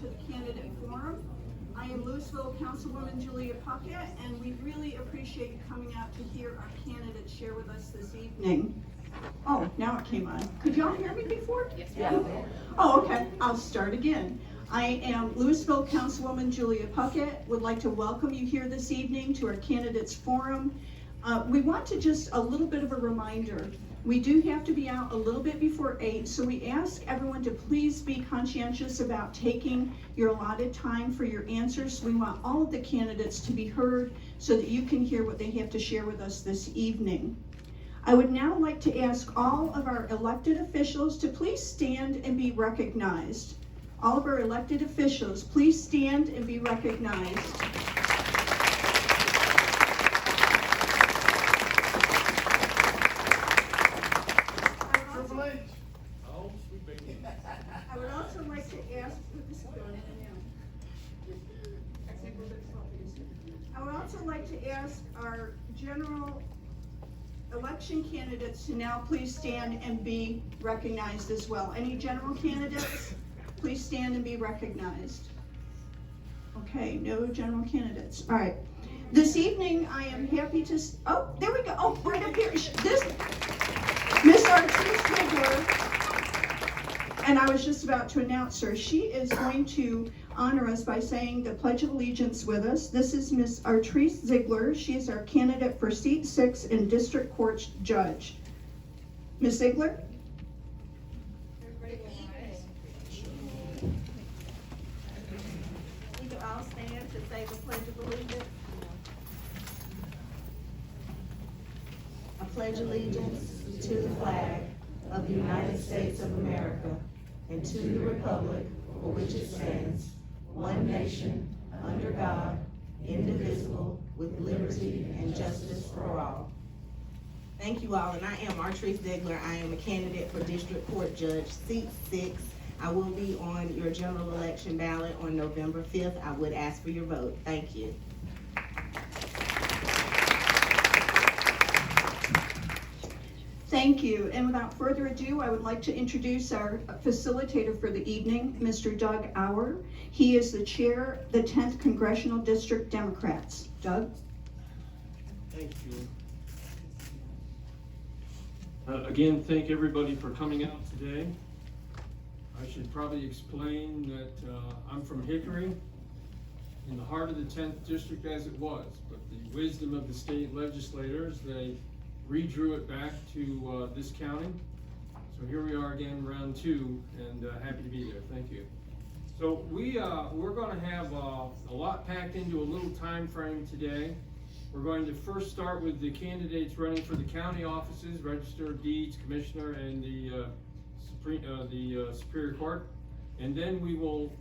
to the Candidate Forum. I am Louisville Councilwoman Julia Puckett, and we really appreciate you coming out to hear our candidates share with us this evening. Oh, now it came on. Could y'all hear me before? Yes, yeah. Oh, okay. I'll start again. I am Louisville Councilwoman Julia Puckett. Would like to welcome you here this evening to our Candidates Forum. We want to just a little bit of a reminder. We do have to be out a little bit before 8, so we ask everyone to please be conscientious about taking your allotted time for your answers. We want all of the candidates to be heard so that you can hear what they have to share with us this evening. I would now like to ask all of our elected officials to please stand and be recognized. All of our elected officials, please stand and be recognized. I would also like to ask, our general election candidates to now please stand and be recognized as well. Any general candidates, please stand and be recognized. Okay, no general candidates. All right. This evening, I am happy to, oh, there we go. Oh, right up here. This, Miss Artrice Ziegler, and I was just about to announce her. She is going to honor us by saying the Pledge of Allegiance with us. This is Miss Artrice Ziegler. She is our candidate for Seat 6 in District Court Judge. Miss Ziegler? We can all stand to say the Pledge of Allegiance. I pledge allegiance to the flag of the United States of America and to the republic for which it stands, one nation, under God, indivisible, with liberty and justice for all. Thank you all, and I am Artrice Ziegler. I am a candidate for District Court Judge, Seat 6. I will be on your general election ballot on November 5th. I would ask for your vote. Thank you. Thank you. And without further ado, I would like to introduce our facilitator for the evening, Mr. Doug Auer. He is the chair of the 10th Congressional District Democrats. Doug? Thank you. Again, thank everybody for coming out today. I should probably explain that I'm from Hickory, in the heart of the 10th District as it was, but the wisdom of the state legislators, they redrew it back to this county. So here we are again, round 2, and happy to be there. Thank you. So we're going to have a lot packed into a little time frame today. We're going to first start with the candidates running for the county offices, Register of Deeds, Commissioner, and the Superior Court. And then we will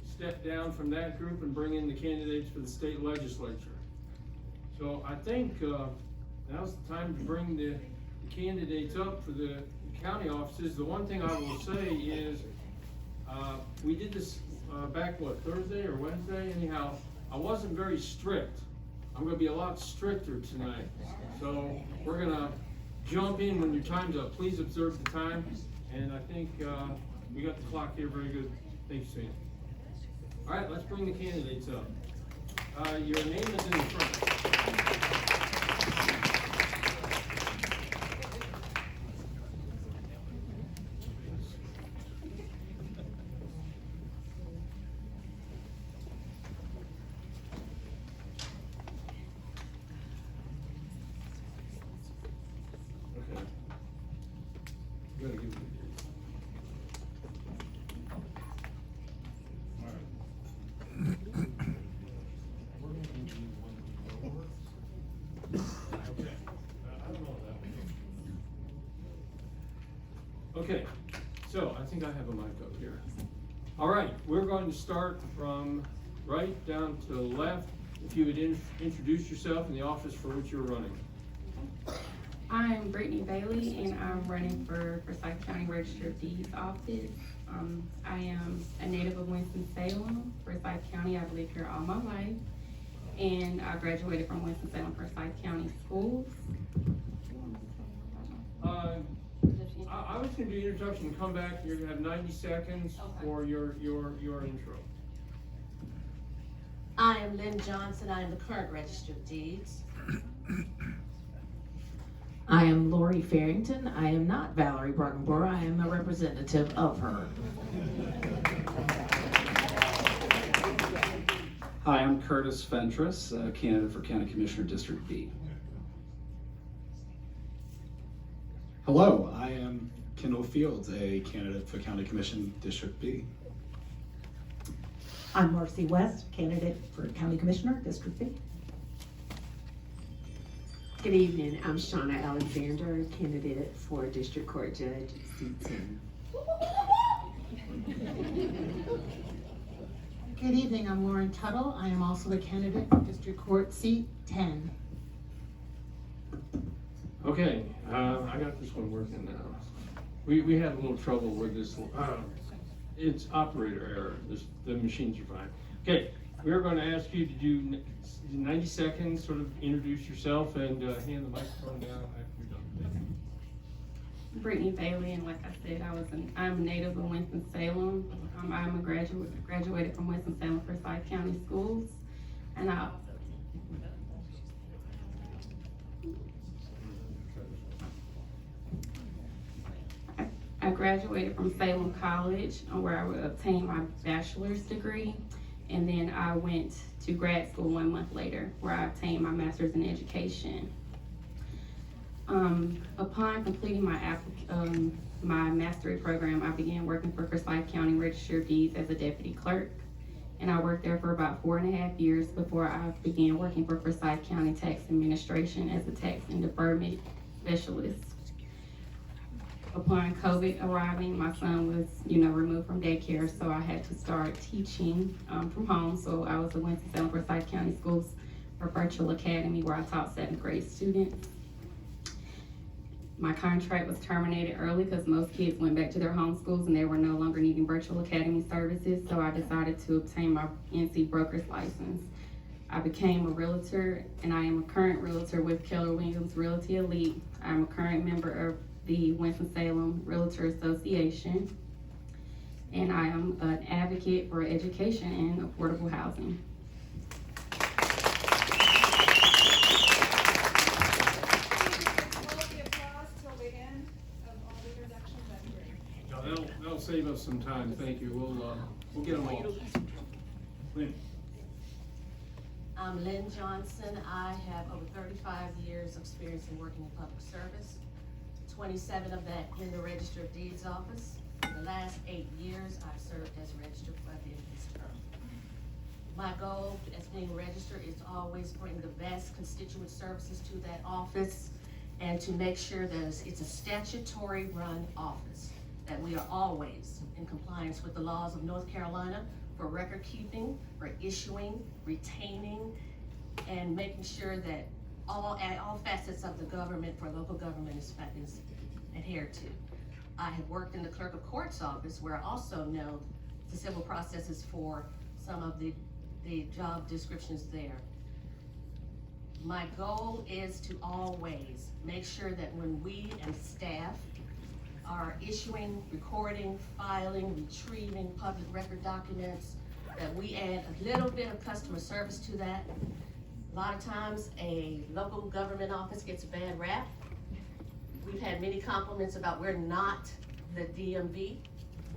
step down from that group and bring in the candidates for the state legislature. So I think now's the time to bring the candidates up for the county offices. The one thing I will say is, we did this back, Thursday or Wednesday? Anyhow, I wasn't very strict. I'm gonna be a lot stricter tonight. So we're gonna jump in when your time's up. Please observe the time. And I think we got the clock here very good. Thanks, Sam. All right, let's bring the candidates up. Your name is in the front. Okay, so I think I have a mic up here. All right, we're going to start from right down to the left. If you would introduce yourself and the office for which you're running. I'm Brittany Bailey, and I'm running for Forsyth County Register of Deeds office. I am a native of Winston-Salem, Forsyth County. I've lived here all my life, and I graduated from Winston-Salem Forsyth County Schools. I was going to do an introduction and come back. You're going to have 90 seconds for your intro. I am Lynn Johnson. I am the current Register of Deeds. I am Lori Farrington. I am not Valerie Brockenborough. I am a representative of her. Hi, I'm Curtis Fentress, candidate for County Commissioner District B. Hello, I am Kendall Fields, a candidate for County Commission District B. I'm Marcy West, candidate for County Commissioner, District B. Good evening, I'm Shauna Alexander, candidate for District Court Judge, seat 10. Good evening, I'm Lauren Tuttle. I am also a candidate for District Court, seat 10. Okay, I got this one working now. We had a little trouble with this, it's operator error, the machines are fine. Okay, we're gonna ask you to do 90 seconds, sort of introduce yourself and hand the microphone down after you're done. Brittany Bailey, and like I said, I'm a native of Winston-Salem. I'm a graduated from Winston-Salem Forsyth County Schools, and I graduated from Salem College, where I obtained my bachelor's degree, and then I went to grad school 1 month later, where I obtained my master's in education. Upon completing my mastery program, I began working for Forsyth County Register of Deeds as a deputy clerk, and I worked there for about 4.5 years before I began working for Forsyth County Tax Administration as a tax and deferment specialist. Upon COVID arriving, my son was, removed from daycare, so I had to start teaching from home. So I was at Winston-Salem Forsyth County Schools for Virtual Academy, where I taught 7th grade students. My contract was terminated early because most kids went back to their home schools and they were no longer needing Virtual Academy services, so I decided to obtain my NC broker's license. I became a realtor, and I am a current realtor with Keller Williams Realty Elite. I'm a current member of the Winston-Salem Realtor Association, and I am an advocate for education and affordable housing. That'll save us some time, thank you. We'll get them all. Lynn. I'm Lynn Johnson. I have over 35 years of experience in working in public service, 27 of that in the Register of Deeds office. In the last 8 years, I've served as registered by the end of this term. My goal as being registered is to always bring the best constituent services to that office and to make sure that it's a statutory run office, that we are always in compliance with the laws of North Carolina for record keeping, for issuing, retaining, and making sure that all facets of the government for local government is adhered to. I have worked in the clerk of court's office, where I also know the civil processes for some of the job descriptions there. My goal is to always make sure that when we and staff are issuing, recording, filing, retrieving public record documents, that we add a little bit of customer service to that. A lot of times a local government office gets a bad rap. We've had many compliments about we're not the DMV,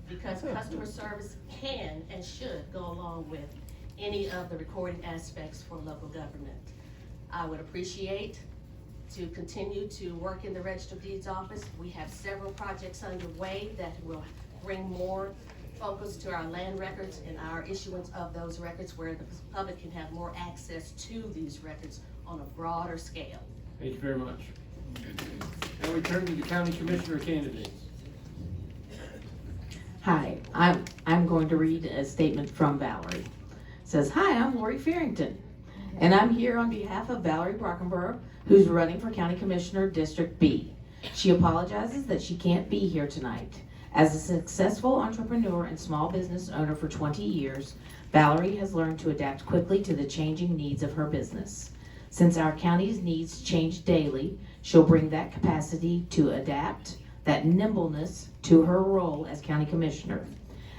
because customer service can and should go along with any of the recording aspects for local government. I would appreciate to continue to work in the Register of Deeds office. We have several projects underway that will bring more focus to our land records and our issuance of those records, where the public can have more access to these records on a broader scale. Thank you very much. Now we turn to the county commissioner candidates. Hi, I'm going to read a statement from Valerie. It says, "Hi, I'm Lori Farrington, and I'm here on behalf of Valerie Brockenborough, who's running for County Commissioner District B. She apologizes that she can't be here tonight. As a successful entrepreneur and small business owner for 20 years, Valerie has learned to adapt quickly to the changing needs of her business. Since our county's needs change daily, she'll bring that capacity to adapt, that nimbleness, to her role as County Commissioner.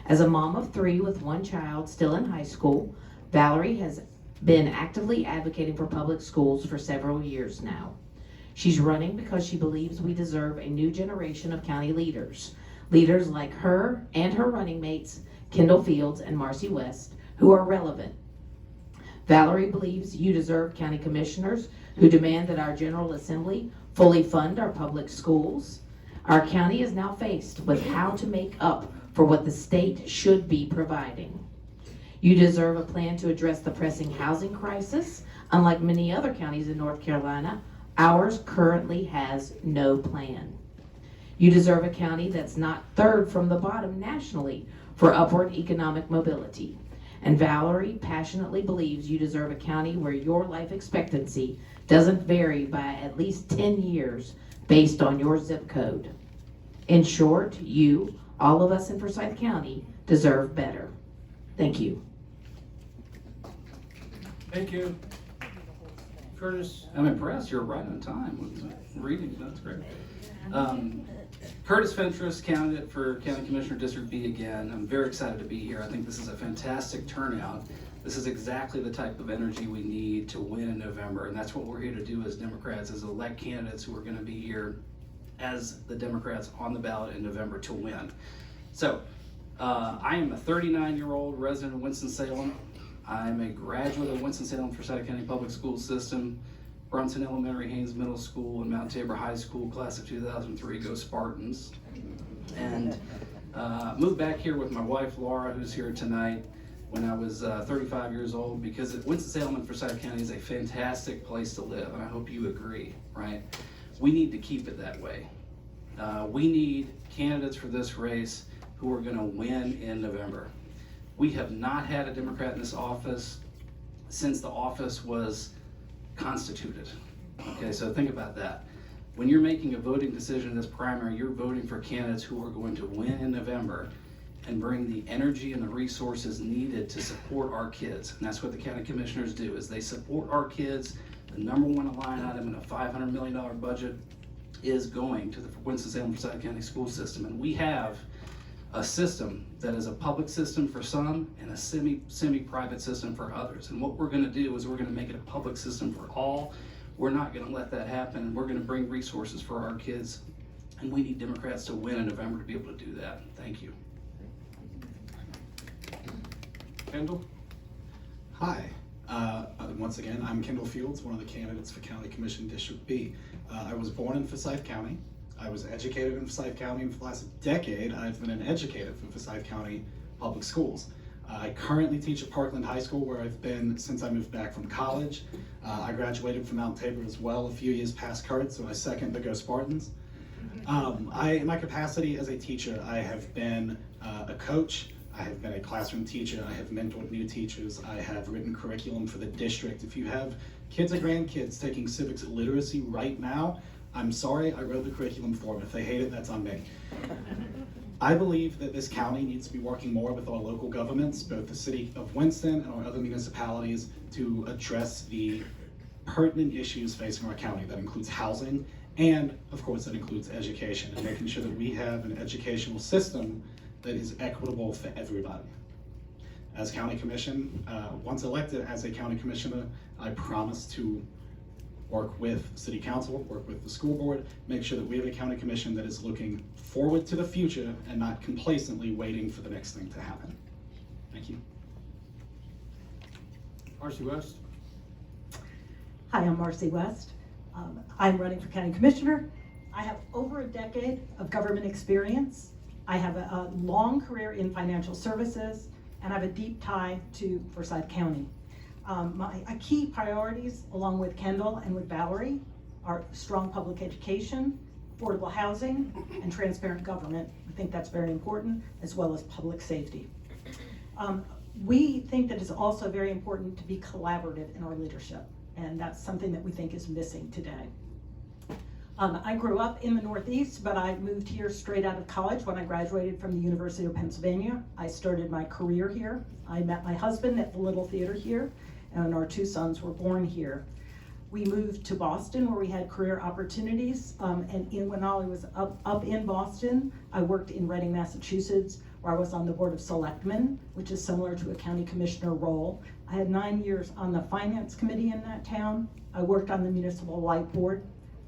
As a mom of 3 with 1 child still in high school, Valerie has been actively advocating for public schools for several years now. She's running because she believes we deserve a new generation of county leaders. Leaders like her and her running mates, Kendall Fields and Marcy West, who are relevant. Valerie believes you deserve county commissioners who demand that our General Assembly fully fund our public schools. Our county is now faced with how to make up for what the state should be providing. You deserve a plan to address the pressing housing crisis. Unlike many other counties in North Carolina, ours currently has no plan. You deserve a county that's not third from the bottom nationally for upward economic mobility. And Valerie passionately believes you deserve a county where your life expectancy doesn't vary by at least 10 years based on your zip code. In short, you, all of us in Forsyth County, deserve better. Thank you. Thank you. Curtis? I'm impressed, you're right on time with reading, that's great. Curtis Fentress, candidate for County Commissioner District B again. I'm very excited to be here. I think this is a fantastic turnout. This is exactly the type of energy we need to win in November, and that's what we're here to do as Democrats, as elect candidates who are going to be here as the Democrats on the ballot in November to win. So, I am a 39-year-old resident of Winston-Salem. I'm a graduate of Winston-Salem Forsyth County Public School System, Brunson Elementary, Haynes Middle School, and Mount Tabor High School, class of 2003, go Spartans. And moved back here with my wife, Laura, who's here tonight, when I was 35 years old, because Winston-Salem and Forsyth County is a fantastic place to live, and I hope you agree, right? We need to keep it that way. We need candidates for this race who are gonna win in November. We have not had a Democrat in this office since the office was constituted. Okay, so think about that. When you're making a voting decision in this primary, you're voting for candidates who are going to win in November and bring the energy and the resources needed to support our kids. And that's what the county commissioners do, is they support our kids. The number one line item in a $500 million budget is going to the Winston-Salem Forsyth County school system. And we have a system that is a public system for some and a semi-private system for others. And what we're gonna do is we're gonna make it a public system for all. We're not gonna let that happen. We're gonna bring resources for our kids. And we need Democrats to win in November to be able to do that. Thank you. Kendall? Hi. Once again, I'm Kendall Fields, one of the candidates for County Commission District B. I was born in Forsyth County. I was educated in Forsyth County, and for the last decade, I've been an educator for Forsyth County Public Schools. I currently teach at Parkland High School, where I've been since I moved back from college. I graduated from Mount Tabor as well a few years past Kurt, so I second the Go Spartans. In my capacity as a teacher, I have been a coach, I have been a classroom teacher, I have mentored new teachers, I have written curriculum for the district. If you have kids or grandkids taking civics literacy right now, I'm sorry, I wrote the curriculum for them. If they hate it, that's on me. I believe that this county needs to be working more with our local governments, both the city of Winston and our other municipalities, to address the pertinent issues facing our county. That includes housing, and of course that includes education, and making sure that we have an educational system that is equitable for everybody. As county commission, once elected as a county commissioner, I promise to work with city council, work with the school board, make sure that we have a county commission that is looking forward to the future and not complacently waiting for the next thing to happen. Thank you. Marcy West? Hi, I'm Marcy West. I'm running for county commissioner. I have over a decade of government experience. I have a long career in financial services, and I have a deep tie to Forsyth County. My key priorities, along with Kendall and with Valerie, are strong public education, affordable housing, and transparent government. I think that's very important, as well as public safety. We think that it's also very important to be collaborative in our leadership, and that's something that we think is missing today. I grew up in the Northeast, but I moved here straight out of college when I graduated from the University of Pennsylvania. I started my career here. I met my husband at the Little Theater here, and our two sons were born here. We moved to Boston, where we had career opportunities, and when I was up in Boston, I worked in Reading, Massachusetts, where I was on the Board of Selectmen, which is similar to a county commissioner role. I had 9 years on the finance committee in that town. I worked on the municipal light board.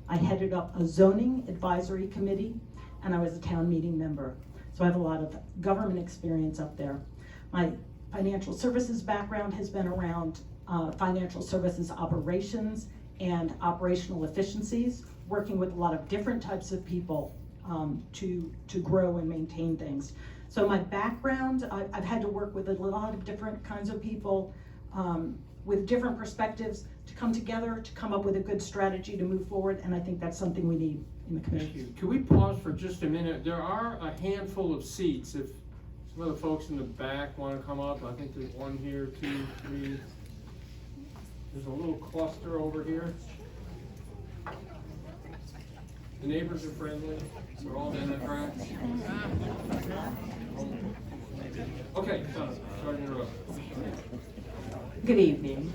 I headed up a zoning advisory committee, and I was a town meeting member. So I have a lot of government experience up there. My financial services background has been around financial services operations and operational efficiencies, working with a lot of different types of people to grow and maintain things. So my background, I've had to work with a lot of different kinds of people with different perspectives to come together, to come up with a good strategy to move forward, and I think that's something we need in the community. Thank you. Can we pause for just a minute? There are a handful of seats. If some of the folks in the back want to come up, I think there's 1 here, 2, 3. There's a little cluster over here. The neighbors are friendly. We're all Democrats. Okay, sorry to interrupt. Good evening.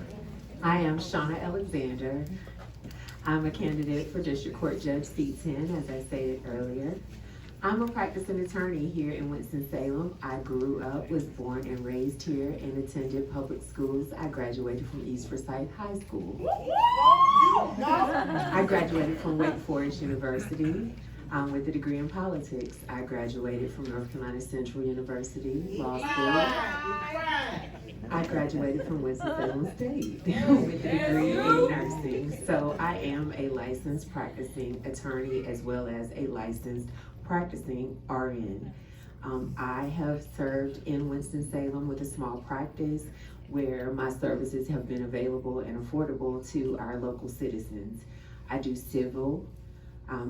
I am Shauna Alexander. I'm a candidate for District Court Judge Seat 10, as I stated earlier. I'm a practicing attorney here in Winston-Salem. I grew up, was born and raised here, and attended public schools. I graduated from East Forsyth High School. I graduated from Wake Forest University with a degree in politics. I graduated from North Carolina Central University Law School. I graduated from Winston-Salem State with a degree in nursing. So I am a licensed practicing attorney as well as a licensed practicing RN. I have served in Winston-Salem with a small practice where my services have been available and affordable to our local citizens. I do civil,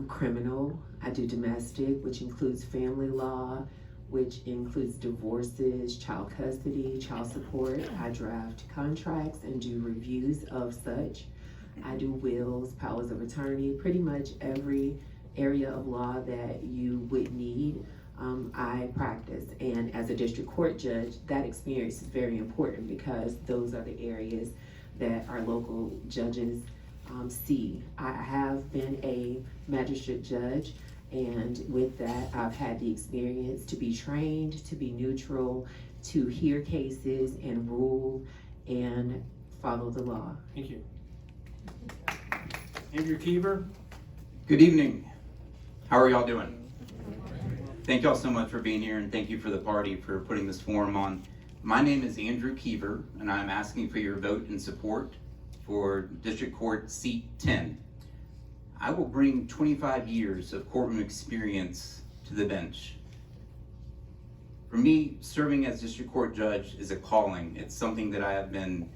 criminal, I do domestic, which includes family law, which includes divorces, child custody, child support. I draft contracts and do reviews of such. I do wills, powers of attorney, pretty much every area of law that you would need. I practice, and as a district court judge, that experience is very important because those are the areas that our local judges see. I have been a magistrate judge, and with that, I've had the experience to be trained, to be neutral, to hear cases and rule and follow the law. Thank you. Andrew Keever. Good evening. How are y'all doing? Thank y'all so much for being here, and thank you for the party for putting this forum on. My name is Andrew Keever, and I'm asking for your vote and support for District Court Seat 10. I will bring 25 years of courtroom experience to the bench. For me, serving as District Court Judge is a calling. It's something that I have been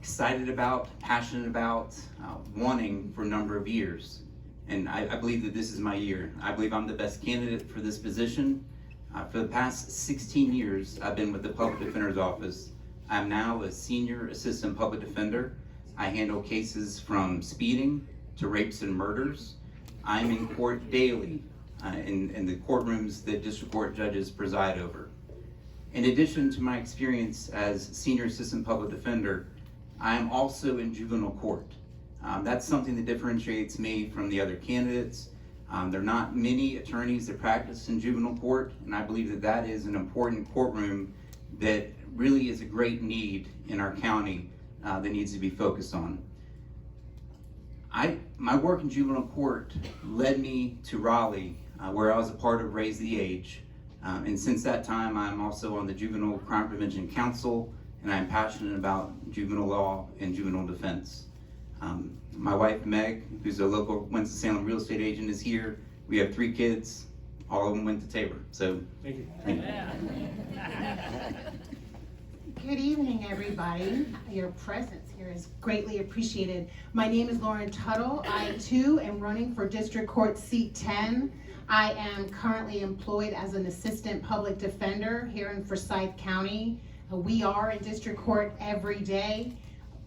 excited about, passionate about, wanting for a number of years. And I believe that this is my year. I believe I'm the best candidate for this position. For the past 16 years, I've been with the Public Defender's Office. I'm now a senior assistant public defender. I handle cases from speeding to rapes and murders. I'm in court daily in the courtrooms that district court judges preside over. In addition to my experience as senior assistant public defender, I am also in juvenile court. That's something that differentiates me from the other candidates. There are not many attorneys that practice in juvenile court, and I believe that that is an important courtroom that really is a great need in our county that needs to be focused on. My work in juvenile court led me to Raleigh, where I was a part of Raise the Age. And since that time, I'm also on the Juvenile Crime Prevention Council, and I'm passionate about juvenile law and juvenile defense. My wife, Meg, who's a local Winston-Salem real estate agent, is here. We have 3 kids. All of them went to Tabor. So, Thank you. Thank you. Good evening, everybody. Your presence here is greatly appreciated. My name is Lauren Tuttle. I, too, am running for District Court Seat 10. I am currently employed as an assistant public defender here in Forsyth County. We are in District Court every day.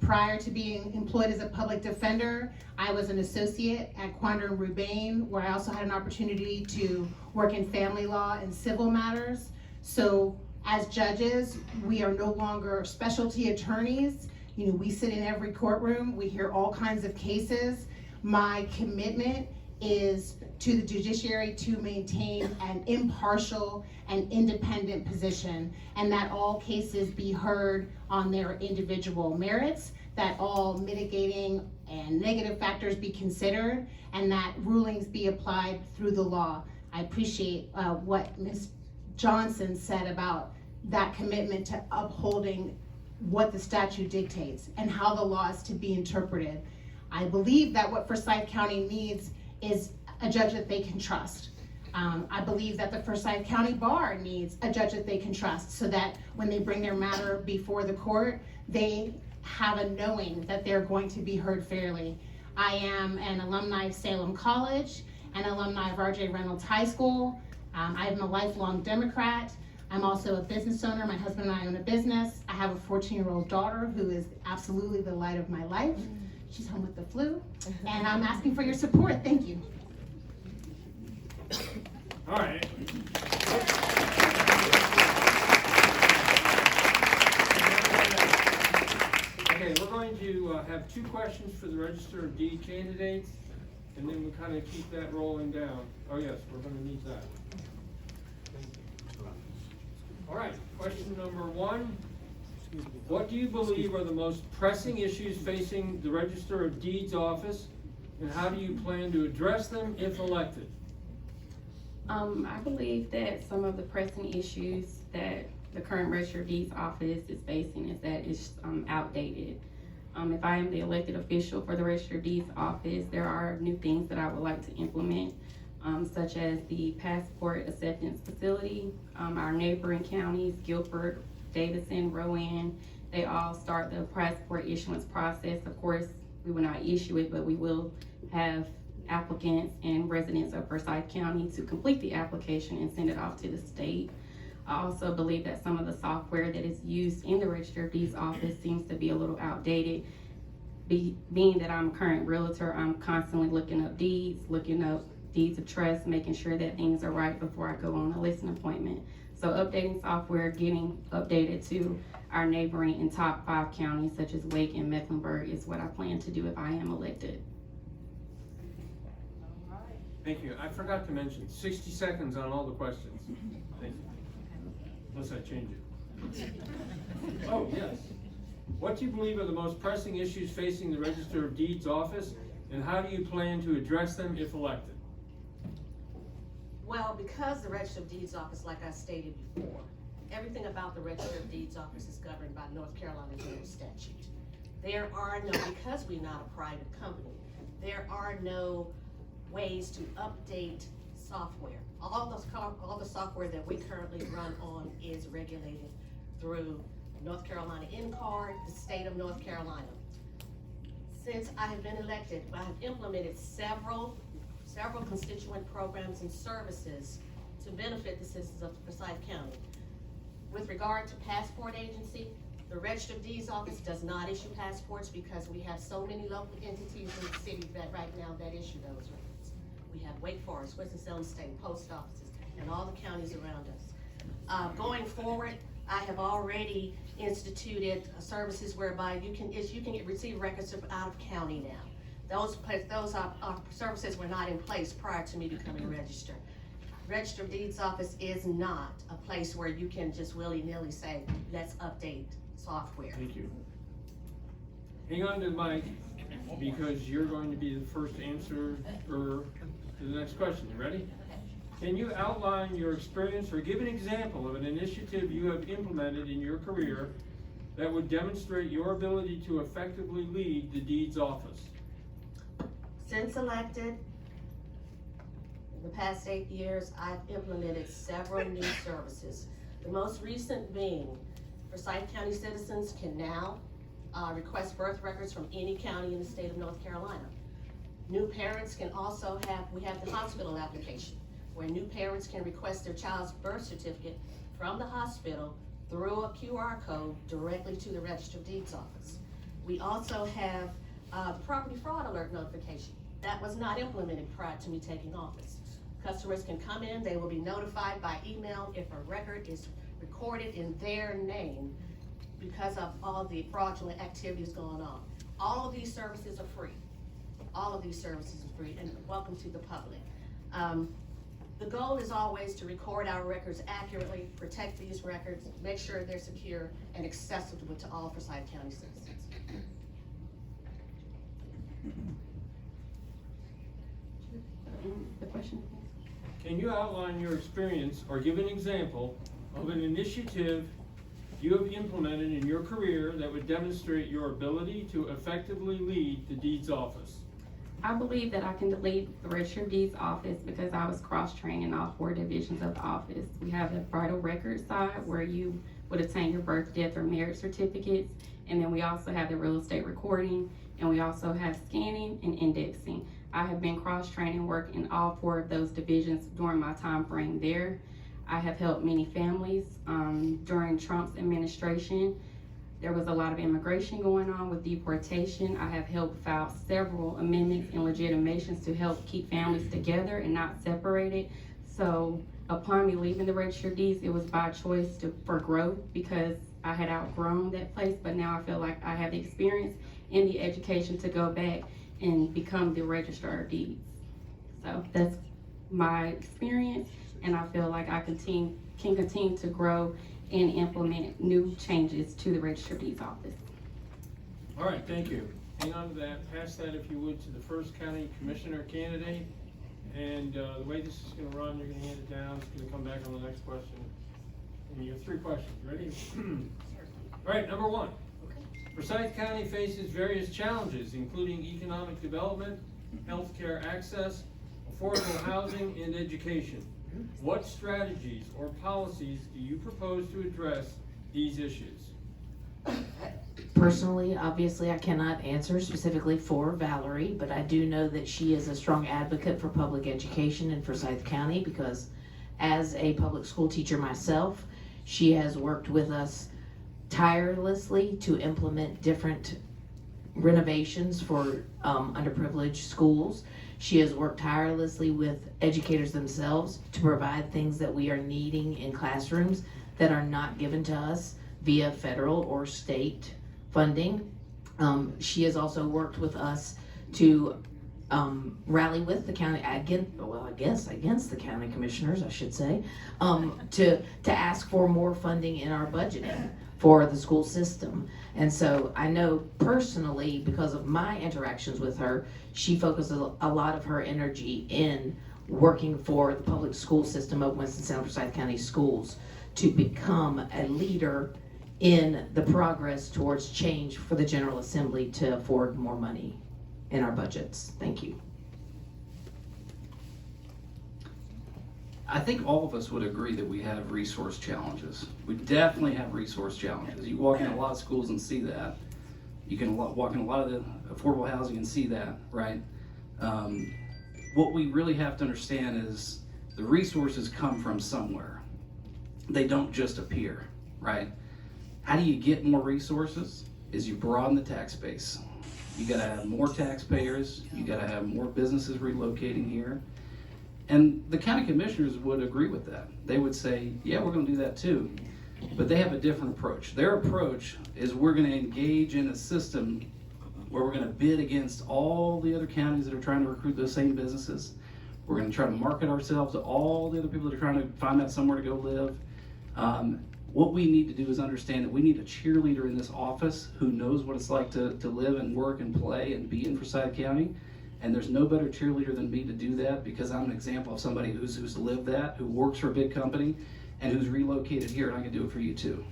Prior to being employed as a public defender, I was an associate at Quandra and Roubain, where I also had an opportunity to work in family law and civil matters. So as judges, we are no longer specialty attorneys. You know, we sit in every courtroom, we hear all kinds of cases. My commitment is to the judiciary to maintain an impartial and independent position, and that all cases be heard on their individual merits, that all mitigating and negative factors be considered, and that rulings be applied through the law. I appreciate what Ms. Johnson said about that commitment to upholding what the statute dictates and how the law is to be interpreted. I believe that what Forsyth County needs is a judge that they can trust. I believe that the Forsyth County Bar needs a judge that they can trust, so that when they bring their matter before the court, they have a knowing that they're going to be heard fairly. I am an alumni of Salem College, an alumni of R.J. Reynolds High School. I am a lifelong Democrat. I'm also a business owner. My husband and I own a business. I have a 14-year-old daughter who is absolutely the light of my life. She's home with the flu, and I'm asking for your support. Thank you. All right. Okay, we're going to have 2 questions for the Register of Deed candidates, and then we kind of keep that rolling down. Oh yes, we're going to need that. All right, question number 1. What do you believe are the most pressing issues facing the Register of Deeds office, and how do you plan to address them if elected? I believe that some of the pressing issues that the current Register of Deeds office is facing is that it's outdated. If I am the elected official for the Register of Deeds office, there are new things that I would like to implement, such as the passport acceptance facility. Our neighboring counties, Guilford, Davidson, Rowan, they all start the passport issuance process. Of course, we will not issue it, but we will have applicants and residents of Forsyth County to complete the application and send it off to the state. I also believe that some of the software that is used in the Register of Deeds office seems to be a little outdated. Being that I'm a current realtor, I'm constantly looking up deeds of trust, making sure that things are right before I go on a listing appointment. So updating software, getting updated to our neighboring and top 5 counties such as Wake and Mecklenburg is what I plan to do if I am elected. Thank you. I forgot to mention, 60 seconds on all the questions. Thank you. Unless I change it. Oh, yes. What do you believe are the most pressing issues facing the Register of Deeds office, and how do you plan to address them if elected? Well, because the Register of Deeds office, like I stated before, everything about the Register of Deeds office is governed by North Carolina General Statute. There are no, because we're not a private company, there are no ways to update software. All the software that we currently run on is regulated through North Carolina NCAR, the state of North Carolina. Since I have been elected, I have implemented several constituent programs and services to benefit the citizens of Forsyth County. With regard to passport agency, the Register of Deeds office does not issue passports because we have so many local entities in the city that right now that issue those records. We have Wake Forest, Winston-Salem State, post offices, and all the counties around us. Going forward, I have already instituted services whereby you can receive records out of county now. Those services were not in place prior to me becoming a register. Register of Deeds office is not a place where you can just willy-nilly say, let's update software. Thank you. Hang on to the mic, because you're going to be the first answer to the next question. You ready? Can you outline your experience or give an example of an initiative you have implemented in your career that would demonstrate your ability to effectively lead the Deeds office? Since elected, in the past 8 years, I've implemented several new services. The most recent being, Forsyth County citizens can now request birth records from any county in the state of North Carolina. New parents can also we have the hospital application, where new parents can request their child's birth certificate from the hospital through a QR code directly to the Register of Deeds office. We also have property fraud alert notification. That was not implemented prior to me taking office. Customers can come in, they will be notified by email if a record is recorded in their name because of all the fraudulent activities going on. All of these services are free. all of these services are free, and welcome to the public. The goal is always to record our records accurately, protect these records, make sure they're secure and accessible to all Forsyth County citizens. The question? Can you outline your experience or give an example of an initiative you have implemented in your career that would demonstrate your ability to effectively lead the deeds office? I believe that I can lead the Register of Deeds office because I was cross-trained in all 4 divisions of the office. We have the vital record side where you would obtain your birth, death, or marriage certificates. And then we also have the real estate recording, and we also have scanning and indexing. I have been cross-trained and worked in all 4 of those divisions during my time frame there. I have helped many families during Trump's administration. There was a lot of immigration going on with deportation. I have helped file several amendments and legitimations to help keep families together and not separated. So upon me leaving the Register of Deeds, it was by choice for growth because I had outgrown that place, but now I feel like I have the experience and the education to go back and become the Registrar of Deeds. So that's my experience, and I feel like I can continue to grow and implement new changes to the Register of Deeds office. All right, thank you. Hang on to that. Pass that, if you would, to the first county commissioner candidate. And the way this is going to run, you're going to hand it down. It's going to come back on the next question. And you have 3 questions. Ready? All right, number 1. Forsyth County faces various challenges, including economic development, healthcare access, affordable housing, and education. What strategies or policies do you propose to address these issues? Personally, obviously, I cannot answer specifically for Valerie, but I do know that she is a strong advocate for public education in Forsyth County because as a public school teacher myself, she has worked with us tirelessly to implement different renovations for underprivileged schools. She has worked tirelessly with educators themselves to provide things that we are needing in classrooms that are not given to us via federal or state funding. She has also worked with us to rally with the county, against the county commissioners, I should say, to ask for more funding in our budgeting for the school system. And so I know personally, because of my interactions with her, she focuses a lot of her energy in working for the public school system of Winston-Salem Forsyth County Schools to become a leader in the progress towards change for the General Assembly to afford more money in our budgets. Thank you. I think all of us would agree that we have resource challenges. We definitely have resource challenges. You walk in a lot of schools and see that. You can walk in a lot of the affordable housing and see that, right? What we really have to understand is the resources come from somewhere. They don't just appear, right? How do you get more resources? Is you broaden the tax base. You gotta have more taxpayers. You gotta have more businesses relocating here. And the county commissioners would agree with that. They would say, yeah, we're gonna do that too. But they have a different approach. Their approach is we're gonna engage in a system where we're gonna bid against all the other counties that are trying to recruit those same businesses. We're gonna try to market ourselves to all the other people that are trying to find out somewhere to go live. What we need to do is understand that we need a cheerleader in this office who knows what it's like to live and work and play and be in Forsyth County. And there's no better cheerleader than me to do that because I'm an example of somebody who's lived that, who works for a big company, and who's relocated here, and I can do it for you too.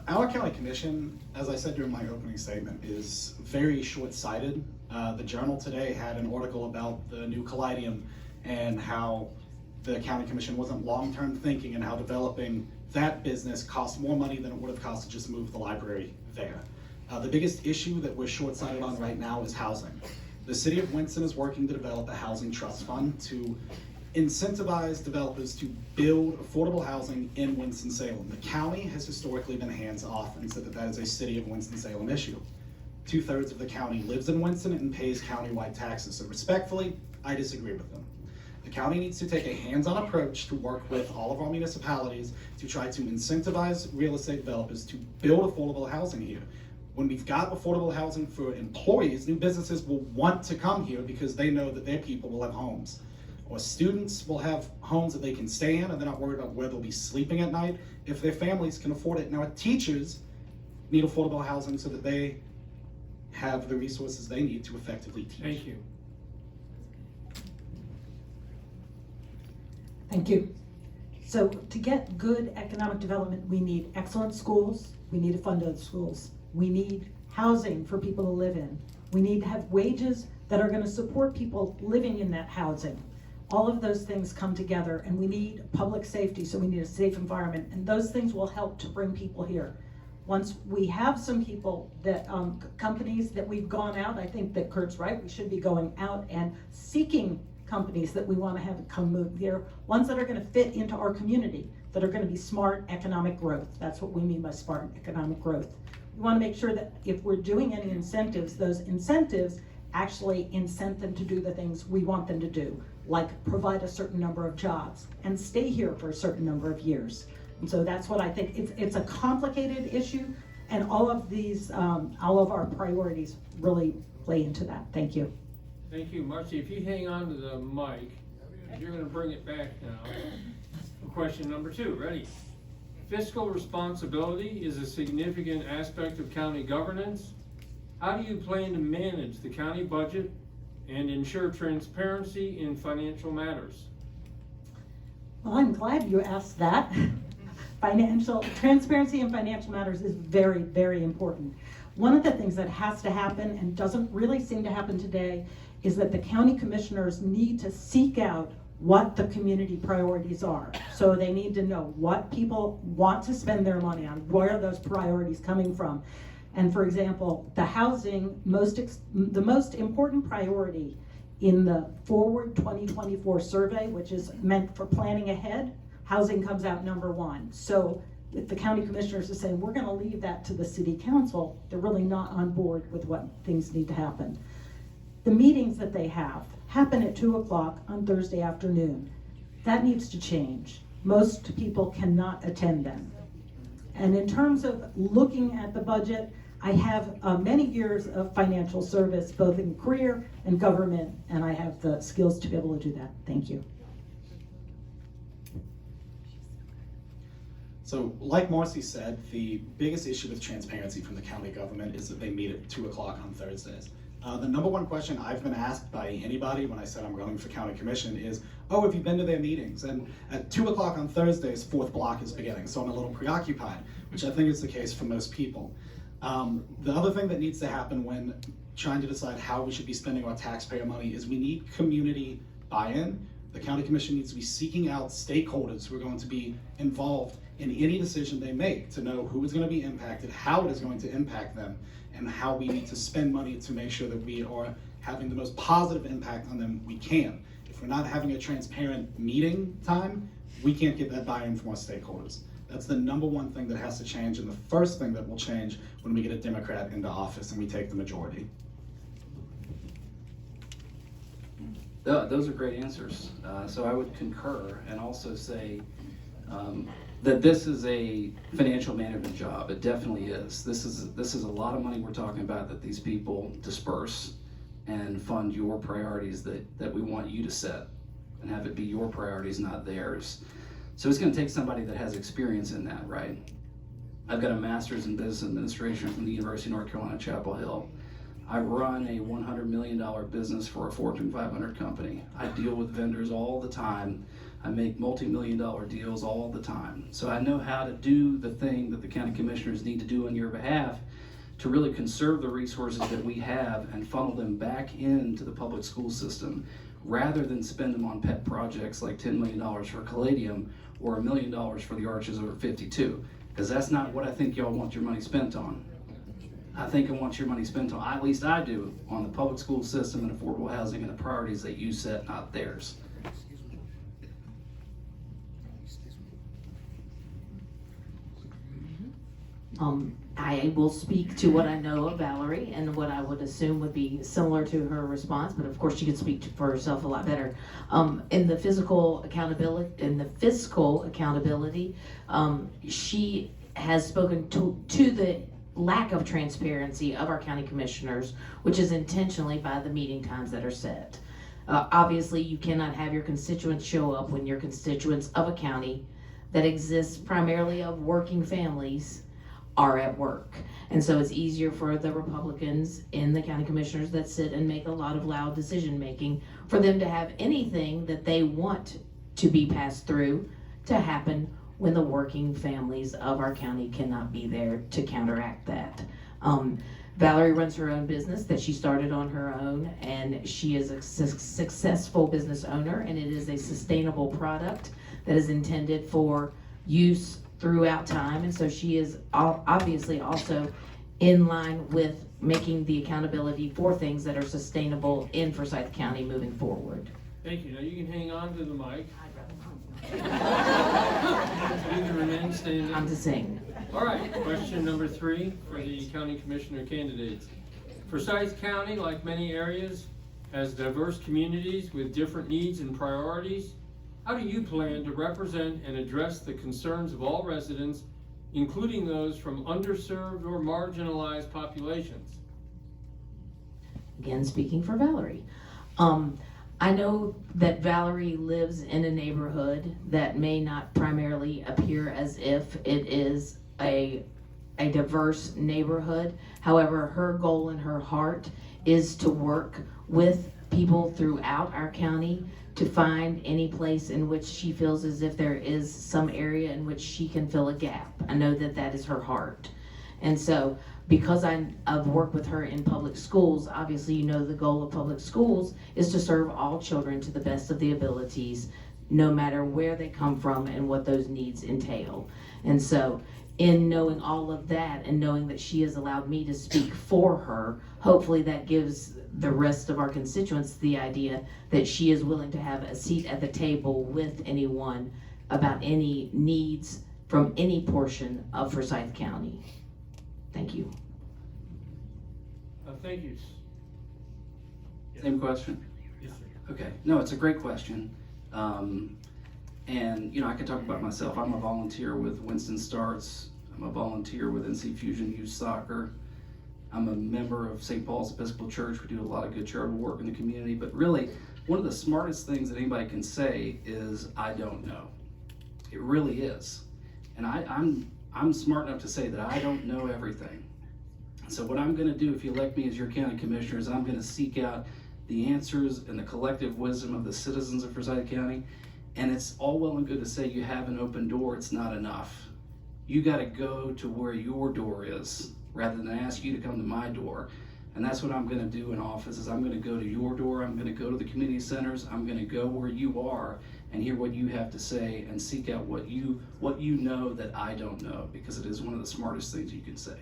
Our county commission, as I said during my opening statement, is very short-sighted. The Journal today had an article about the new Callidium and how the county commission wasn't long-term thinking and how developing that business cost more money than it would have cost to just move the library there. The biggest issue that we're short-sighted on right now is housing. The city of Winston is working to develop a housing trust fund to incentivize developers to build affordable housing in Winston-Salem. The county has historically been hands-off and said that that is a city of Winston-Salem issue. 2/3 of the county lives in Winston and pays county-wide taxes, so respectfully, I disagree with them. The county needs to take a hands-on approach to work with all of our municipalities to try to incentivize real estate developers to build affordable housing here. When we've got affordable housing for employees, new businesses will want to come here because they know that their people will have homes. Or students will have homes that they can stay in, and they're not worried about where they'll be sleeping at night if their families can afford it. Now, teachers need affordable housing so that they have the resources they need to effectively teach. Thank you. Thank you. So to get good economic development, we need excellent schools, we need to fund those schools, we need housing for people to live in, we need to have wages that are going to support people living in that housing. All of those things come together, and we need public safety, so we need a safe environment, and those things will help to bring people here. Once we have some people that, companies that we've gone out, I think that Kurt's right, we should be going out and seeking companies that we want to have come move here, ones that are going to fit into our community, that are going to be smart economic growth. That's what we mean by smart economic growth. We want to make sure that if we're doing any incentives, those incentives actually incent them to do the things we want them to do, like provide a certain number of jobs and stay here for a certain number of years. And so that's what I think. It's a complicated issue, and all of our priorities really play into that. Thank you. Thank you, Marcy. If you hang on to the mic, you're going to bring it back now. Question number 2, ready? Fiscal responsibility is a significant aspect of county governance. How do you plan to manage the county budget and ensure transparency in financial matters? Well, I'm glad you asked that. Financial transparency in financial matters is very, very important. One of the things that has to happen and doesn't really seem to happen today is that the county commissioners need to seek out what the community priorities are. So they need to know what people want to spend their money on, where are those priorities coming from. And for example, the housing, the most important priority in the Forward 2024 survey, which is meant for planning ahead, housing comes out number 1. So if the county commissioners are saying, we're gonna leave that to the city council, they're really not on board with what things need to happen. The meetings that they have happen at 2 o'clock on Thursday afternoon. That needs to change. Most people cannot attend them. And in terms of looking at the budget, I have many years of financial service, both in career and government, and I have the skills to be able to do that. Thank you. So, like Marcy said, the biggest issue with transparency from the county government is that they meet at 2 o'clock on Thursdays. The number 1 question I've been asked by anybody when I said I'm running for county commission is, oh, have you been to their meetings? And at 2 o'clock on Thursdays, 4th block is beginning, so I'm a little preoccupied, which I think is the case for most people. The other thing that needs to happen when trying to decide how we should be spending our taxpayer money is we need community buy-in. The county commission needs to be seeking out stakeholders who are going to be involved in any decision they make to know who is going to be impacted, how it is going to impact them, and how we need to spend money to make sure that we are having the most positive impact on them we can. If we're not having a transparent meeting time, we can't get that buy-in from our stakeholders. That's the number 1 thing that has to change, and the first thing that will change when we get a Democrat into office and we take the majority. Those are great answers. So I would concur and also say that this is a financial management job. It definitely is. This is a lot of money we're talking about that these people disperse and fund your priorities that we want you to set and have it be your priorities, not theirs. So it's going to take somebody that has experience in that, right? I've got a master's in business administration from the University of North Carolina, Chapel Hill. I run a $100 million business for a Fortune 500 company. I deal with vendors all the time. I make multi-million-dollar deals all the time. So I know how to do the thing that the county commissioners need to do on your behalf to really conserve the resources that we have and funnel them back into the public school system rather than spend them on pet projects like $10 million for Caladium or $1 million for the Arches over 52, because that's not what I think y'all want your money spent on. I think I want your money spent on, at least I do, on the public school system and affordable housing and the priorities that you set, not theirs. I will speak to what I know of Valerie and what I would assume would be similar to her response, but of course she could speak for herself a lot better. In the fiscal accountability, she has spoken to the lack of transparency of our county commissioners, which is intentionally by the meeting times that are set. Obviously, you cannot have your constituents show up when your constituents of a county that exists primarily of working families are at work. And so it's easier for the Republicans in the county commissioners that sit and make a lot of loud decision making for them to have anything that they want to be passed through to happen when the working families of our county cannot be there to counteract that. Valerie runs her own business that she started on her own, and she is a successful business owner, and it is a sustainable product that is intended for use throughout time. And so she is obviously also in line with making the accountability for things that are sustainable in Forsyth County moving forward. Thank you. Now you can hang on to the mic. You can remain standing. I'm to sing. All right, question number 3 for the county commissioner candidates. Forsyth County, like many areas, has diverse communities with different needs and priorities. How do you plan to represent and address the concerns of all residents, including those from underserved or marginalized populations? Again, speaking for Valerie. I know that Valerie lives in a neighborhood that may not primarily appear as if it is a diverse neighborhood. However, her goal in her heart is to work with people throughout our county to find any place in which she feels as if there is some area in which she can fill a gap. I know that that is her heart. And so because I've worked with her in public schools, obviously you know the goal of public schools is to serve all children to the best of the abilities, no matter where they come from and what those needs entail. And so in knowing all of that and knowing that she has allowed me to speak for her, hopefully that gives the rest of our constituents the idea that she is willing to have a seat at the table with anyone about any needs from any portion of Forsyth County. Thank you. Thank you. Same question? Yes, sir. Okay, no, it's a great question. And, you know, I can talk about myself. I'm a volunteer with Winston Starts. I'm a volunteer with NC Fusion Youth Soccer. I'm a member of St. Paul's Episcopal Church. We do a lot of good charitable work in the community. But really, one of the smartest things that anybody can say is, I don't know. It really is. And I'm smart enough to say that I don't know everything. So what I'm going to do if you elect me as your county commissioner is I'm going to seek out the answers and the collective wisdom of the citizens of Forsyth County. And it's all well and good to say you have an open door. It's not enough. You got to go to where your door is rather than ask you to come to my door. And that's what I'm going to do in office is I'm going to go to your door. I'm going to go to the community centers. I'm going to go where you are and hear what you have to say and seek out what you know that I don't know, because it is one of the smartest things you can say.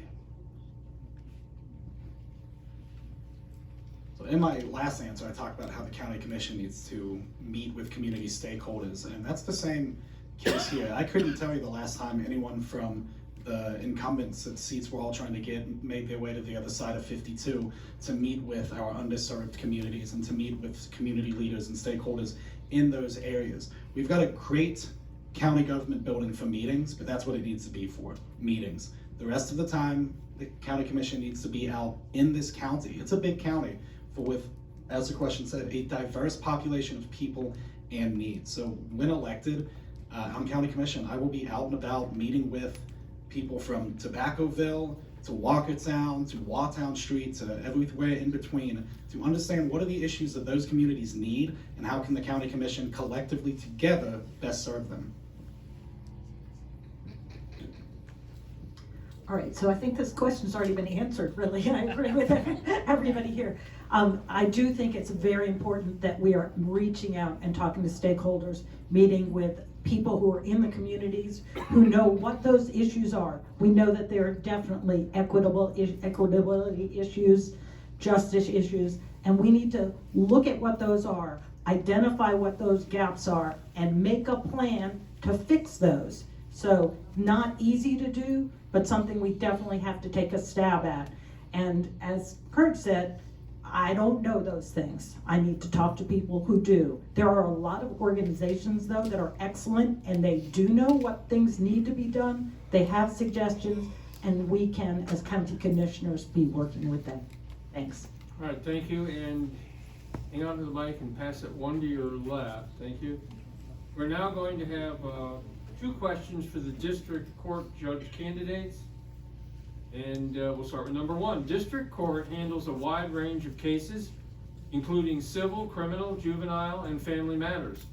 So in my last answer, I talked about how the county commission needs to meet with community stakeholders, and that's the same case here. I couldn't tell you the last time anyone from the incumbents that seats we're all trying to get made their way to the other side of 52 to meet with our underserved communities and to meet with community leaders and stakeholders in those areas. We've got a great county government building for meetings, but that's what it needs to be for, meetings. The rest of the time, the county commission needs to be out in this county. It's a big county with, as the question said, a diverse population of people and needs. So when elected on county commission, I will be out and about meeting with people from Tobaccoville to Walkertown to Waughtown Street to everywhere in between to understand what are the issues that those communities need and how can the county commission collectively together best serve them. All right, so I think this question's already been answered, really. I agree with everybody here. I do think it's very important that we are reaching out and talking to stakeholders, meeting with people who are in the communities, who know what those issues are. We know that there are definitely equitability issues, justice issues, and we need to look at what those are, identify what those gaps are, and make a plan to fix those So not easy to do, but something we definitely have to take a stab at. And as Kurt said, I don't know those things. I need to talk to people who do. There are a lot of organizations though that are excellent and they do know what things need to be done. They have suggestions and we can, as county commissioners, be working with them. Thanks. All right, thank you, and hang on to the mic and pass it one to your left. Thank you. We're now going to have 2 questions for the district court judge candidates. And we'll start with number 1. District court handles a wide range of cases, including civil, criminal, juvenile, and family matters.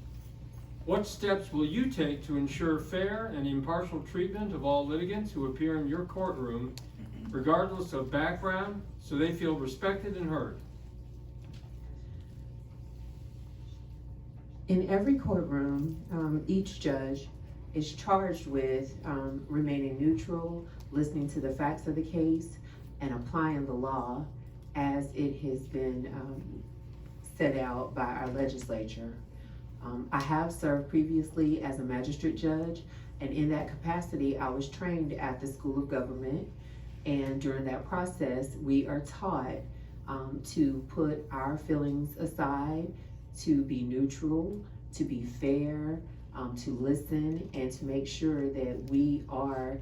What steps will you take to ensure fair and impartial treatment of all litigants who appear in your courtroom, regardless of background, so they feel respected and heard? In every courtroom, each judge is charged with remaining neutral, listening to the facts of the case, and applying the law as it has been set out by our legislature. I have served previously as a magistrate judge, and in that capacity, I was trained at the School of Government. And during that process, we are taught to put our feelings aside, to be neutral, to be fair, to listen, and to make sure that we are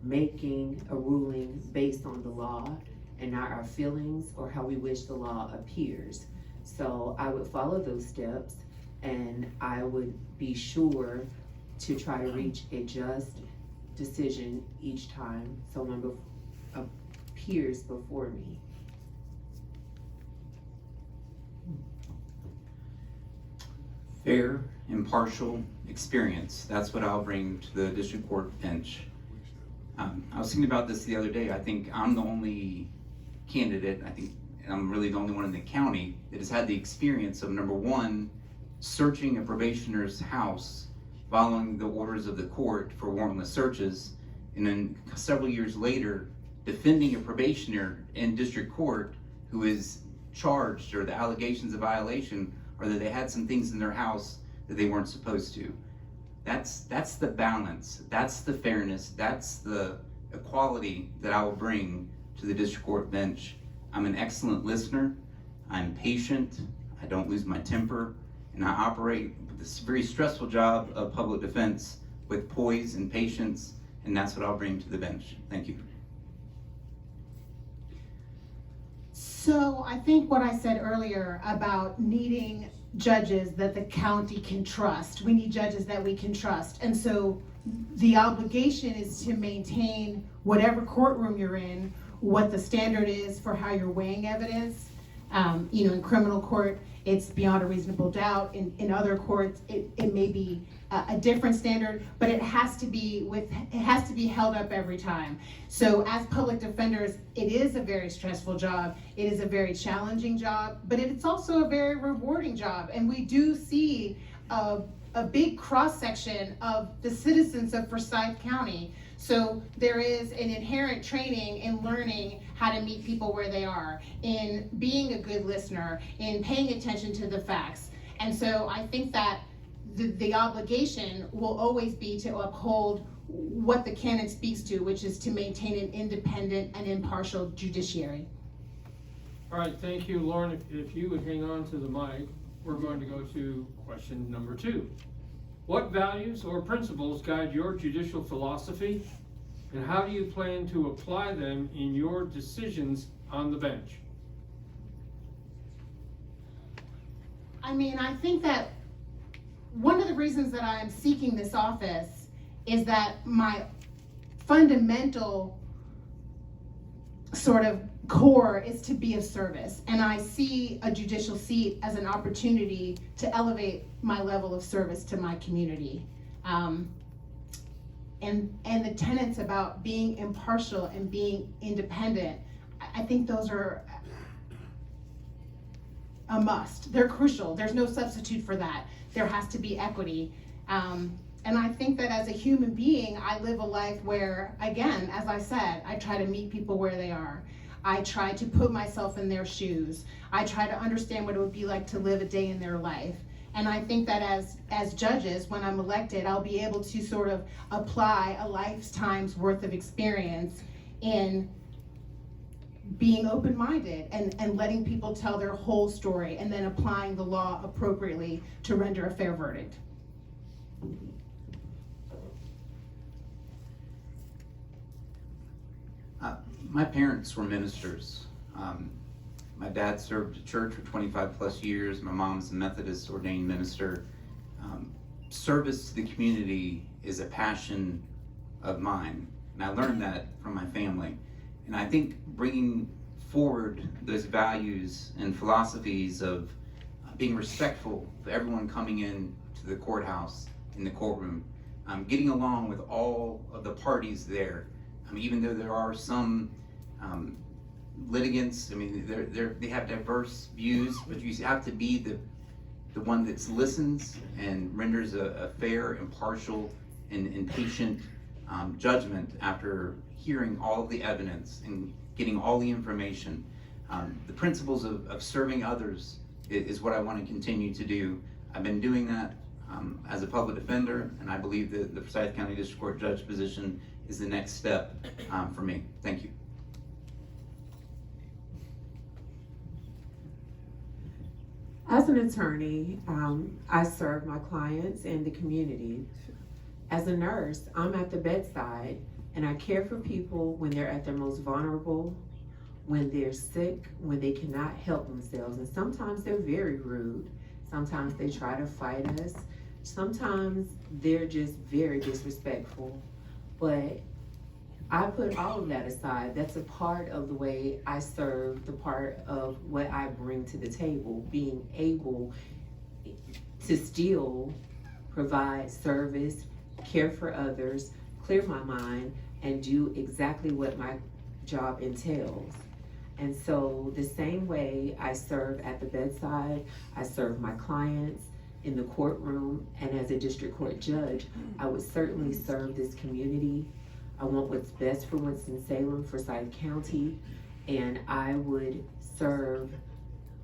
making a ruling based on the law and not our feelings or how we wish the law appears. So I would follow those steps and I would be sure to try to reach a just decision each time someone appears before me. Fair, impartial experience. That's what I'll bring to the district court bench. I was thinking about this the other day. I think I'm the only candidate, and I'm really the only one in the county that has had the experience of, number 1, searching a probationer's house, following the orders of the court for warrantless searches, and then several years later, defending a probationer in district court who is charged, or the allegations of violation are that they had some things in their house that they weren't supposed to. That's the balance, that's the fairness, that's the equality that I will bring to the district court bench. I'm an excellent listener, I'm patient, I don't lose my temper, and I operate this very stressful job of public defense with poise and patience, and that's what I'll bring to the bench. Thank you. So I think what I said earlier about needing judges that the county can trust. We need judges that we can trust. And so the obligation is to maintain whatever courtroom you're in, what the standard is for how you're weighing evidence. In criminal court, it's beyond a reasonable doubt. In other courts, it may be a different standard, but it has to be held up every time. So as public defenders, it is a very stressful job. It is a very challenging job, but it's also a very rewarding job. And we do see a big cross-section of the citizens of Forsyth County. So there is an inherent training in learning how to meet people where they are, in being a good listener, in paying attention to the facts. And so I think that the obligation will always be to uphold what the canon speaks to, which is to maintain an independent and impartial judiciary. All right, thank you, Lauren. If you would hang on to the mic, we're going to go to question number 2. What values or principles guide your judicial philosophy, and how do you plan to apply them in your decisions on the bench? I think that one of the reasons that I am seeking this office is that my fundamental sort of core is to be of service. And I see a judicial seat as an opportunity to elevate my level of service to my community. And the tenets about being impartial and being independent, I think those are a must. They're crucial. There's no substitute for that. There has to be equity. And I think that as a human being, I live a life where, again, as I said, I try to meet people where they are. I try to put myself in their shoes. I try to understand what it would be like to live a day in their life. And I think that as judges, when I'm elected, I'll be able to sort of apply a lifetime's worth of experience in being open-minded and letting people tell their whole story and then applying the law appropriately to render a fair verdict. My parents were ministers. My dad served a church for 25 plus years. My mom's a Methodist ordained minister. Service to the community is a passion of mine, and I learned that from my family. And I think bringing forward those values and philosophies of being respectful of everyone coming in to the courthouse, in the courtroom, getting along with all of the parties there, even though there are some litigants, they have diverse views, but you have to be the one that listens and renders a fair, impartial, and patient judgment after hearing all of the evidence and getting all the information. The principles of serving others is what I want to continue to do. I've been doing that as a public defender, and I believe that the Forsyth County District Court Judge position is the next step for me. Thank you. As an attorney, I serve my clients and the community. As a nurse, I'm at the bedside and I care for people when they're at their most vulnerable, when they're sick, when they cannot help themselves. And sometimes they're very rude. Sometimes they try to fight us. Sometimes they're just very disrespectful. But I put all of that aside. That's a part of the way I serve, the part of what I bring to the table, being able to still provide service, care for others, clear my mind, and do exactly what my job entails. And so the same way I serve at the bedside, I serve my clients in the courtroom, and as a district court judge, I would certainly serve this community. I want what's best for Winston-Salem, Forsyth County, and I would serve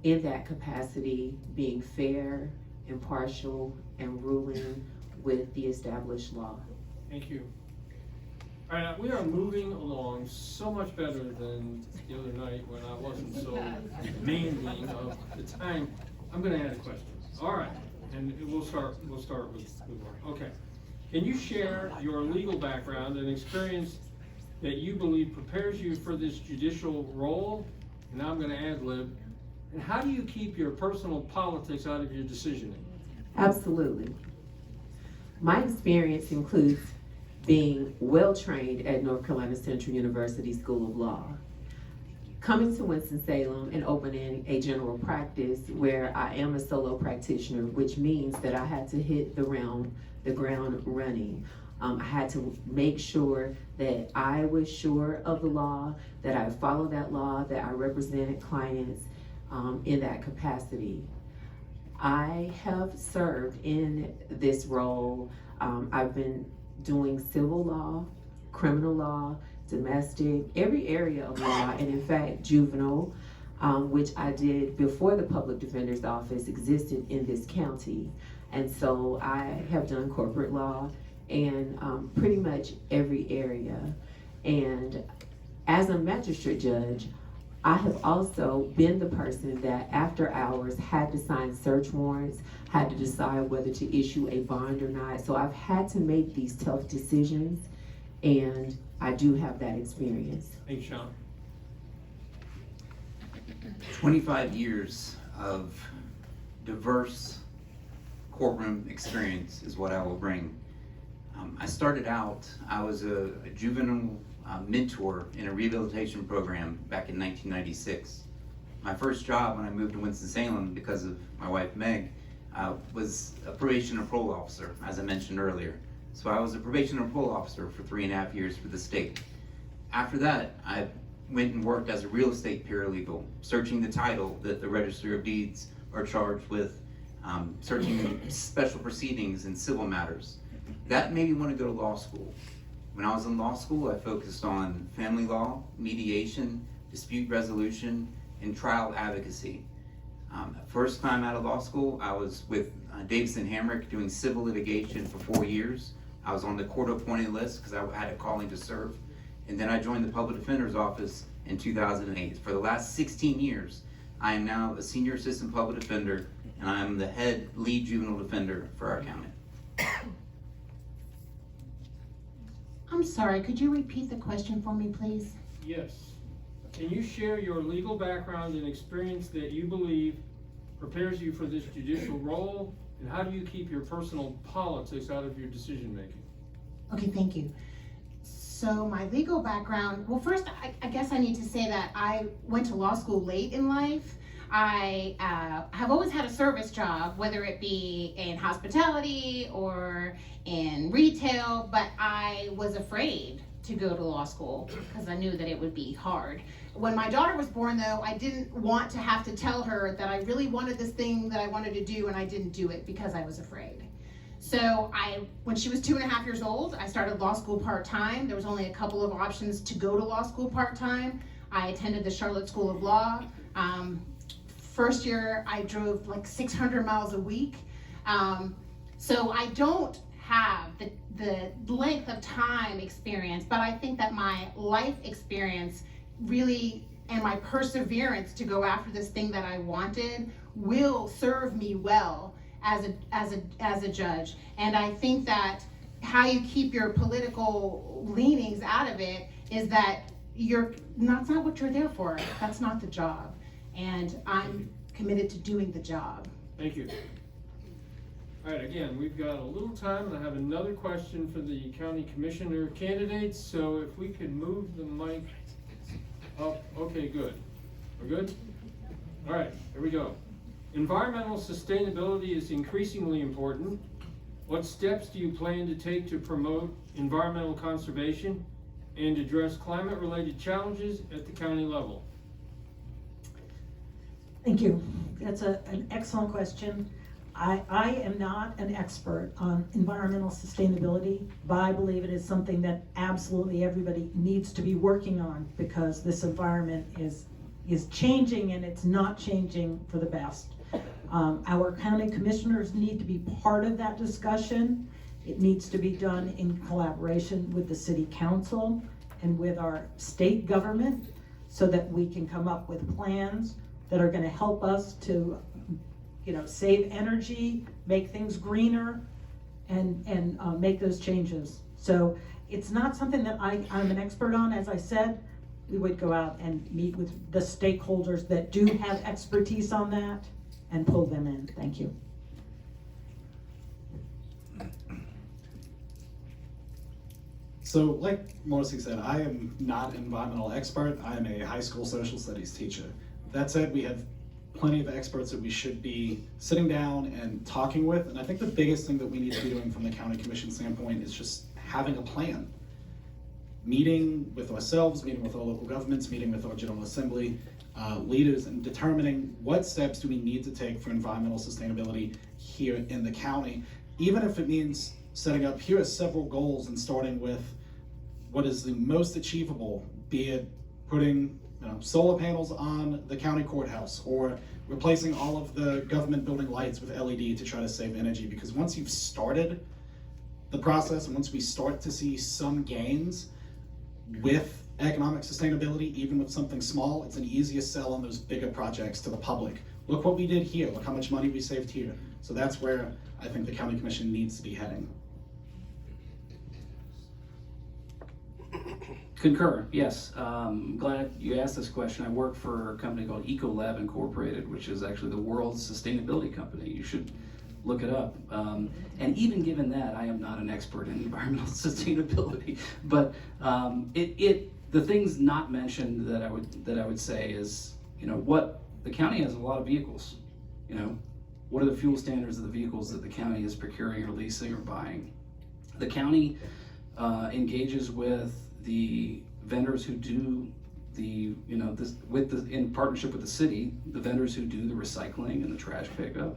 in that capacity, being fair, impartial, and ruling with the established law. Thank you. All right, we are moving along so much better than the other night when I wasn't so demanding of the time. I'm gonna add a question. All right, and we'll start with one. Okay. Can you share your legal background and experience that you believe prepares you for this judicial role? And now I'm gonna ad-lib. And how do you keep your personal politics out of your decisioning? Absolutely. My experience includes being well-trained at North Carolina Central University School of Law, coming to Winston-Salem and opening a general practice where I am a solo practitioner, which means that I had to hit the ground running. I had to make sure that I was sure of the law, that I followed that law, that I represented clients in that capacity. I have served in this role. I've been doing civil law, criminal law, domestic, every area of law, and in fact, juvenile, which I did before the Public Defender's Office existed in this county. And so I have done corporate law and pretty much every area. And as a magistrate judge, I have also been the person that after hours had to sign search warrants, had to decide whether to issue a bond or not. So I've had to make these tough decisions, and I do have that experience. Thanks, Sean. 25 years of diverse courtroom experience is what I will bring. I started out, I was a juvenile mentor in a rehabilitation program back in 1996. My first job when I moved to Winston-Salem because of my wife Meg was a probation and parole officer, as I mentioned earlier. So I was a probation and parole officer for 3.5 years for the state. After that, I went and worked as a real estate paralegal, searching the title that the Register of Deeds are charged with, searching special proceedings and civil matters. That made me want to go to law school. When I was in law school, I focused on family law, mediation, dispute resolution, and trial advocacy. First time out of law school, I was with Davison Hamrick doing civil litigation for 4 years. I was on the court-appointed list because I had a calling to serve. And then I joined the public defender's office in 2008. For the last 16 years, I am now a senior assistant public defender, and I am the head lead juvenile defender for our county. I'm sorry, could you repeat the question for me, please? Yes. Can you share your legal background and experience that you believe prepares you for this judicial role? And how do you keep your personal politics out of your decision making? Okay, thank you. So my legal background, well, first, I guess I need to say that I went to law school late in life. I have always had a service job, whether it be in hospitality or in retail, but I was afraid to go to law school because I knew that it would be hard. When my daughter was born, though, I didn't want to have to tell her that I really wanted this thing that I wanted to do, and I didn't do it because I was afraid. So when she was 2.5 years old, I started law school part-time. There was only a couple of options to go to law school part-time. I attended the Charlotte School of Law. First year, I drove like 600 miles a week. So I don't have the length of time experience, but I think that my life experience really, and my perseverance to go after this thing that I wanted, will serve me well as a judge. And I think that how you keep your political leanings out of it is that that's not what you're there for. That's not the job. And I'm committed to doing the job. Thank you. All right, again, we've got a little time, and I have another question for the county commissioner candidates. So if we could move the mic up. Okay, good. We're good? All right, here we go. Environmental sustainability is increasingly important. What steps do you plan to take to promote environmental conservation and address climate-related challenges at the county level? Thank you. That's an excellent question. I am not an expert on environmental sustainability, but I believe it is something that absolutely everybody needs to be working on, because this environment is changing, and it's not changing for the best. Our county commissioners need to be part of that discussion. It needs to be done in collaboration with the city council and with our state government, so that we can come up with plans that are going to help us to save energy, make things greener, and make those changes. So it's not something that I'm an expert on. As I said, we would go out and meet with the stakeholders that do have expertise on that and pull them in. Thank you. So like Morrissey said, I am not an environmental expert. I am a high school social studies teacher. That said, we have plenty of experts that we should be sitting down and talking with. And I think the biggest thing that we need to be doing from the county commission standpoint is just having a plan. Meeting with ourselves, meeting with our local governments, meeting with our General Assembly leaders, and determining what steps do we need to take for environmental sustainability here in the county, even if it means setting up, here are several goals, and starting with what is the most achievable, be it putting solar panels on the county courthouse, or replacing all of the government building lights with LED to try to save energy. Because once you've started the process, and once we start to see some gains with economic sustainability, even with something small, it's an easier sell on those bigger projects to the public. Look what we did here, look how much money we saved here. So that's where I think the county commission needs to be heading. Concur, yes. Glad you asked this question. I work for a company called Ecolab Incorporated, which is actually the world's sustainability company. You should look it up. And even given that, I am not an expert in environmental sustainability. But the things not mentioned that I would say is, what the county has a lot of vehicles. What are the fuel standards of the vehicles that the county is procuring or leasing or buying? The county engages with the vendors who do in partnership with the city, the vendors who do the recycling and the trash pickup.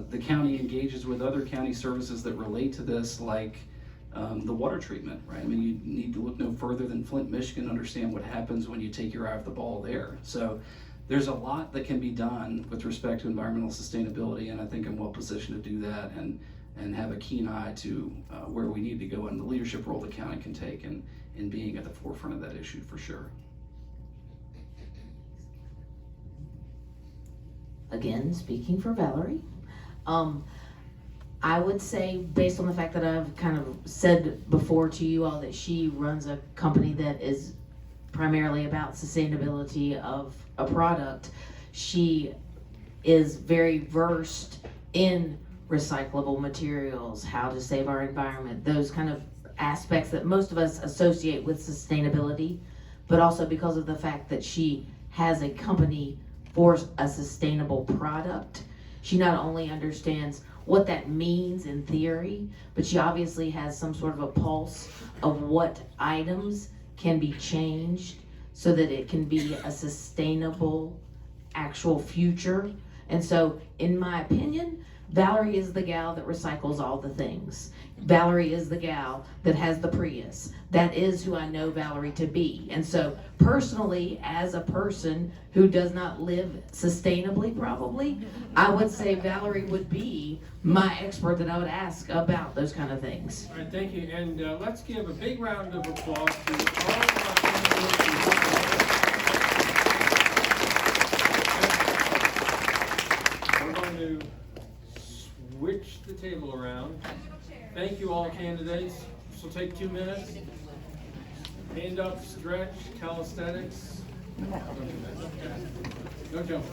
The county engages with other county services that relate to this, like the water treatment, right? I mean, you need to look no further than Flint, Michigan, to understand what happens when you take your eye off the ball there. So there's a lot that can be done with respect to environmental sustainability, and I think I'm well positioned to do that and have a keen eye to where we need to go and the leadership role the county can take in being at the forefront of that issue for sure. Again, speaking for Valerie, I would say, based on the fact that I've kind of said before to you all that she runs a company that is primarily about sustainability of a product, she is very versed in recyclable materials, how to save our environment, those kind of aspects that most of us associate with sustainability, but also because of the fact that she has a company for a sustainable product. She not only understands what that means in theory, but she obviously has some sort of a pulse of what items can be changed so that it can be a sustainable actual future. And so, in my opinion, Valerie is the gal that recycles all the things. Valerie is the gal that has the Prius. That is who I know Valerie to be. And so personally, as a person who does not live sustainably probably, I would say Valerie would be my expert that I would ask about those kind of things. All right, thank you, and let's give a big round of applause to all of our candidates. We're going to switch the table around. Thank you all candidates. This will take 2 minutes. Hand up, stretch, calisthenics. No jump.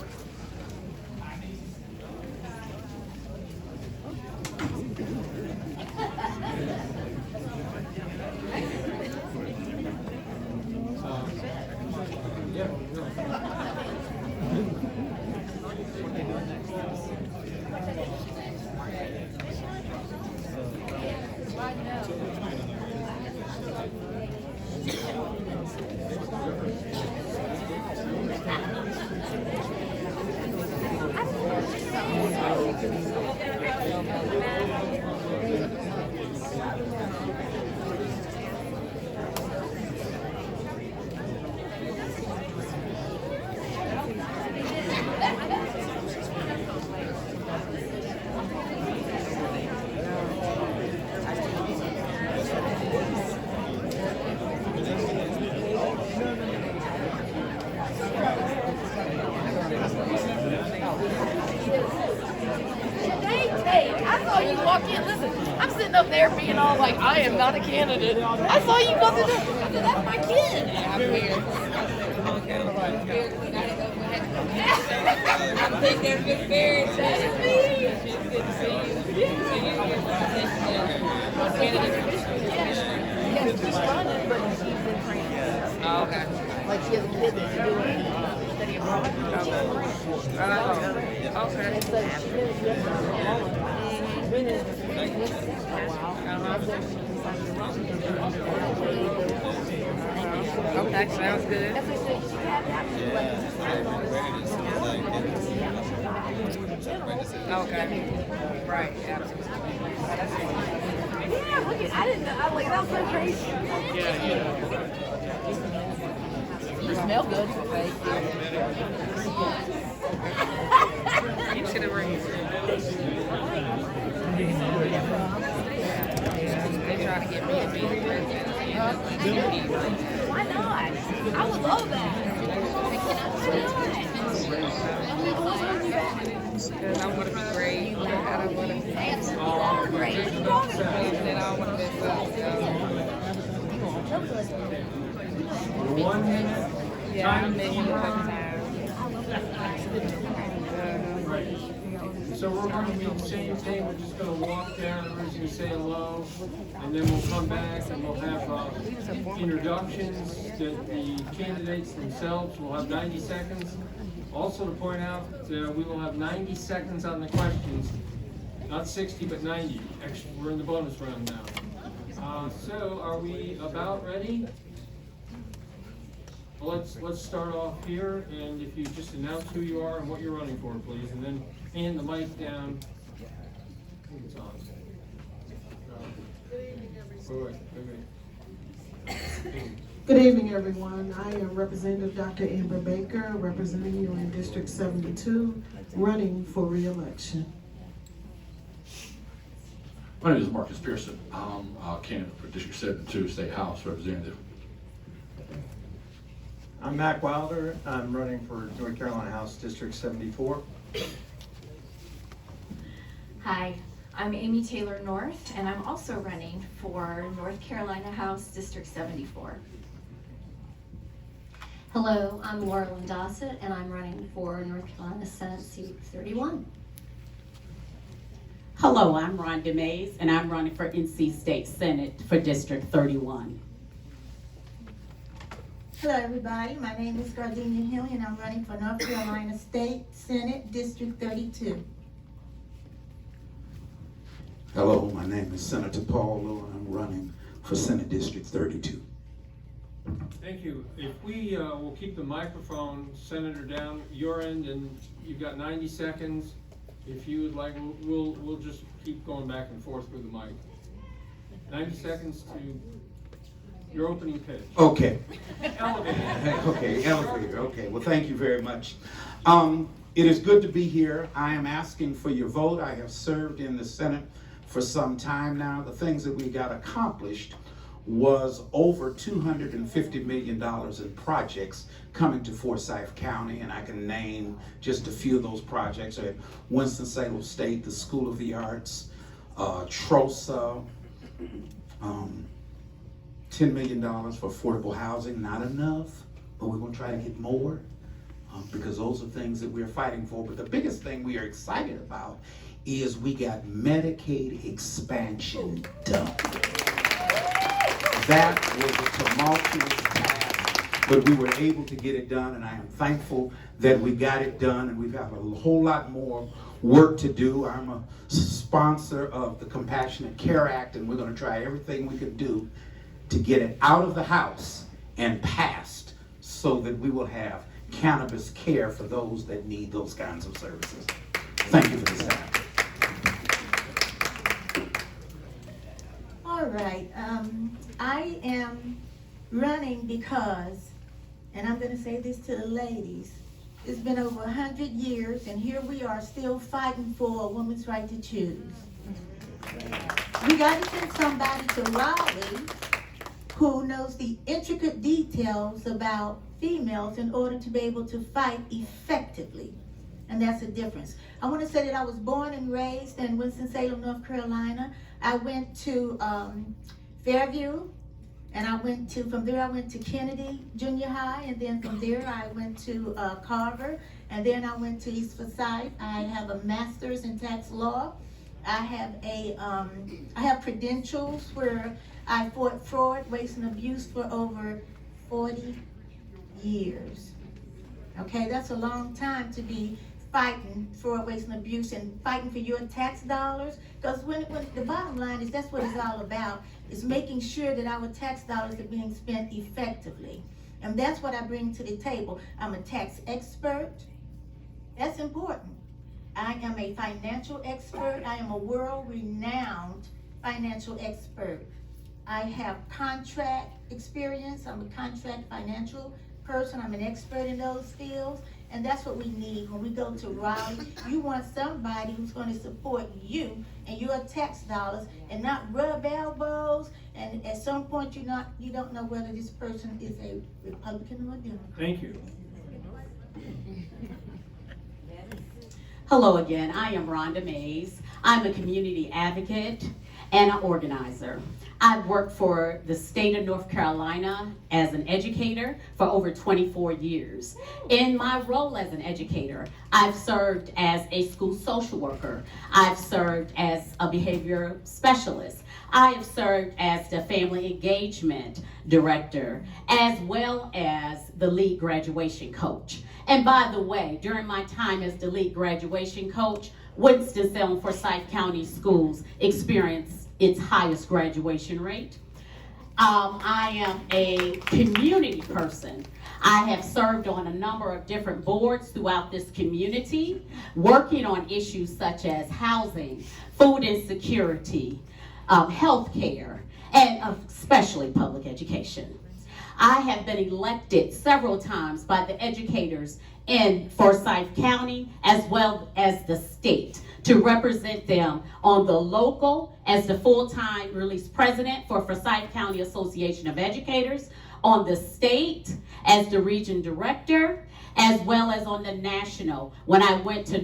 I'm sitting up there being all like, I am not a candidate. I saw you go through that. I said, that's my kid. I think they're good fairies. That's me. It's good to see you. Yes, she's running, but she's in training. Oh, okay. Like she has a kid that's doing study abroad. Okay. And so she lives with her. Okay, sounds good. Okay. Right, absolutely. Yeah, look at, I didn't know, I was like, that was so crazy. Yeah. You smell good. You should have raised it. They try to get me to be the president. Why not? I would love that. Because I want to be great. I don't want to be great. And I want to be For 1 minute. yeah, I'm making a couple times. Right. So we're going to do the same thing. We're just going to walk down. Everyone's going to say hello, and then we'll come back and we'll have introductions that the candidates themselves will have 90 seconds. Also to point out, we will have 90 seconds on the questions, not 60 but 90. Actually, we're in the bonus round now. So are we about ready? Well, let's start off here, and if you just announce who you are and what you're running for, please, and then hand the mic down. I think it's on. Wait. Good evening, everyone. I am Representative Dr. Amber Baker, representing you in District 72, running for re-election. My name is Marcus Pearson. I'm a candidate for District 72 State House Representative. I'm Mac Wilder. I'm running for North Carolina House District 74. Hi, I'm Amy Taylor North, and I'm also running for North Carolina House District 74. Hello, I'm Laura Lindasset, and I'm running for North Carolina Senate Seat 31. Hello, I'm Rhonda Mays, and I'm running for NC State Senate for District 31. Hello, everybody. My name is Gardenia Hilly, and I'm running for North Carolina State Senate District 32. Hello, my name is Senator Paul Lowe, and I'm running for Senate District 32. Thank you. If we will keep the microphone, Senator, down your end, and you've got 90 seconds. If you would like, we'll just keep going back and forth with the mic. 90 seconds to your opening pitch. Okay. Elevator. Okay, elevator. Okay, well, thank you very much. It is good to be here. I am asking for your vote. I have served in the Senate for some time now. The things that we got accomplished was over $250 million in projects coming to Forsyth County, and I can name just a few of those projects at Winston-Salem State, the School of the Arts, TROSA, $10 million for affordable housing. Not enough, but we're gonna try to get more because those are things that we're fighting for. But the biggest thing we are excited about is we got Medicaid expansion done. That was a tumultuous task, but we were able to get it done, and I am thankful that we got it done, and we've got a whole lot more work to do. I'm a sponsor of the Compassionate Care Act, and we're going to try everything we can do to get it out of the House and passed so that we will have cannabis care for those that need those kinds of services. Thank you for this time. All right, I am running because, and I'm going to say this to the ladies, it's been over 100 years, and here we are still fighting for a woman's right to choose. We got to send somebody to Raleigh who knows the intricate details about females in order to be able to fight effectively. And that's the difference. I want to say that I was born and raised in Winston-Salem, North Carolina. I went to Fairview, and from there I went to Kennedy Junior High, and then from there I went to Carver, and then I went to East Forsyth. I have a master's in tax law. I have credentials where I fought fraud, waste, and abuse for over 40 years. Okay, that's a long time to be fighting fraud, waste, and abuse, and fighting for your tax dollars. Because when the bottom line is, that's what it's all about, is making sure that our tax dollars are being spent effectively. And that's what I bring to the table. I'm a tax expert. That's important. I am a financial expert. I am a world-renowned financial expert. I have contract experience. I'm a contract financial person. I'm an expert in those fields. And that's what we need when we go to Raleigh. You want somebody who's going to support you and your tax dollars and not rub elbows. And at some point, you don't know whether this person is a Republican or a Democrat. Thank you. Hello again, I am Rhonda Mays. I'm a community advocate and an organizer. I've worked for the state of North Carolina as an educator for over 24 years. In my role as an educator, I've served as a school social worker. I've served as a behavior specialist. I have served as the family engagement director, as well as the lead graduation coach. And by the way, during my time as the lead graduation coach, Winston-Salem Forsyth County Schools experienced its highest graduation rate. I am a community person. I have served on a number of different boards throughout this community, working on issues such as housing, food insecurity, health care, and especially public education. I have been elected several times by the educators in Forsyth County as well as the state to represent them on the local as the full-time release president for Forsyth County Association of Educators, on the state as the region director, as well as on the national when I went to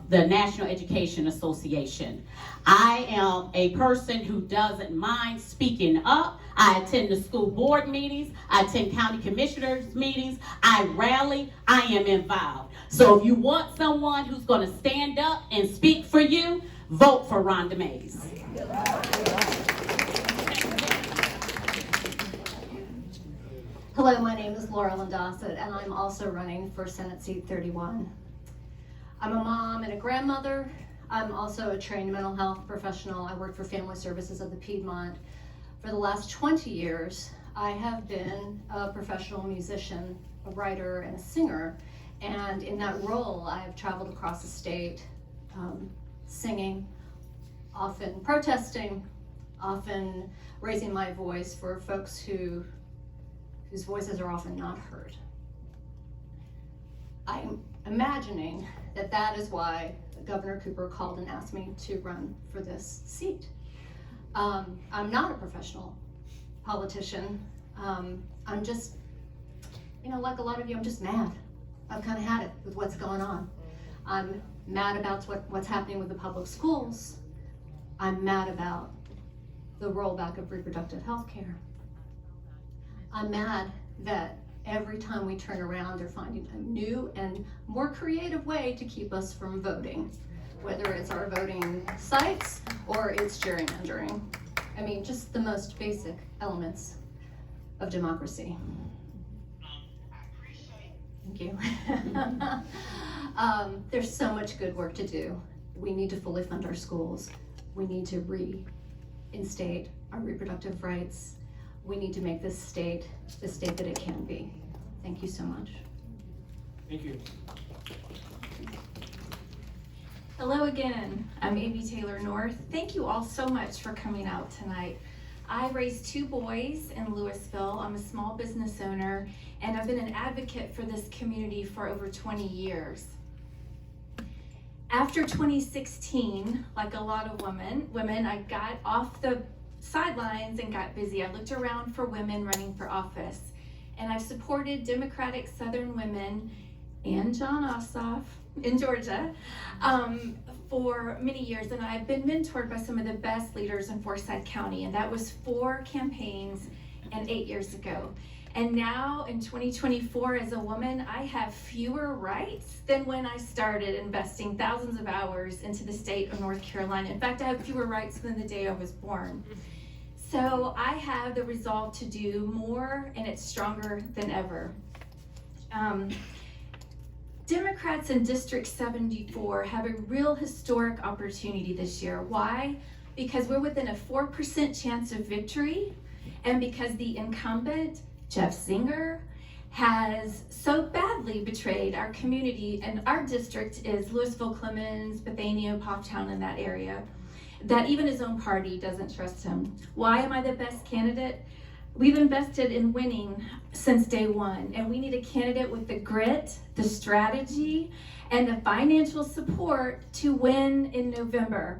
the National Education Association. I am a person who doesn't mind speaking up. I attend the school board meetings. I attend county commissioners meetings. I rally. I am involved. So if you want someone who's going to stand up and speak for you, vote for Rhonda Mays. Hello, my name is Laura Landosset, and I'm also running for Senate Seat 31. I'm a mom and a grandmother. I'm also a trained mental health professional. I work for Family Services of the Piedmont. For the last 20 years, I have been a professional musician, a writer, and a singer. And in that role, I have traveled across the state, singing, often protesting, often raising my voice for folks whose voices are often not heard. I'm imagining that that is why Governor Cooper called and asked me to run for this seat. I'm not a professional politician. I'm just, like a lot of you, I'm just mad. I've kind of had it with what's going on. I'm mad about what's happening with the public schools. I'm mad about the rollback of reproductive health care. I'm mad that every time we turn around, they're finding a new and more creative way to keep us from voting, whether it's our voting sites or it's gerrymandering. I mean, just the most basic elements of democracy. Thank you. There's so much good work to do. We need to fully fund our schools. We need to reinstate our reproductive rights. We need to make this state the state that it can be. Thank you so much. Thank you. Hello again, I'm Amy Taylor North. Thank you all so much for coming out tonight. I raised 2 boys in Louisville. I'm a small business owner, and I've been an advocate for this community for over 20 years. After 2016, like a lot of women, I got off the sidelines and got busy. I looked around for women running for office, and I've supported Democratic Southern women and John Ossoff in Georgia for many years, and I've been mentored by some of the best leaders in Forsyth County, and that was 4 campaigns and 8 years ago. And now in 2024, as a woman, I have fewer rights than when I started investing thousands of hours into the state of North Carolina. In fact, I have fewer rights than the day I was born. So I have the resolve to do more, and it's stronger than ever. Democrats in District 74 have a real historic opportunity this year. Why? Because we're within a 4% chance of victory, and because the incumbent, Jeff Zinger, has so badly betrayed our community, and our district is Louisville, Clemens, Bethania, Pofftown, in that area, that even his own party doesn't trust him. Why am I the best candidate? We've invested in winning since day one, and we need a candidate with the grit, the strategy, and the financial support to win in November.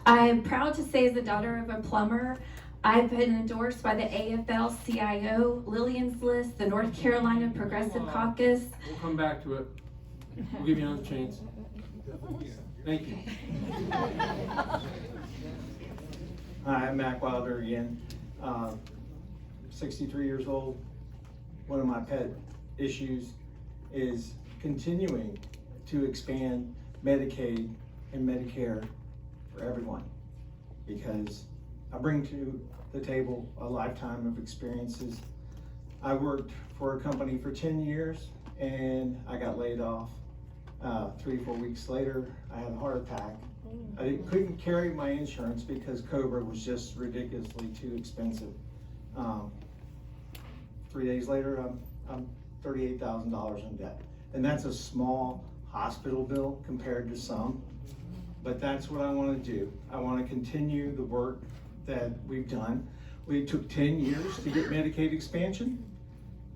I'm proud to say, as the daughter of a plumber, I've been endorsed by the AFL-CIO, Lillian's List, the North Carolina Progressive Caucus. We'll come back to it. We'll give you another chance. Thank you. Hi, I'm Mac Wilder again. 63 years old. One of my pet issues is continuing to expand Medicaid and Medicare for everyone, because I bring to the table a lifetime of experiences. I worked for a company for 10 years and I got laid off. 3 or 4 weeks later, I had a heart attack. I couldn't carry my insurance because Cobra was just ridiculously too expensive. 3 days later, I'm $38,000 in debt. And that's a small hospital bill compared to some, but that's what I want to do. I want to continue the work that we've done. We took 10 years to get Medicaid expansion.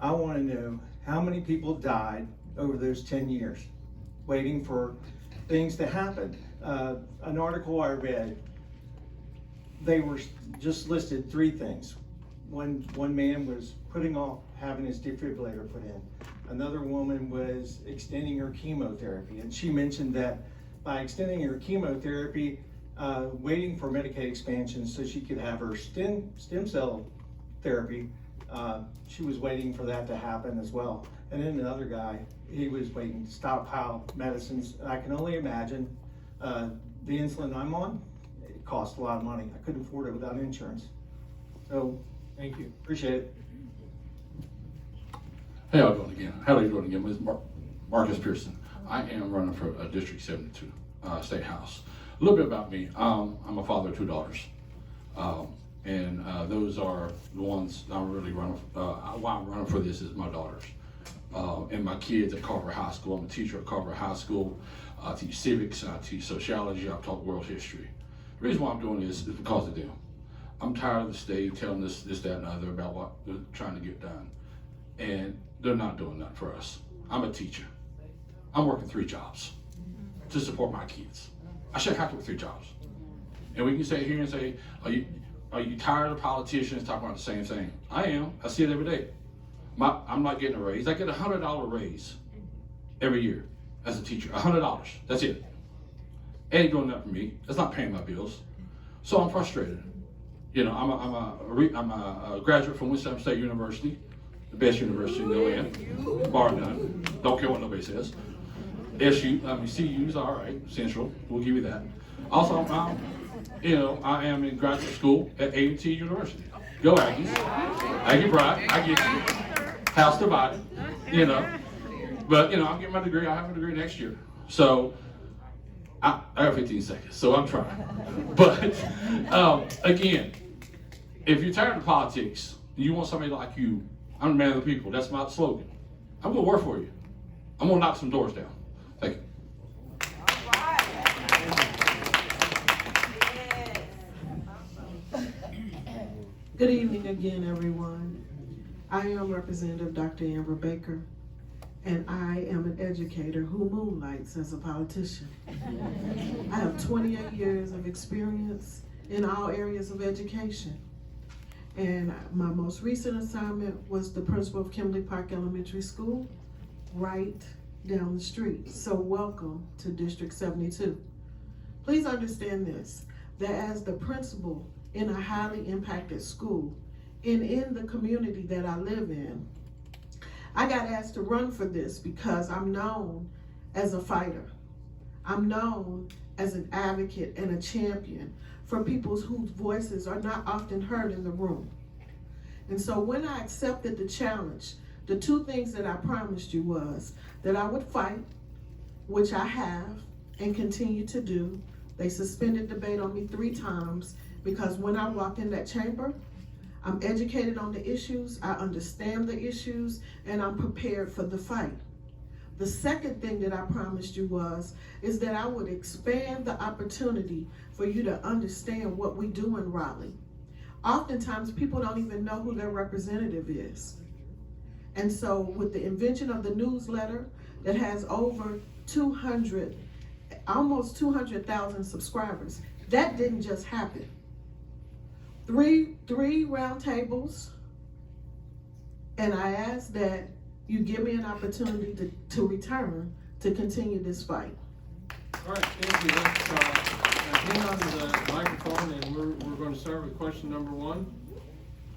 I want to know how many people died over those 10 years, waiting for things to happen. An article I read, they were just listed 3 things. One man was putting off having his defibrillator put in. Another woman was extending her chemotherapy, and she mentioned that by extending her chemotherapy, waiting for Medicaid expansion so she could have her stem cell therapy, she was waiting for that to happen as well. And then another guy, he was waiting to stockpile medicines. I can only imagine the insulin I'm on, it costs a lot of money. I couldn't afford it without insurance. So, thank you, appreciate it. How y'all doing again? How are you doing again? My name is Marcus Pearson. I am running for District 72, State House. A little bit about me. I'm a father of 2 daughters. And those are the ones I'm really running, why I'm running for this is my daughters. And my kids at Carver High School. I'm a teacher at Carver High School. I teach civics, I teach sociology, I've taught world history. The reason why I'm doing this is because of them. I'm tired of the state telling us this, that, and other about what they're trying to get done. And they're not doing that for us. I'm a teacher. I'm working 3 jobs to support my kids. I shouldn't have to work 3 jobs. And we can sit here and say, are you tired of politicians talking about the same thing? I am. I see it every day. I'm not getting a raise. I get a $100 raise every year as a teacher. $100. That's it. It ain't doing nothing for me. It's not paying my bills. So I'm frustrated. You know, I'm a graduate from Winston State University, the best university in the land, bar none. Don't care what nobody says. CU's all right, Central. We'll give you that. Also, I am in graduate school at A&T University. Go Aggies. Aggie Pride. I get you. House divided. But I'm getting my degree. I have a degree next year. So I have 15 seconds. So I'm trying. But again, if you're tired of politics and you want somebody like you, I'm the man of the people. That's my slogan. I'm gonna work for you. I'm gonna knock some doors down. Thank you. Good evening again, everyone. I am Representative Dr. Amber Baker, and I am an educator who moonlights as a politician. I have 28 years of experience in all areas of education. And my most recent assignment was the principal of Kimberly Park Elementary School, right down the street. So welcome to District 72. Please understand this, that as the principal in a highly impacted school and in the community that I live in, I got asked to run for this because I'm known as a fighter. I'm known as an advocate and a champion for people whose voices are not often heard in the room. And so when I accepted the challenge, the 2 things that I promised you was that I would fight, which I have and continue to do. They suspended debate on me 3 times because when I walk in that chamber, I'm educated on the issues, I understand the issues, and I'm prepared for the fight. The second thing that I promised you is that I would expand the opportunity for you to understand what we do in Raleigh. Oftentimes, people don't even know who their representative is. And so with the invention of the newsletter that has over almost 200,000 subscribers, that didn't just happen. Three round tables, and I ask that you give me an opportunity to return to continue this fight. All right, thank you. Let's hang on to the microphone, and we're going to start with question number 1.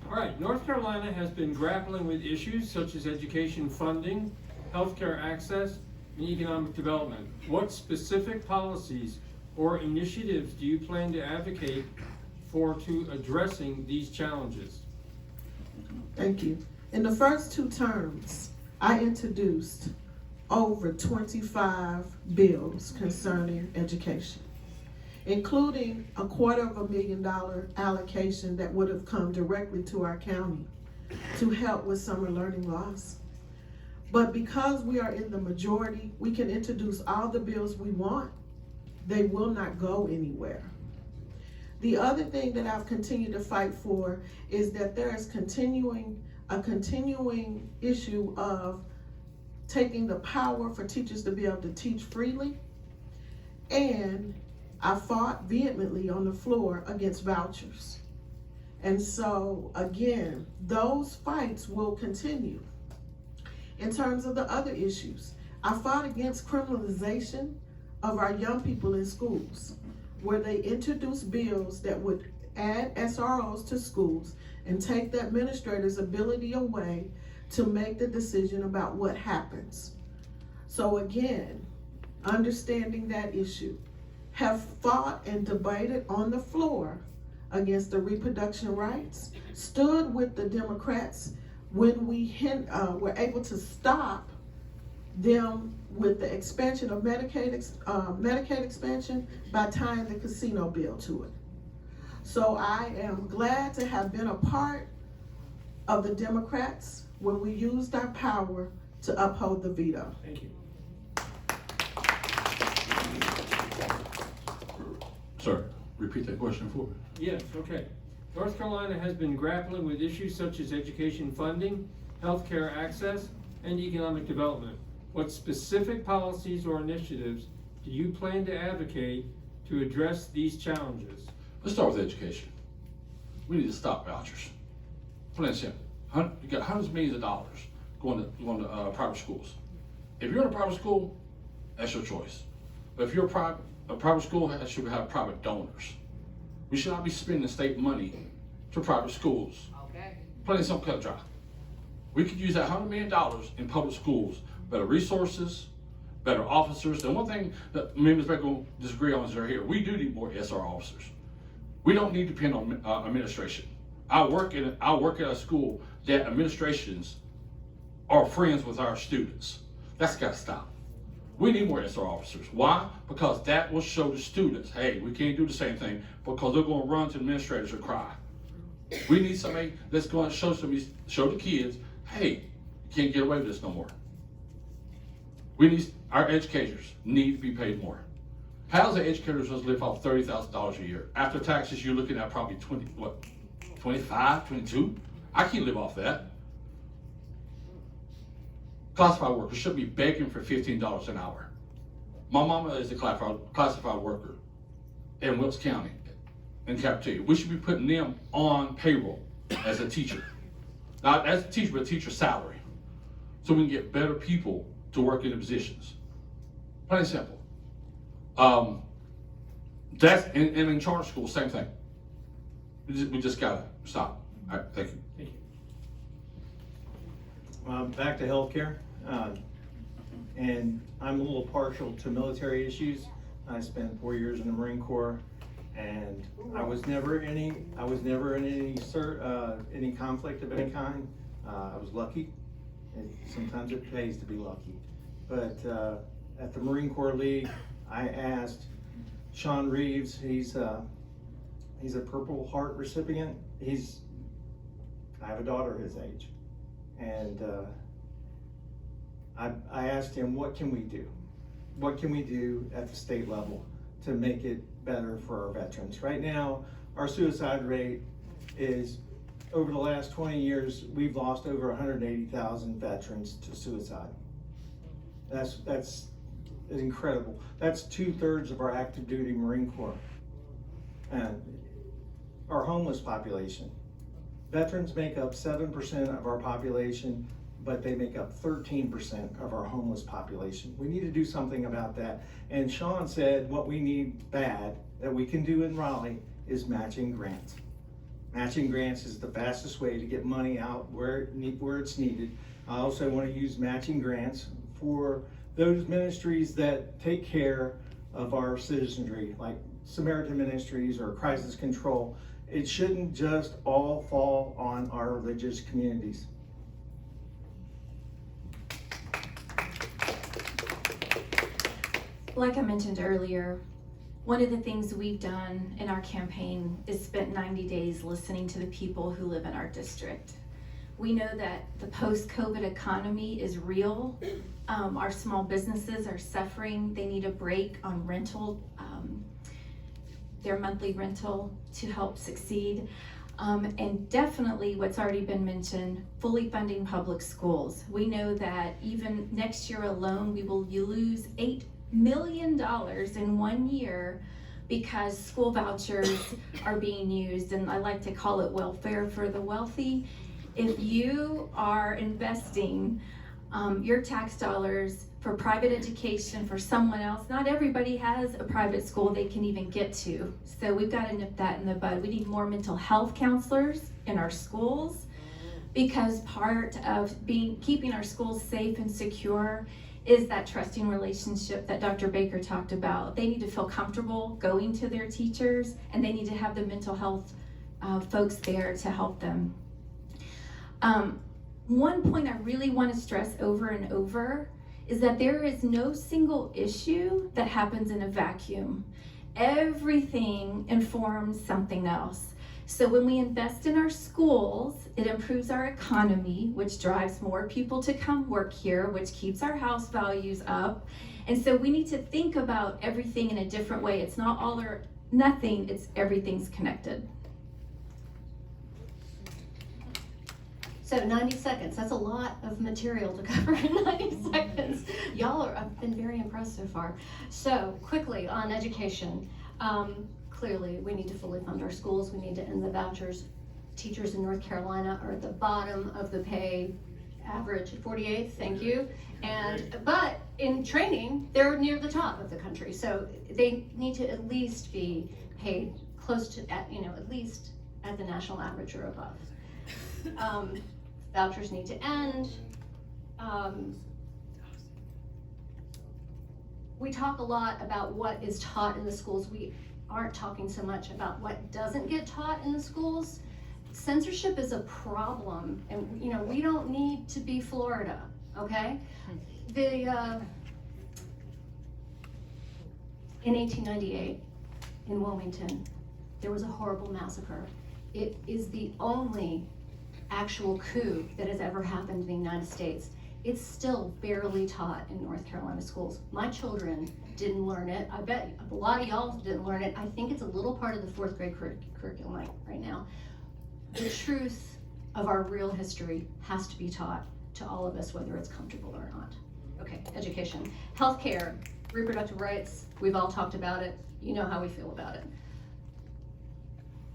All right, North Carolina has been grappling with issues such as education funding, healthcare access, and economic development. What specific policies or initiatives do you plan to advocate for to addressing these challenges? Thank you. In the first 2 terms, I introduced over 25 bills concerning education, including a $250,000 allocation that would have come directly to our county to help with summer learning loss. But because we are in the majority, we can introduce all the bills we want. They will not go anywhere. The other thing that I've continued to fight for is that there is continuing a continuing issue of taking the power for teachers to be able to teach freely. And I fought vehemently on the floor against vouchers. And so again, those fights will continue. In terms of the other issues, I fought against criminalization of our young people in schools, where they introduced bills that would add SROs to schools and take the administrator's ability away to make the decision about what happens. So again, understanding that issue, have fought and debated on the floor against the reproduction rights, stood with the Democrats when we were able to stop them with the expansion of Medicaid expansion by tying the casino bill to it. So I am glad to have been a part of the Democrats when we used our power to uphold the veto. Thank you. Sir, repeat that question for me. Yes, okay. North Carolina has been grappling with issues such as education funding, healthcare access, and economic development. What specific policies or initiatives do you plan to advocate to address these challenges? Let's start with education. We need to stop vouchers. Plain and simple. You got hundreds of millions of dollars going to private schools. If you're in a private school, that's your choice. But if you're a private school, that should have private donors. We should not be spending state money to private schools. Okay. Plain and simple, cut and dry. We could use that $100 million in public schools, better resources, better officers. The one thing that me and Ms. Beck will disagree on is right here. We do need more SR officers. We don't need to depend on administration. I work at a school that administrations are friends with our students. That's got to stop. We need more SR officers. Why? Because that will show the students, hey, we can't do the same thing, because they're going to run to administrators and cry. We need somebody that's going to show the kids, hey, you can't get away with this no more. Our educators need to be paid more. How's the educators supposed to live off $30,000 a year? After taxes, you're looking at probably 25, 22? I can't live off that. Classified workers should be begging for $15 an hour. My mama is a classified worker in Wilkes County, in cafeteria. We should be putting them on payroll as a teacher. Not as a teacher, but a teacher's salary. So we can get better people to work in the positions. Plain and simple. That's and in charter schools, same thing. We just gotta stop. All right, thank you. Thank you. Back to healthcare, and I'm a little partial to military issues. I spent 4 years in the Marine Corps, and I was never in any conflict of any kind. I was lucky, and sometimes it pays to be lucky. But at the Marine Corps League, I asked Sean Reeves. He's a Purple Heart recipient. I have a daughter his age. And I asked him, what can we do? What can we do at the state level to make it better for our veterans? Right now, our suicide rate is, over the last 20 years, we've lost over 180,000 veterans to suicide. That's incredible. That's 2/3 of our active duty Marine Corps. And our homeless population. Veterans make up 7% of our population, but they make up 13% of our homeless population. We need to do something about that. And Sean said what we need bad that we can do in Raleigh is matching grants. Matching grants is the fastest way to get money out where it's needed. I also want to use matching grants for those ministries that take care of our citizenry, like Samaritan Ministries or Crisis Control. It shouldn't just all fall on our religious communities. Like I mentioned earlier, one of the things we've done in our campaign is spent 90 days listening to the people who live in our district. We know that the post-COVID economy is real. Our small businesses are suffering. They need a break on rental, their monthly rental to help succeed. And definitely what's already been mentioned, fully funding public schools. We know that even next year alone, we will lose $8 million in 1 year because school vouchers are being used, and I like to call it welfare for the wealthy. If you are investing your tax dollars for private education for someone else, not everybody has a private school they can even get to. So we've got to nip that in the bud. We need more mental health counselors in our schools, because part of keeping our schools safe and secure is that trusting relationship that Dr. Baker talked about. They need to feel comfortable going to their teachers, and they need to have the mental health folks there to help them. One point I really want to stress over and over is that there is no single issue that happens in a vacuum. Everything informs something else. So when we invest in our schools, it improves our economy, which drives more people to come work here, which keeps our house values up. And so we need to think about everything in a different way. It's not all or nothing, it's everything's connected. So 90 seconds, that's a lot of material to cover in 90 seconds. Y'all have been very impressed so far. So quickly on education, clearly we need to fully fund our schools. We need to end the vouchers. Teachers in North Carolina are at the bottom of the pay average, 48th, thank you. But in training, they're near the top of the country. So they need to at least be paid close to, at least at the national average or above. Vouchers need to end. We talk a lot about what is taught in the schools. We aren't talking so much about what doesn't get taught in the schools. Censorship is a problem, and we don't need to be Florida, okay? In 1898 in Wilmington, there was a horrible massacre. It is the only actual coup that has ever happened in the United States. It's still barely taught in North Carolina schools. My children didn't learn it. I bet a lot of y'all didn't learn it. I think it's a little part of the 4th grade curriculum right now. The truth of our real history has to be taught to all of us, whether it's comfortable or not. Okay, education. Healthcare, reproductive rights, we've all talked about it. You know how we feel about it.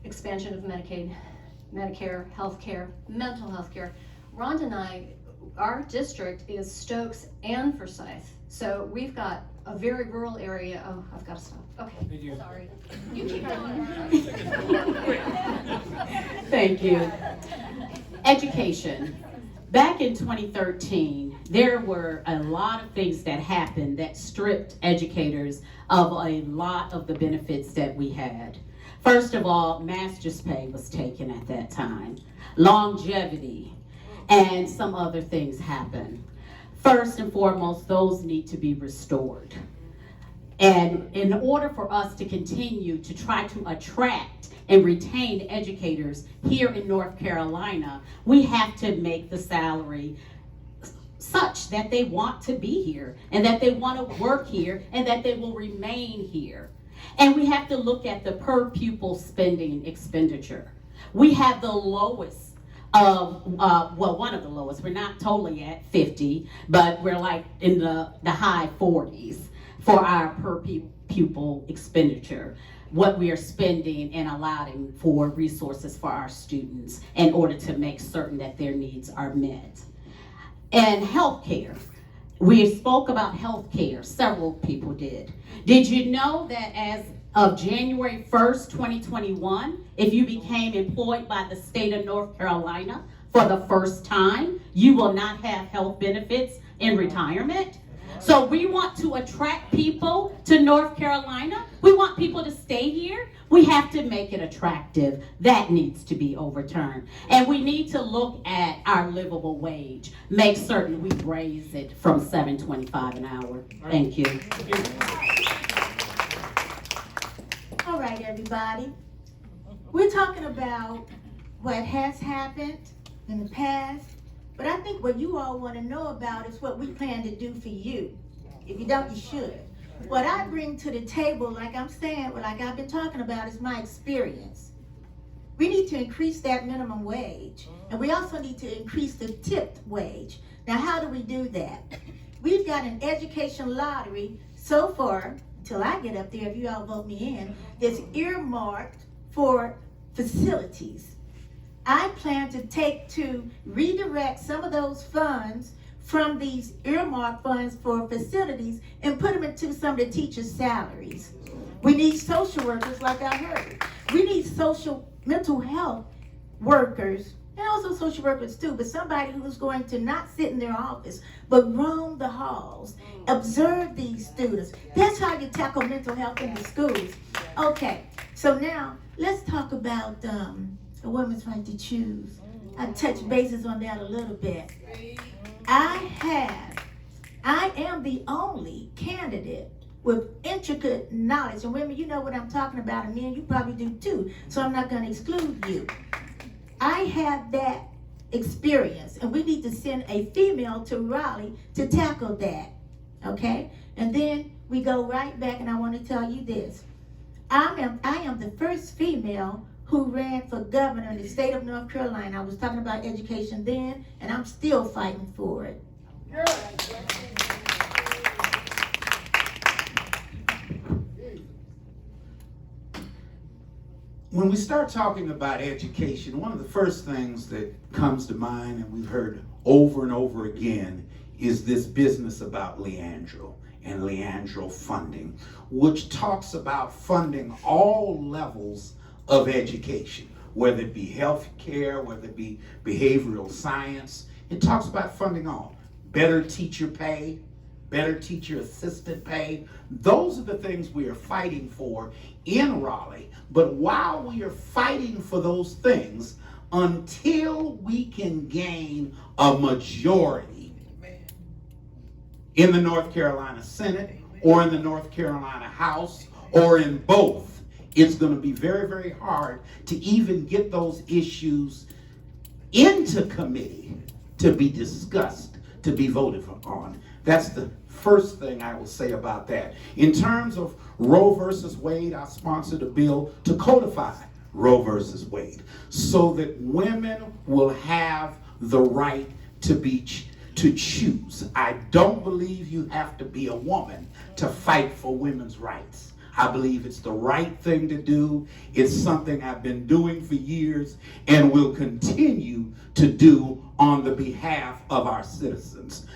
Expansion of Medicaid, Medicare, healthcare, mental health care. Rhonda and I, our district is Stokes and Forsyth. So we've got a very rural area. Oh, I've got to stop. Okay. Thank you. Sorry. You keep going. Thank you. Education. Back in 2013, there were a lot of things that happened that stripped educators of a lot of the benefits that we had. First of all, master's pay was taken at that time, longevity, and some other things happened. First and foremost, those need to be restored. And in order for us to continue to try to attract and retain educators here in North Carolina, we have to make the salary such that they want to be here, and that they want to work here, and that they will remain here. And we have to look at the per pupil spending expenditure. We have the lowest of, one of the lowest. We're not totally at 50, but we're like in the high 40s for our per pupil expenditure. What we are spending and allotting for resources for our students in order to make certain that their needs are met. And healthcare. We spoke about healthcare, several people did. Did you know that as of January 1st, 2021, if you became employed by the state of North Carolina for the first time, you will not have health benefits in retirement? So we want to attract people to North Carolina. We want people to stay here. We have to make it attractive. That needs to be overturned. And we need to look at our livable wage. Make certain we raise it from $7.25 an hour. Thank you. All right, everybody. We're talking about what has happened in the past, but I think what you all want to know about is what we plan to do for you. If you don't, you should. What I bring to the table, like I'm saying, like I've been talking about, is my experience. We need to increase that minimum wage. And we also need to increase the tipped wage. Now, how do we do that? We've got an education lottery so far, until I get up there, if you all vote me in, that's earmarked for facilities. I plan to redirect some of those funds from these earmarked funds for facilities and put them into some of the teachers' salaries. We need social workers, like I heard. We need mental health workers, and also social workers too, but somebody who's going to not sit in their office, but roam the halls, observe these students. That's how you tackle mental health in the schools. Okay, so now let's talk about a woman's right to choose. I touched bases on that a little bit. I am the only candidate with intricate knowledge. And women, you know what I'm talking about, and men, you probably do too. So I'm not going to exclude you. I have that experience, and we need to send a female to Raleigh to tackle that. Okay? And then we go right back, and I want to tell you this. I am the first female who ran for governor in the state of North Carolina. I was talking about education then, and I'm still fighting for it. When we start talking about education, one of the first things that comes to mind, and we've heard over and over again, is this business about Leandro and Leandro funding, which talks about funding all levels of education, whether it be health care, whether it be behavioral science. It talks about funding all. Better teacher pay, better teacher assistant pay. Those are the things we are fighting for in Raleigh. But while we are fighting for those things, until we can gain a majority in the North Carolina Senate or in the North Carolina House or in both, it's going to be very, very hard to even get those issues into committee to be discussed, to be voted on. That's the first thing I will say about that. In terms of Roe versus Wade, I sponsored a bill to codify Roe versus Wade so that women will have the right to choose. I don't believe you have to be a woman to fight for women's rights. I believe it's the right thing to do. It's something I've been doing for years and will continue to do on the behalf of our citizens.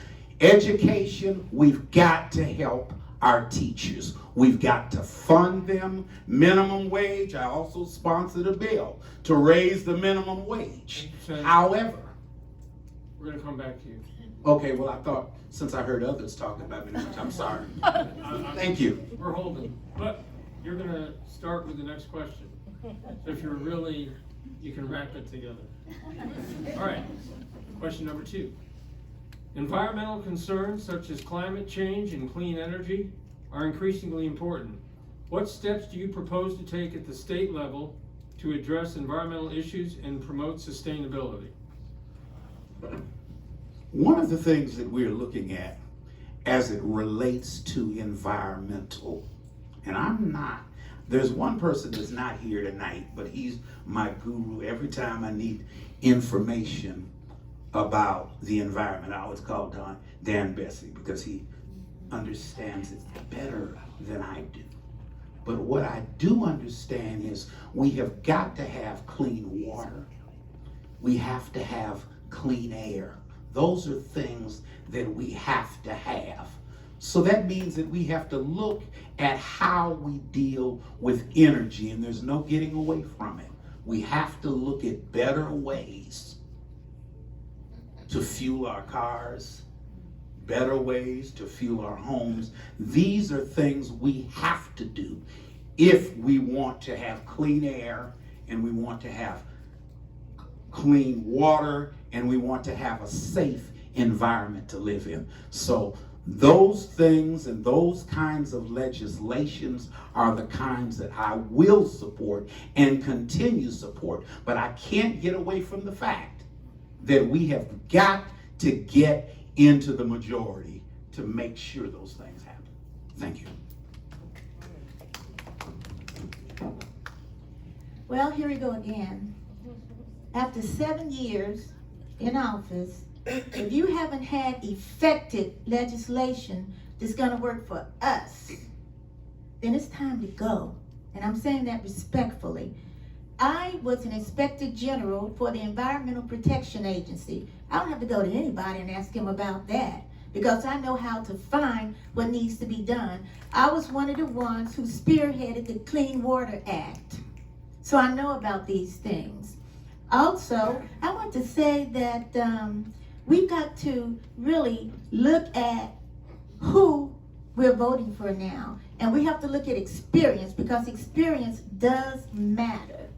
Education, we've got to help our teachers. We've got to fund them. Minimum wage, I also sponsored a bill to raise the minimum wage. However, we're going to come back to you. Okay, well, I thought, since I heard others talking about me, I'm sorry. Thank you. We're holding, but you're going to start with the next question. So if you're really, you can wrap it together. All right, question number 2. Environmental concerns such as climate change and clean energy are increasingly important. What steps do you propose to take at the state level to address environmental issues and promote sustainability? One of the things that we're looking at as it relates to environmental, and there's one person that's not here tonight, but he's my guru. Every time I need information about the environment, I always call Dan Bessie because he understands it better than I do. But what I do understand is we have got to have clean water. We have to have clean air. Those are things that we have to have. So that means that we have to look at how we deal with energy, and there's no getting away from it. We have to look at better ways to fuel our cars, better ways to fuel our homes. These are things we have to do if we want to have clean air, and we want to have clean water, and we want to have a safe environment to live in. So those things and those kinds of legislations are the kinds that I will support and continue support. But I can't get away from the fact that we have got to get into the majority to make sure those things happen. Thank you. Well, here we go again. After 7 years in office, if you haven't had effective legislation that's gonna work for us, then it's time to go. And I'm saying that respectfully. I was an inspector general for the Environmental Protection Agency. I don't have to go to anybody and ask him about that because I know how to find what needs to be done. I was one of the ones who spearheaded the Clean Water Act. So I know about these things. Also, I want to say that we've got to really look at who we're voting for now. And we have to look at experience because experience does matter.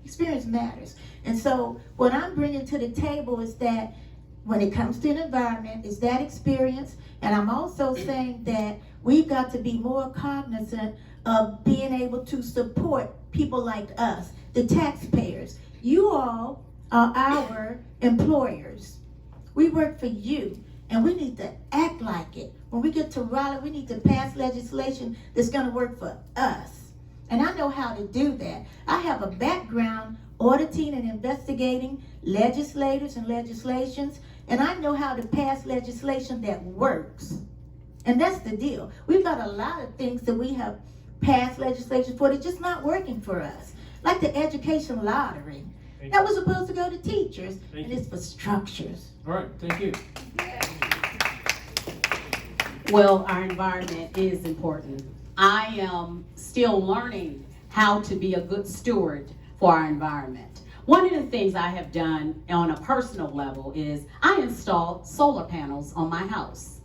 Experience matters. And so what I'm bringing to the table is that when it comes to an environment, is that experience. And I'm also saying that we've got to be more cognizant of being able to support people like us, the taxpayers. You all are our employers. We work for you, and we need to act like it. When we get to Raleigh, we need to pass legislation that's gonna work for us. And I know how to do that. I have a background auditing and investigating legislators and legislations, and I know how to pass legislation that works. And that's the deal. We've got a lot of things that we have passed legislation for that's just not working for us. Like the education lottery. That was supposed to go to teachers, and it's for structures. All right, thank you. Well, our environment is important. I am still learning how to be a good steward for our environment. One of the things I have done on a personal level is I installed solar panels on my house.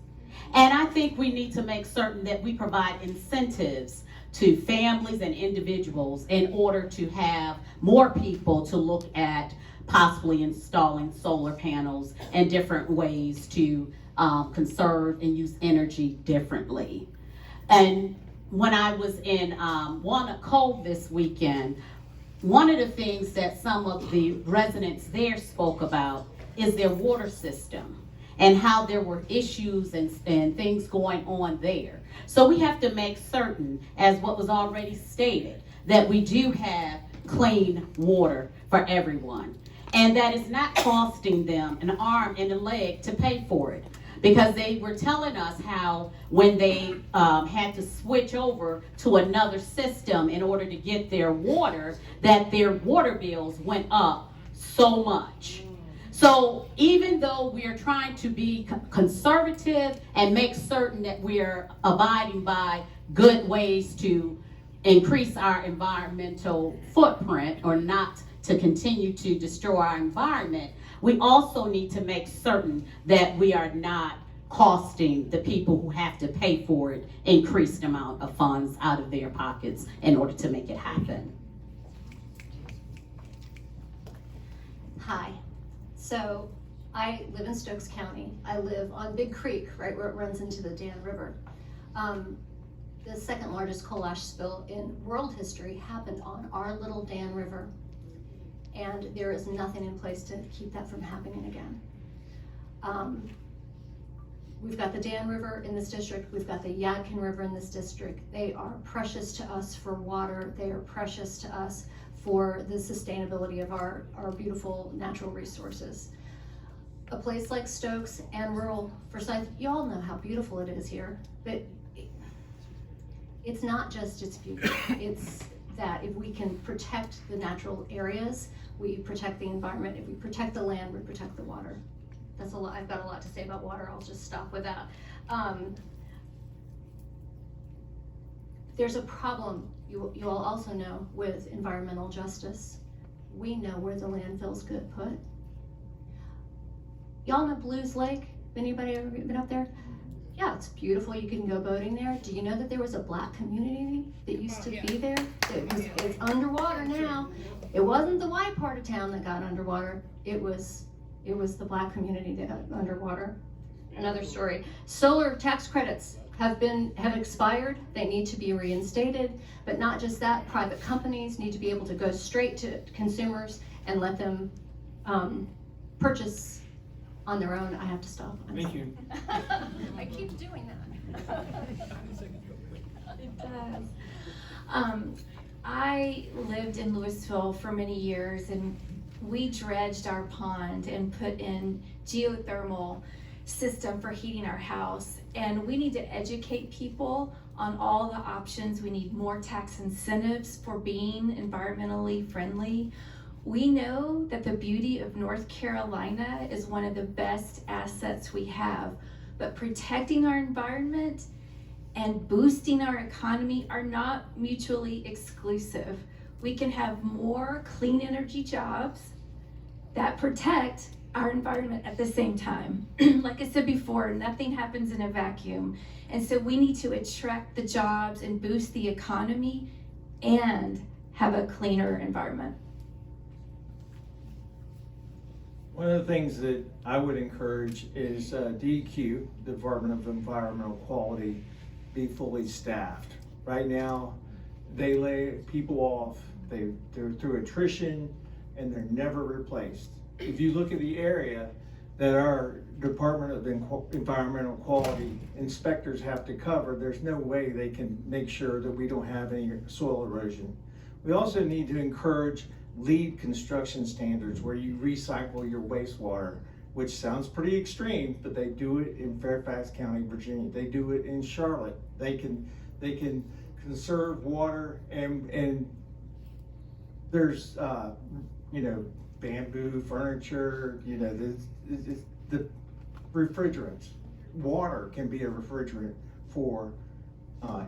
And I think we need to make certain that we provide incentives to families and individuals in order to have more people to look at possibly installing solar panels and different ways to conserve and use energy differently. And when I was in Walnut Cove this weekend, one of the things that some of the residents there spoke about is their water system and how there were issues and things going on there. So we have to make certain, as what was already stated, that we do have clean water for everyone. And that is not costing them an arm and a leg to pay for it. Because they were telling us how when they had to switch over to another system in order to get their water, that their water bills went up so much. So even though we are trying to be conservative and make certain that we are abiding by good ways to increase our environmental footprint or not to continue to destroy our environment, we also need to make certain that we are not costing the people who have to pay for it increased amount of funds out of their pockets in order to make it happen. Hi. So I live in Stokes County. I live on Big Creek, right where it runs into the Dan River. The second largest coal ash spill in world history happened on our little Dan River. And there is nothing in place to keep that from happening again. We've got the Dan River in this district. We've got the Yadkin River in this district. They are precious to us for water. They are precious to us for the sustainability of our beautiful natural resources. A place like Stokes and rural Forsyth, you all know how beautiful it is here, but it's not just its beauty. It's that if we can protect the natural areas, we protect the environment. If we protect the land, we protect the water. That's a lot. I've got a lot to say about water. I'll just stop with that. There's a problem, you all also know, with environmental justice. We know where the landfills get put. Y'all know Blues Lake? Anybody ever been up there? Yeah, it's beautiful. You can go boating there. Do you know that there was a black community that used to be there? It's underwater now. It wasn't the white part of town that got underwater. It was the black community that got underwater. Another story. Solar tax credits have expired. They need to be reinstated. But not just that, private companies need to be able to go straight to consumers and let them purchase on their own. I have to stop. Thank you. I keep doing that. It does. I lived in Louisville for many years, and we dredged our pond and put in geothermal system for heating our house. And we need to educate people on all the options. We need more tax incentives for being environmentally friendly. We know that the beauty of North Carolina is one of the best assets we have, but protecting our environment and boosting our economy are not mutually exclusive. We can have more clean energy jobs that protect our environment at the same time. Like I said before, nothing happens in a vacuum. And so we need to attract the jobs and boost the economy and have a cleaner environment. One of the things that I would encourage is DEQ, the Department of Environmental Quality, be fully staffed. Right now, they lay people off, they're through attrition, and they're never replaced. If you look at the area that our Department of Environmental Quality inspectors have to cover, there's no way they can make sure that we don't have any soil erosion. We also need to encourage LEED construction standards where you recycle your wastewater, which sounds pretty extreme, but they do it in Fairfax County, Virginia. They do it in Charlotte. They can conserve water, and there's bamboo furniture, the refrigerants. Water can be a refrigerant for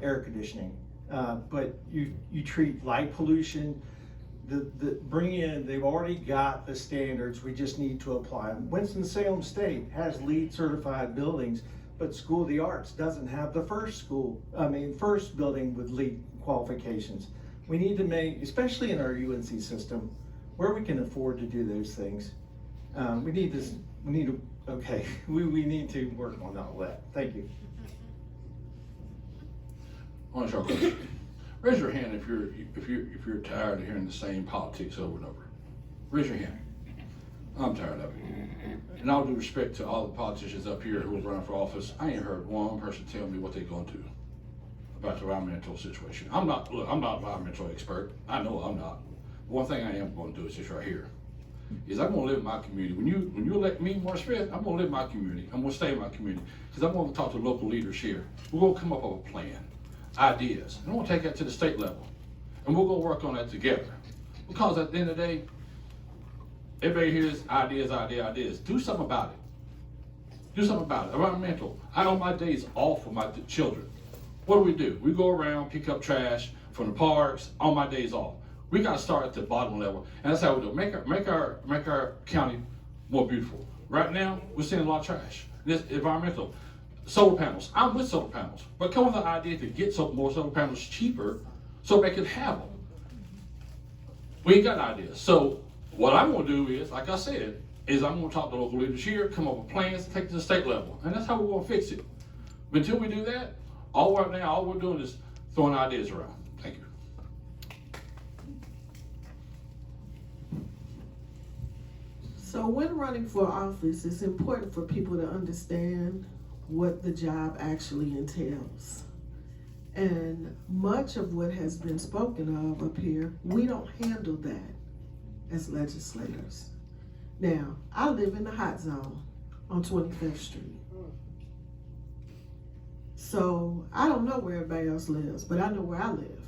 air conditioning, but you treat light pollution. They've already got the standards, we just need to apply them. Winston-Salem State has LEED certified buildings, but School of the Arts doesn't have the first building with LEED qualifications. We need to make, especially in our UNC system, where we can afford to do those things, we need to work on all that. Thank you. On your question. Raise your hand if you're tired of hearing the same politics over and over. Raise your hand. I'm tired of it. And all due respect to all the politicians up here who are running for office, I ain't heard one person tell me what they're going to do about the environmental situation. I'm not an environmental expert. I know I'm not. But one thing I am going to do is this right here. Is I'm going to live in my community. When you elect me, Morris Smith, I'm going to live in my community. I'm going to stay in my community because I'm going to talk to local leaders here. We're going to come up with a plan. Ideas. And we'll take that to the state level. And we're going to work on that together. Because at the end of the day, everybody hears ideas. Do something about it. Do something about it. Environmental. I know my days off for my children. What do? We go around, pick up trash from the parks on my days off. We got to start at the bottom level. And that's how we do it. Make our county more beautiful. Right now, we're seeing a lot of trash. This environmental. Solar panels. I'm with solar panels, but come with the idea to get some more solar panels cheaper so they can have them. We ain't got ideas. So what I'm going to do is, like I said, is I'm going to talk to local leaders here, come up with plans, take it to the state level, and that's how we're going to fix it. But until we do that, all we're doing is throwing ideas around. Thank you. So when running for office, it's important for people to understand what the job actually entails. And much of what has been spoken of up here, we don't handle that as legislators. Now, I live in the hot zone on 25th Street. So I don't know where everybody else lives, but I know where I live.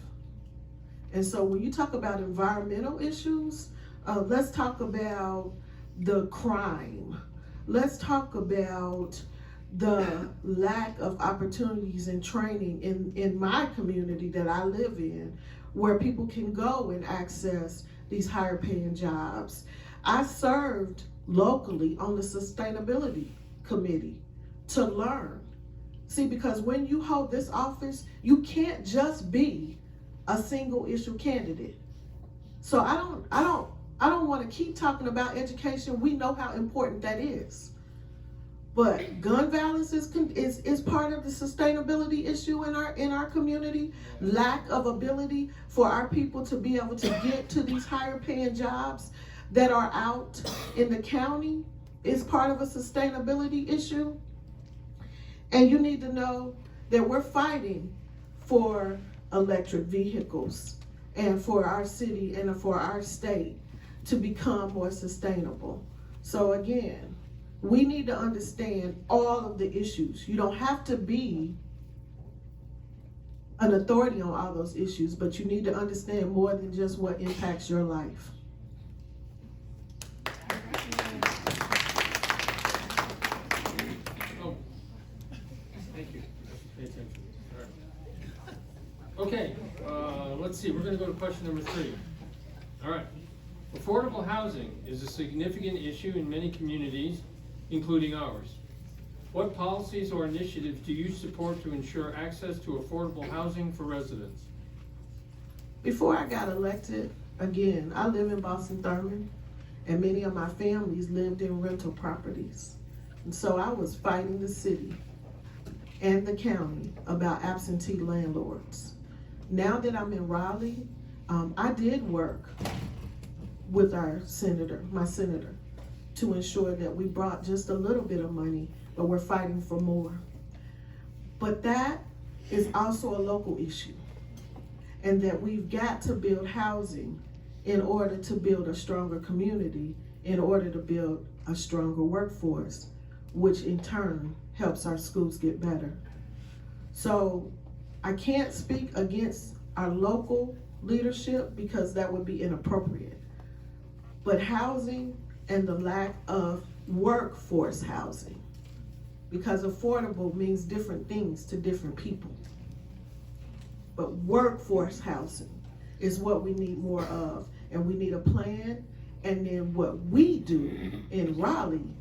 And so when you talk about environmental issues, let's talk about the crime. Let's talk about the lack of opportunities and training in my community that I live in, where people can go and access these higher paying jobs. I served locally on the sustainability committee to learn. See, because when you hold this office, you can't just be a single issue candidate. So I don't want to keep talking about education. We know how important that is. But gun violence is part of the sustainability issue in our community. Lack of ability for our people to be able to get to these higher paying jobs that are out in the county is part of a sustainability issue. And you need to know that we're fighting for electric vehicles. and for our city and for our state to become more sustainable. So again, we need to understand all of the issues. You don't have to be an authority on all those issues, but you need to understand more than just what impacts your life. Oh, thank you. Pay attention. All right. Okay, let's see, we're gonna go to question number 3. All right. Affordable housing is a significant issue in many communities, including ours. What policies or initiatives do you support to ensure access to affordable housing for residents? Before I got elected, again, I live in Boston Thurman, and many of my families lived in rental properties. And so I was fighting the city and the county about absentee landlords. Now that I'm in Raleigh, I did work with our senator, my senator, to ensure that we brought just a little bit of money, but we're fighting for more. But that is also a local issue, and that we've got to build housing in order to build a stronger community, in order to build a stronger workforce, which in turn helps our schools get better. So I can't speak against our local leadership because that would be inappropriate. But housing and the lack of workforce housing, because affordable means different things to different people. But workforce housing is what we need more of, and we need a plan. And then what we do in Raleigh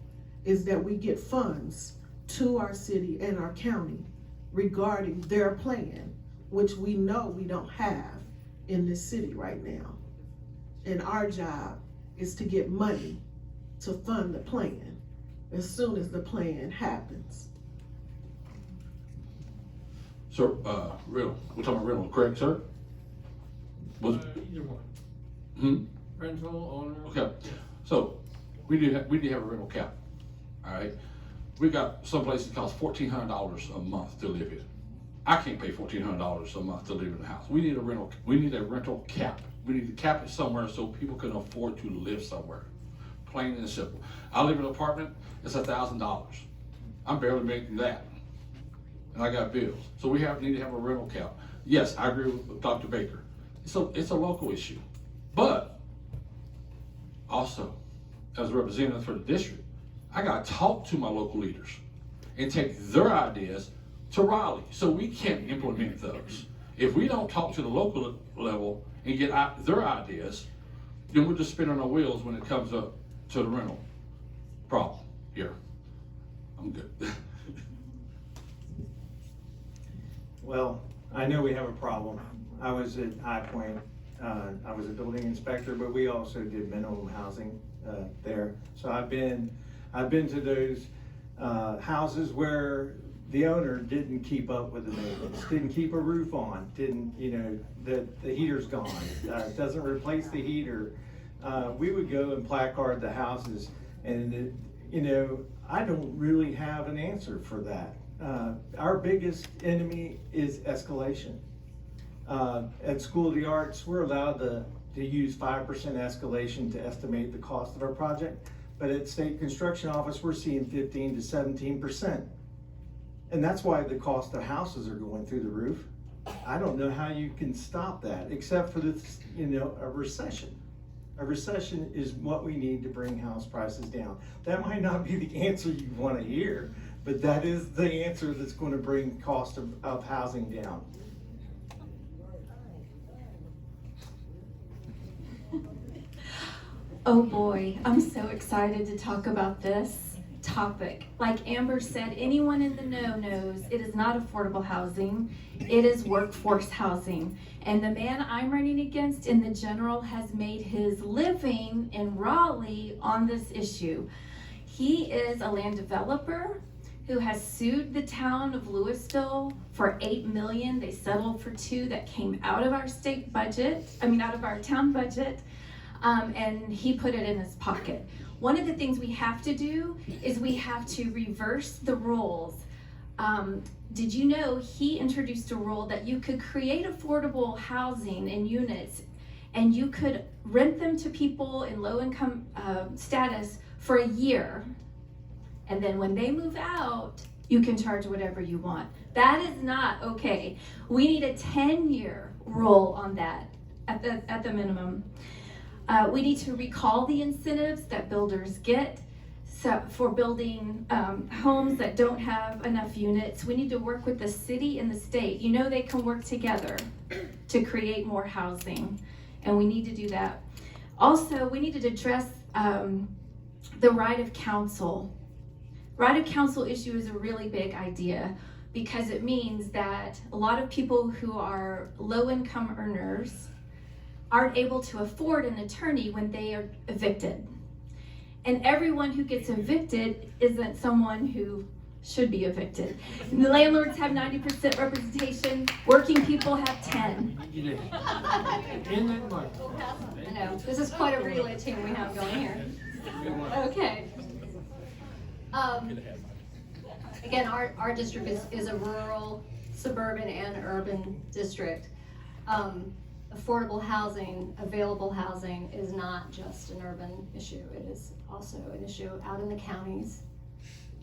is that we get funds to our city and our county regarding their plan, which we know we don't have in this city right now. And our job is to get money to fund the plan as soon as the plan happens. So, rental, we're talking about rental, correct, sir? Either one. Rental, owner. Okay, so we do have a rental cap, all right? We got some places that cost $1,400 a month to live in. I can't pay $1,400 a month to live in a house. We need a rental cap. We need to cap it somewhere so people can afford to live somewhere. Plain and simple. I live in an apartment, it's $1,000. I'm barely making that. And I got bills. So we need to have a rental cap. Yes, I agree with Dr. Baker. It's a local issue. But also, as a representative for the district, I gotta talk to my local leaders and take their ideas to Raleigh so we can implement those. If we don't talk to the local level and get their ideas, then we're just spinning our wheels when it comes up to the rental problem here. I'm good. Well, I know we have a problem. I was at High Point. I was a building inspector, but we also did minimum housing there. So I've been to those houses where the owner didn't keep up with the maintenance, didn't keep a roof on, didn't, the heater's gone, doesn't replace the heater. We would go and placard the houses, and I don't really have an answer for that. Our biggest enemy is escalation. At School of the Arts, we're allowed to use 5% escalation to estimate the cost of our project, but at State Construction Office, we're seeing 15 to 17%. And that's why the cost of houses are going through the roof. I don't know how you can stop that, except for this, a recession. A recession is what we need to bring house prices down. That might not be the answer you want to hear, but that is the answer that's going to bring cost of housing down. Oh boy, I'm so excited to talk about this topic. Like Amber said, anyone in the know knows it is not affordable housing, it is workforce housing. And the man I'm running against in the general has made his living in Raleigh on this issue. He is a land developer who has sued the town of Louisville for $8 million. They settled for $2 million that came out of our state budget, out of our town budget. And he put it in his pocket. One of the things we have to do is we have to reverse the roles Did you know he introduced a rule that you could create affordable housing in units and you could rent them to people in low income status for a year. And then when they move out, you can charge whatever you want. That is not okay. We need a 10-year rule on that at the minimum. We need to recall the incentives that builders get for building homes that don't have enough units. We need to work with the city and the state. You know, they can work together to create more housing, and we need to do that. Also, we need to address the right of counsel. Right of counsel issue is a really big idea because it means that a lot of people who are low income earners aren't able to afford an attorney when they are evicted. And everyone who gets evicted isn't someone who should be evicted. The landlords have 90% representation, working people have 10. I know, this is quite a relay team we have going here. Okay. Again, our district is a rural, suburban, and urban district. Affordable housing, available housing is not just an urban issue. It is also an issue out in the counties,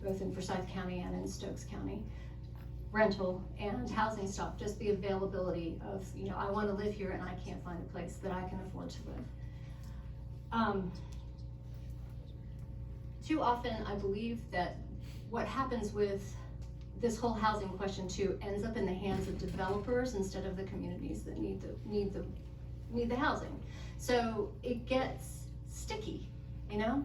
both in Forsyth County and in Stokes County. Rental and housing stock, just the availability of, you know, I want to live here and I can't find a place that I can afford to live. Too often, I believe that what happens with this whole housing question too ends up in the hands of developers instead of the communities that need the housing. So it gets sticky, you know,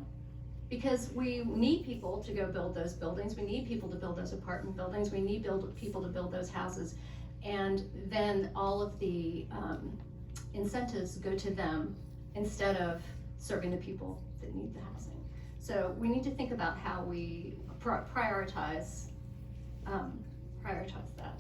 because we need people to go build those buildings. We need people to build those apartment buildings. We need people to build those houses. And then all of the incentives go to them instead of serving the people that need the housing. So we need to think about how we prioritize that.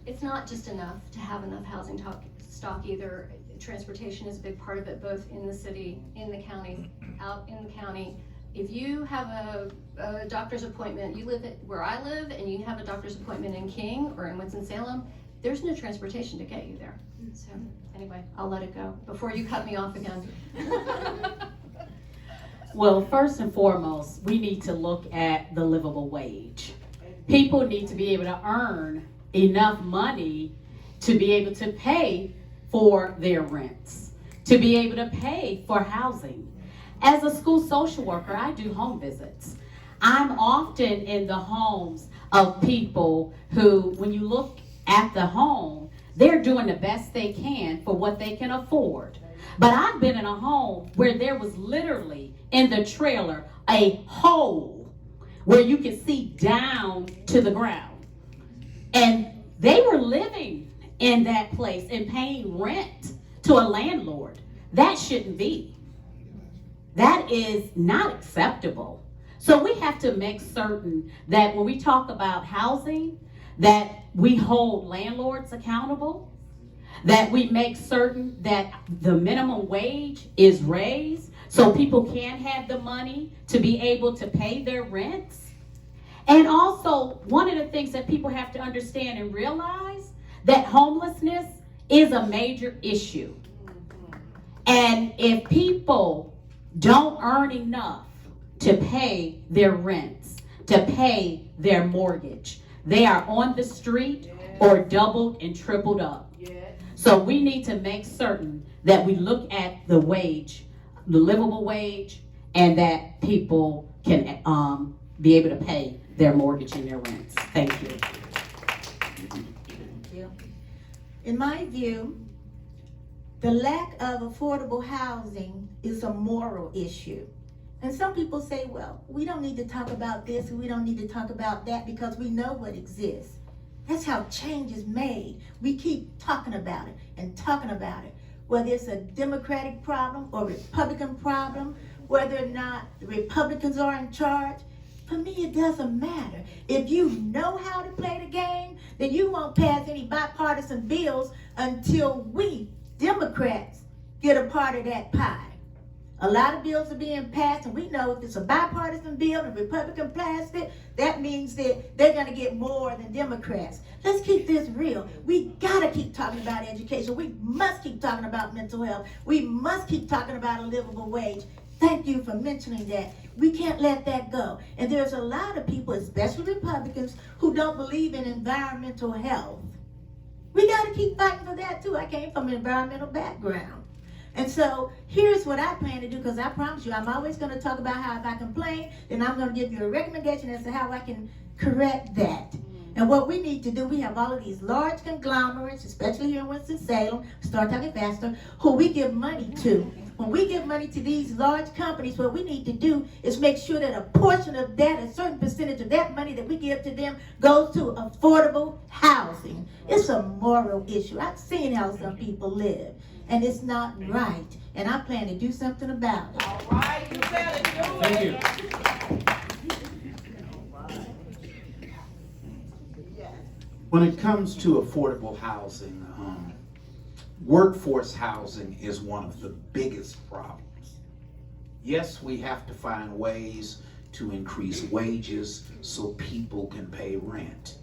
It's not just enough to have enough housing stock either. Transportation is a big part of it, both in the city, in the county, out in the county. If you have a doctor's appointment, you live where I live, and you have a doctor's appointment in King or in Winston-Salem, there's no transportation to get you there. So anyway, I'll let it go before you cut me off again. Well, first and foremost, we need to look at the livable wage. People need to be able to earn enough money to be able to pay for their rents, to be able to pay for housing. As a school social worker, I do home visits. I'm often in the homes of people who, when you look at the home, they're doing the best they can for what they can afford. But I've been in a home where there was literally in the trailer a hole where you could see down to the ground. And they were living in that place and paying rent to a landlord. That shouldn't be. That is not acceptable. So we have to make certain that when we talk about housing, that we hold landlords accountable, that we make certain that the minimum wage is raised so people can have the money to be able to pay their rents. And also, one of the things that people have to understand and realize that homelessness is a major issue. And if people don't earn enough to pay their rents, to pay their mortgage, they are on the street or doubled and tripled up. So we need to make certain that we look at the wage, the livable wage, and that people can be able to pay their mortgage and their rents. Thank you. Thank you. In my view, the lack of affordable housing is a moral issue. And some people say, well, we don't need to talk about this and we don't need to talk about that because we know what exists. That's how change is made. We keep talking about it and talking about it. Whether it's a Democratic problem or Republican problem, whether or not the Republicans are in charge, for me it doesn't matter. If you know how to play the game, then you won't pass any bipartisan bills until we, Democrats, get a part of that pie. A lot of bills are being passed, and we know if it's a bipartisan bill and Republican passed it, that means that they're going to get more than Democrats. Let's keep this real. We got to keep talking about education. We must keep talking about mental health. We must keep talking about a livable wage. Thank you for mentioning that. We can't let that go. And there's a lot of people, especially Republicans, who don't believe in environmental health. We got to keep fighting for that too. I came from an environmental background. And so here's what I plan to do, because I promise you, I'm always going to talk about how if I complain, then I'm going to give you a recommendation as to how I can correct that. And what we need to do, we have all of these large conglomerates, especially here in Winston-Salem, start talking faster, who we give money to. When we give money to these large companies, what we need to do is make sure that a portion of that, a certain percentage of that money that we give to them goes to affordable housing. It's a moral issue. I've seen how some people live, and it's not right. And I plan to do something about it. All right, you better do it. Thank you. When it comes to affordable housing, workforce housing is one of the biggest problems. Yes, we have to find ways to increase wages so people can pay rent.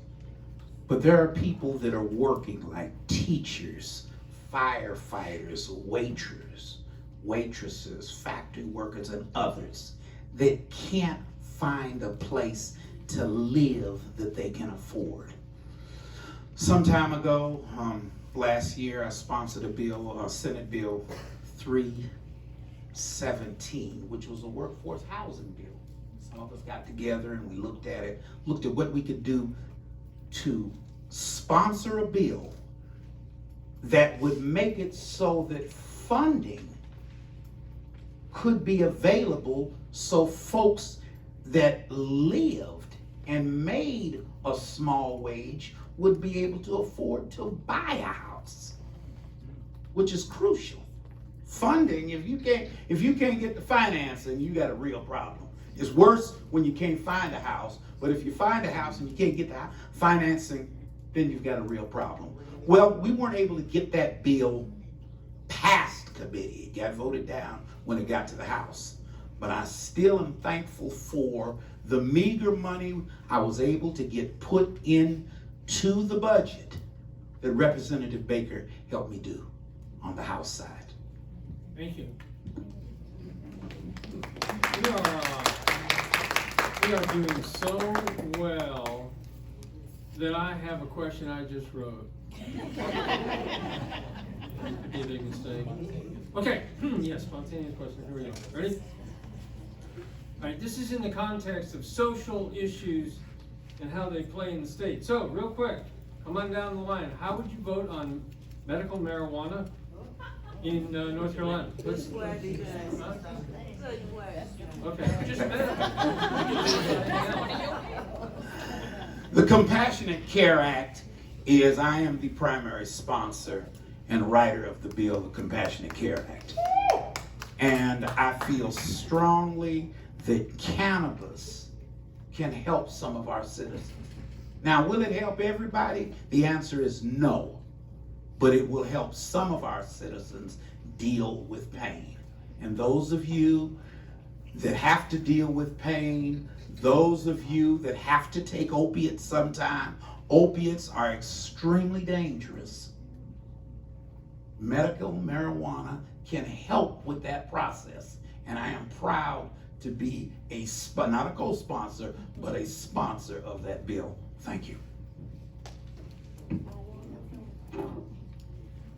But there are people that are working like teachers, firefighters, waitresses, factory workers, and others that can't find a place to live that they can afford. Some time ago, last year, I sponsored a bill, Senate Bill 317, which was a workforce housing bill. Some of us got together and we looked at what we could do to sponsor a bill that would make it so that funding could be available so folks that lived and made a small wage would be able to afford to buy a house, which is crucial. Funding, if you can't get the financing, you got a real problem. It's worse when you can't find a house, but if you find a house and you can't get the financing, then you've got a real problem. Well, we weren't able to get that bill past committee. It got voted down when it got to the House. But I still am thankful for the meager money I was able to get put in to the budget that Representative Baker helped me do on the House side. Thank you. We are doing so well that I have a question I just wrote. I did a mistake. Okay, yes, spontaneous question. Here we go. Ready? All right, this is in the context of social issues and how they play in the state. So, real quick, come on down the line. How would you vote on medical marijuana in North Carolina? Let's, okay, just a minute. The Compassionate Care Act is, I am the primary sponsor and writer of the bill, the Compassionate Care Act. And I feel strongly that cannabis can help some of our citizens. Now, will it help everybody? The answer is no. But it will help some of our citizens deal with pain. And those of you that have to deal with pain, those of you that have to take opiates sometime, opiates are extremely dangerous. Medical marijuana can help with that process. And I am proud to be not a co-sponsor, but a sponsor of that bill. Thank you.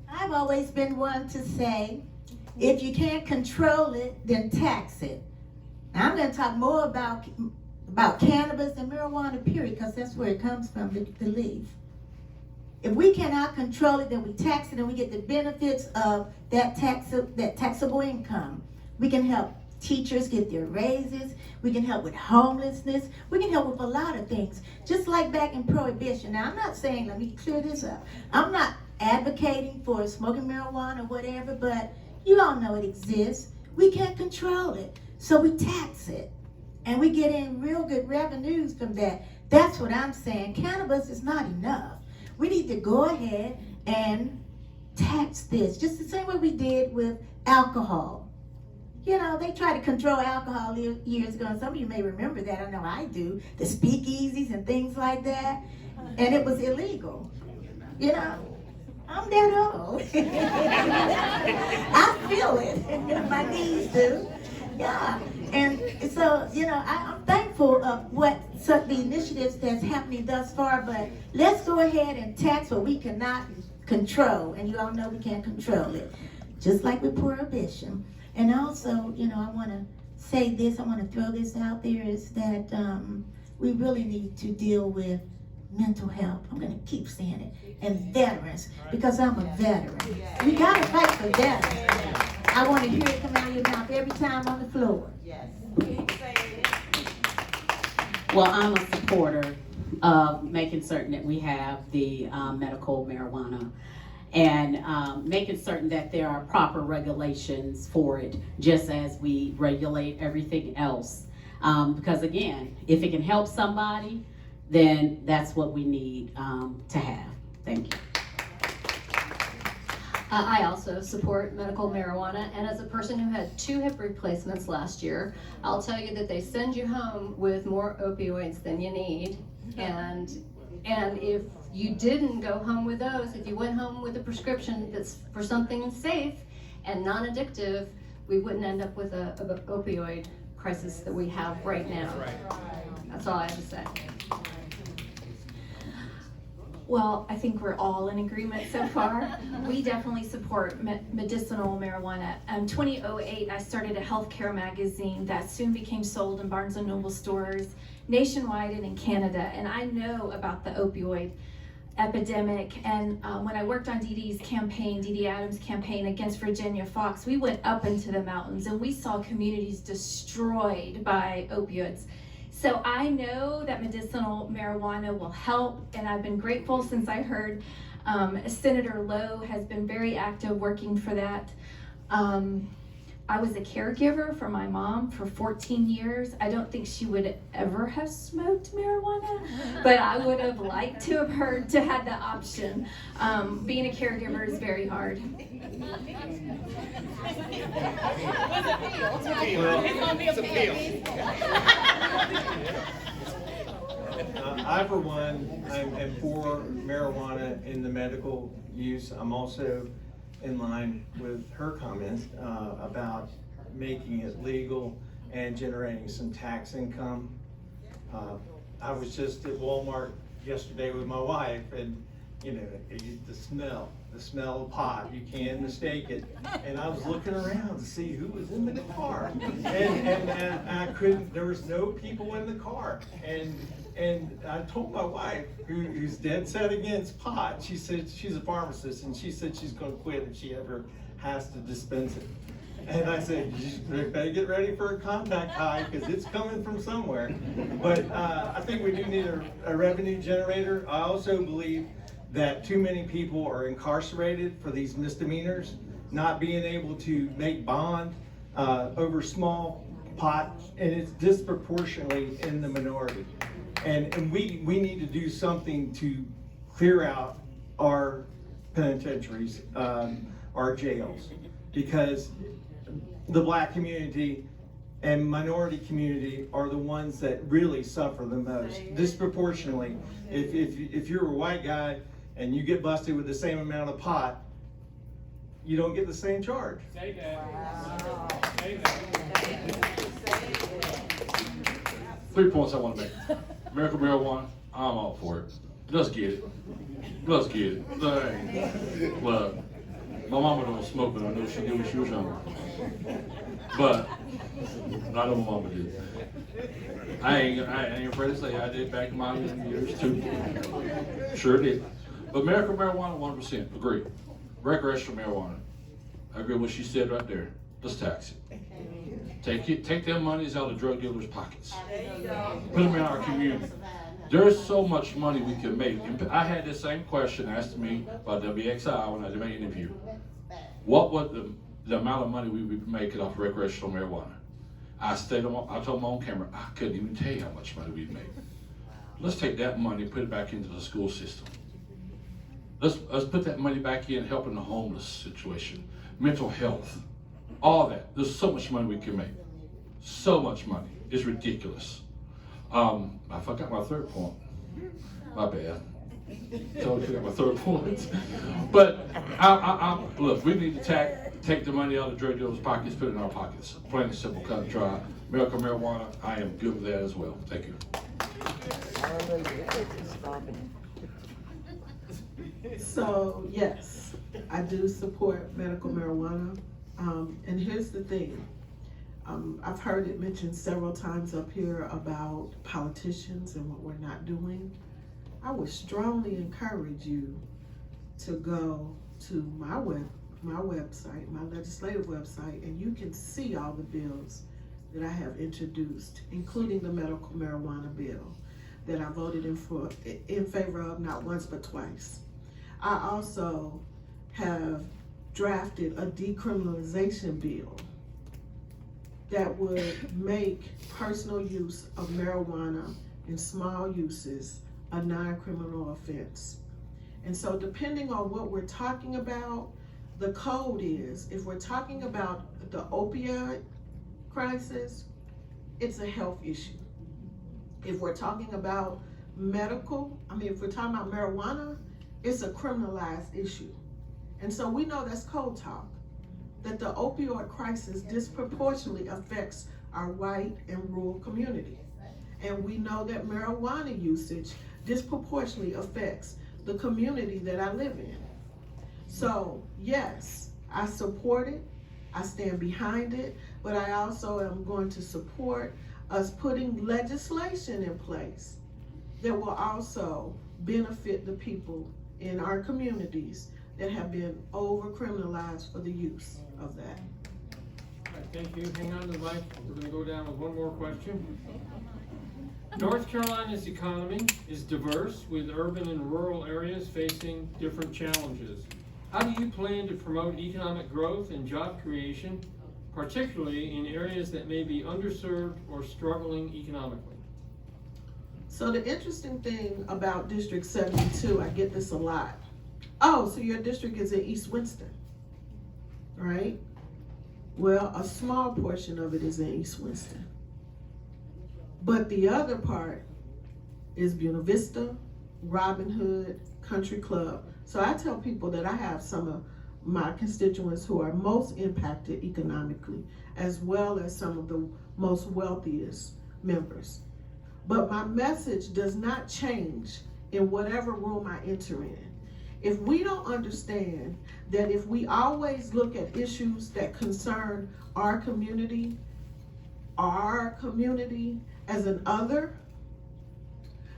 I've always been one to say, if you can't control it, then tax it. Now, I'm going to talk more about cannabis and marijuana, period, because that's where it comes from, the leaf. If we cannot control it, then we tax it and we get the benefits of that taxable income. We can help teachers get their raises. We can help with homelessness. We can help with a lot of things. Just like back in Prohibition. Now, I'm not saying, let me clear this up. I'm not advocating for smoking marijuana or whatever, but you all know it exists. We can't control it, so we tax it. And we get in real good revenues from that. That's what I'm saying. Cannabis is not enough. We need to go ahead and tax this, just the same way we did with alcohol. You know, they tried to control alcohol years ago, and some of you may remember that. I know I do. The speakeasies and things like that, and it was illegal. You know, I'm that old. I feel it. My knees do. Yeah. And so, you know, I'm thankful of the initiatives that's happening thus far, but let's go ahead and tax what we cannot control. And you all know we can't control it. Just like with prohibition. And also, you know, I want to say this, I want to throw this out there, is that we really need to deal with mental health. I'm going to keep saying it. And veterans, because I'm a veteran. We got to fight for veterans. I want to hear it come out of your mouth every time on the floor. Yes. Well, I'm a supporter of making certain that we have the medical marijuana and making certain that there are proper regulations for it, just as we regulate everything else. Because again, if it can help somebody, then that's what we need to have. Thank you. I also support medical marijuana, and as a person who had 2 hip replacements last year, I'll tell you that they send you home with more opioids than you need, and if you didn't go home with those, if you went home with a prescription that's for something safe and non-addictive, we wouldn't end up with an opioid crisis that we have right now. That's all I have to say. Well, I think we're all in agreement so far. We definitely support medicinal marijuana. 2008, I started a healthcare magazine that soon became sold in Barnes & Noble stores nationwide and in Canada. And I know about the opioid epidemic. And when I worked on Dee Dee Adams' campaign against Virginia Fox, we went up into the mountains and we saw communities destroyed by opioids. So I know that medicinal marijuana will help, and I've been grateful since I heard Senator Lowe has been very active working for that. I was a caregiver for my mom for 14 years. I don't think she would ever have smoked marijuana, but I would have liked to have heard to have the option. Being a caregiver is very hard. I, for one, am for marijuana in the medical use. I'm also in line with her comment about making it legal and generating some tax income. I was just at Walmart yesterday with my wife, and you know, the smell of pot, you can't mistake it. And I was looking around to see who was in the car, and I couldn't. There was no people in the car, and I told my wife, who's dead set against pot, she said she's a pharmacist, and she said she's going to quit if she ever has to dispense it. And I said, you better get ready for a contact high, because it's coming from somewhere. But I think we do need a revenue generator. I also believe that too many people are incarcerated for these misdemeanors, not being able to make bond over small pot, and it's disproportionately in the minority. And we need to do something to clear out our penitentiaries, our jails, because the black community and minority community are the ones that really suffer the most, disproportionately. If you're a white guy and you get busted with the same amount of pot, you don't get the same charge. Say that. Wow. Say that. 3 points I want to make. Medical marijuana, I'm all for it. Let's get it. Let's get it. Look, my mama don't smoke, but I know she did when she was younger. But I know my mama did. I ain't afraid to say I did back in my years too. Sure did. But medical marijuana, 100%, agree. Recreational marijuana, I agree with what she said right there. Let's tax it. Take them monies out of drug dealers' pockets. Put them in our community. There's so much money we can make. I had the same question asked to me by WXI when I did my interview. What would the amount of money we would make it off recreational marijuana? I told them on camera, I couldn't even tell you how much money we'd make. Let's take that money and put it back into the school system. Let's put that money back in helping the homeless situation, mental health, all that. There's so much money we can make. So much money. It's ridiculous. I forgot my third point. My bad. Totally forgot my third point. But look, we need to take the money out of drug dealers' pockets, put it in our pockets. Plain and simple, cut and dry. Medical marijuana, I am good with that as well. Thank you. So, yes, I do support medical marijuana. And here's the thing. I've heard it mentioned several times up here about politicians and what we're not doing. I would strongly encourage you to go to my website, my legislative website, and you can see all the bills that I have introduced, including the medical marijuana bill that I voted in favor of not once but twice. I also have drafted a decriminalization bill that would make personal use of marijuana in small uses a non-criminal offense. And so depending on what we're talking about, the code is, if we're talking about the opioid crisis, it's a health issue. If we're talking about if we're talking about marijuana, it's a criminalized issue. And so we know that's code talk, that the opioid crisis disproportionately affects our white and rural community. And we know that marijuana usage disproportionately affects the community that I live in. So yes, I support it, I stand behind it, but I also am going to support us putting legislation in place that will also benefit the people in our communities that have been over-criminalized for the use of that. All right, thank you. Hang on to the mic. We're going to go down with one more question. North Carolina's economy is diverse, with urban and rural areas facing different challenges. How do you plan to promote economic growth and job creation, particularly in areas that may be underserved or struggling economically? So the interesting thing about District 72, I get this a lot. Oh, so your district is in East Winston, right? Well, a small portion of it is in East Winston. But the other part is Buena Vista, Robin Hood, Country Club. So I tell people that I have some of my constituents who are most impacted economically, as well as some of the most wealthiest members. But my message does not change in whatever room I enter in. If we don't understand that if we always look at issues that concern our community as an other,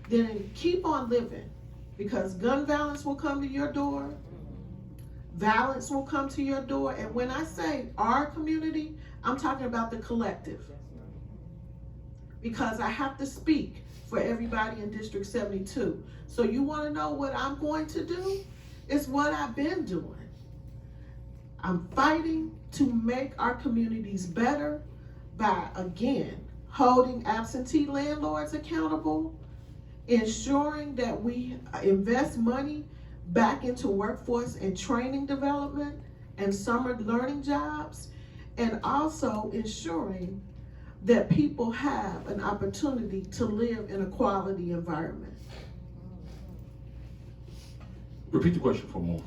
then keep on living, because gun violence will come to your door, violence will come to your door, and when I say our community, I'm talking about the collective. Because I have to speak for everybody in District 72. So you want to know what I'm going to do? It's what I've been doing. I'm fighting to make our communities better by, again, holding absentee landlords accountable, ensuring that we invest money back into workforce and training development and summer learning jobs, and also ensuring that people have an opportunity to live in a quality environment. Repeat the question for more.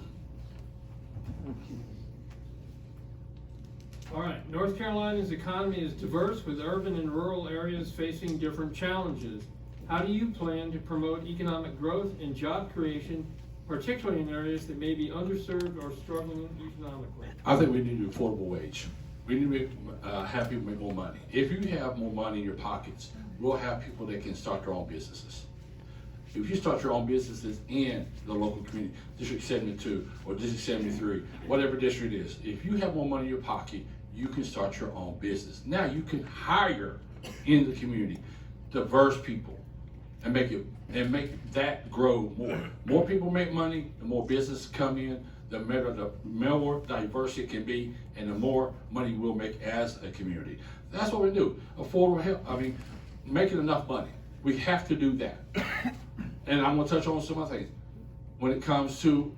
All right, North Carolina's economy is diverse, with urban and rural areas facing different challenges. How do you plan to promote economic growth and job creation, particularly in areas that may be underserved or struggling economically? I think we need an affordable wage. We need to have people make more money. If you have more money in your pockets, we'll have people that can start their own businesses. If you start your own businesses in the local community, District 72 or District 73, whatever district it is, if you have more money in your pocket, you can start your own business. Now you can hire in the community diverse people and make that grow more. More people make money, the more business come in, the more diverse it can be, and the more money we'll make as a community. That's what we do. Affordable health, making enough money. We have to do that. And I'm gonna touch on some other things. When it comes to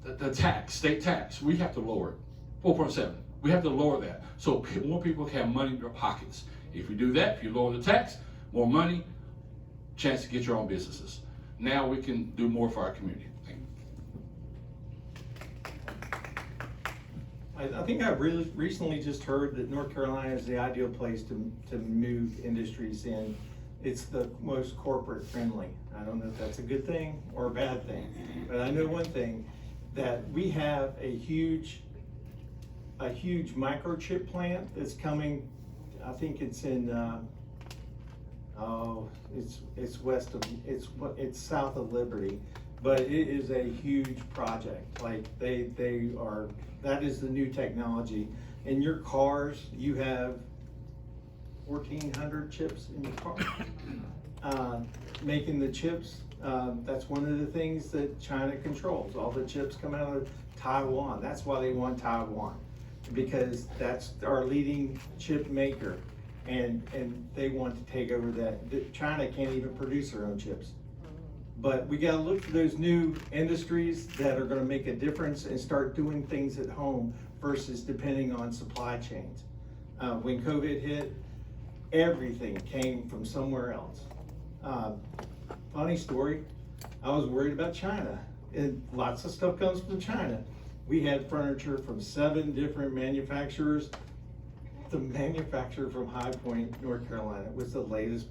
the tax, state tax, we have to lower it, 4.7. We have to lower that so more people can have money in their pockets. If you do that, if you lower the tax, more money, chance to get your own businesses. Now we can do more for our community. Thank you. I think I really recently just heard that North Carolina is the ideal place to move industries in. It's the most corporate friendly. I don't know if that's a good thing or a bad thing, but I know one thing, that we have a huge microchip plant that's coming. I think it's in it's south of Liberty, but it is a huge project. Like that is the new technology. In your cars, you have 1,400 chips in your car. Making the chips, that's one of the things that China controls. All the chips come out of Taiwan. That's why they want Taiwan, because that's our leading chip maker, and they want to take over that. China can't even produce their own chips. But we gotta look for those new industries that are gonna make a difference and start doing things at home versus depending on supply chains. When COVID hit, everything came from somewhere else. Funny story, I was worried about China, and lots of stuff comes from China. We had furniture from 7 different manufacturers. The manufacturer from High Point, North Carolina was the latest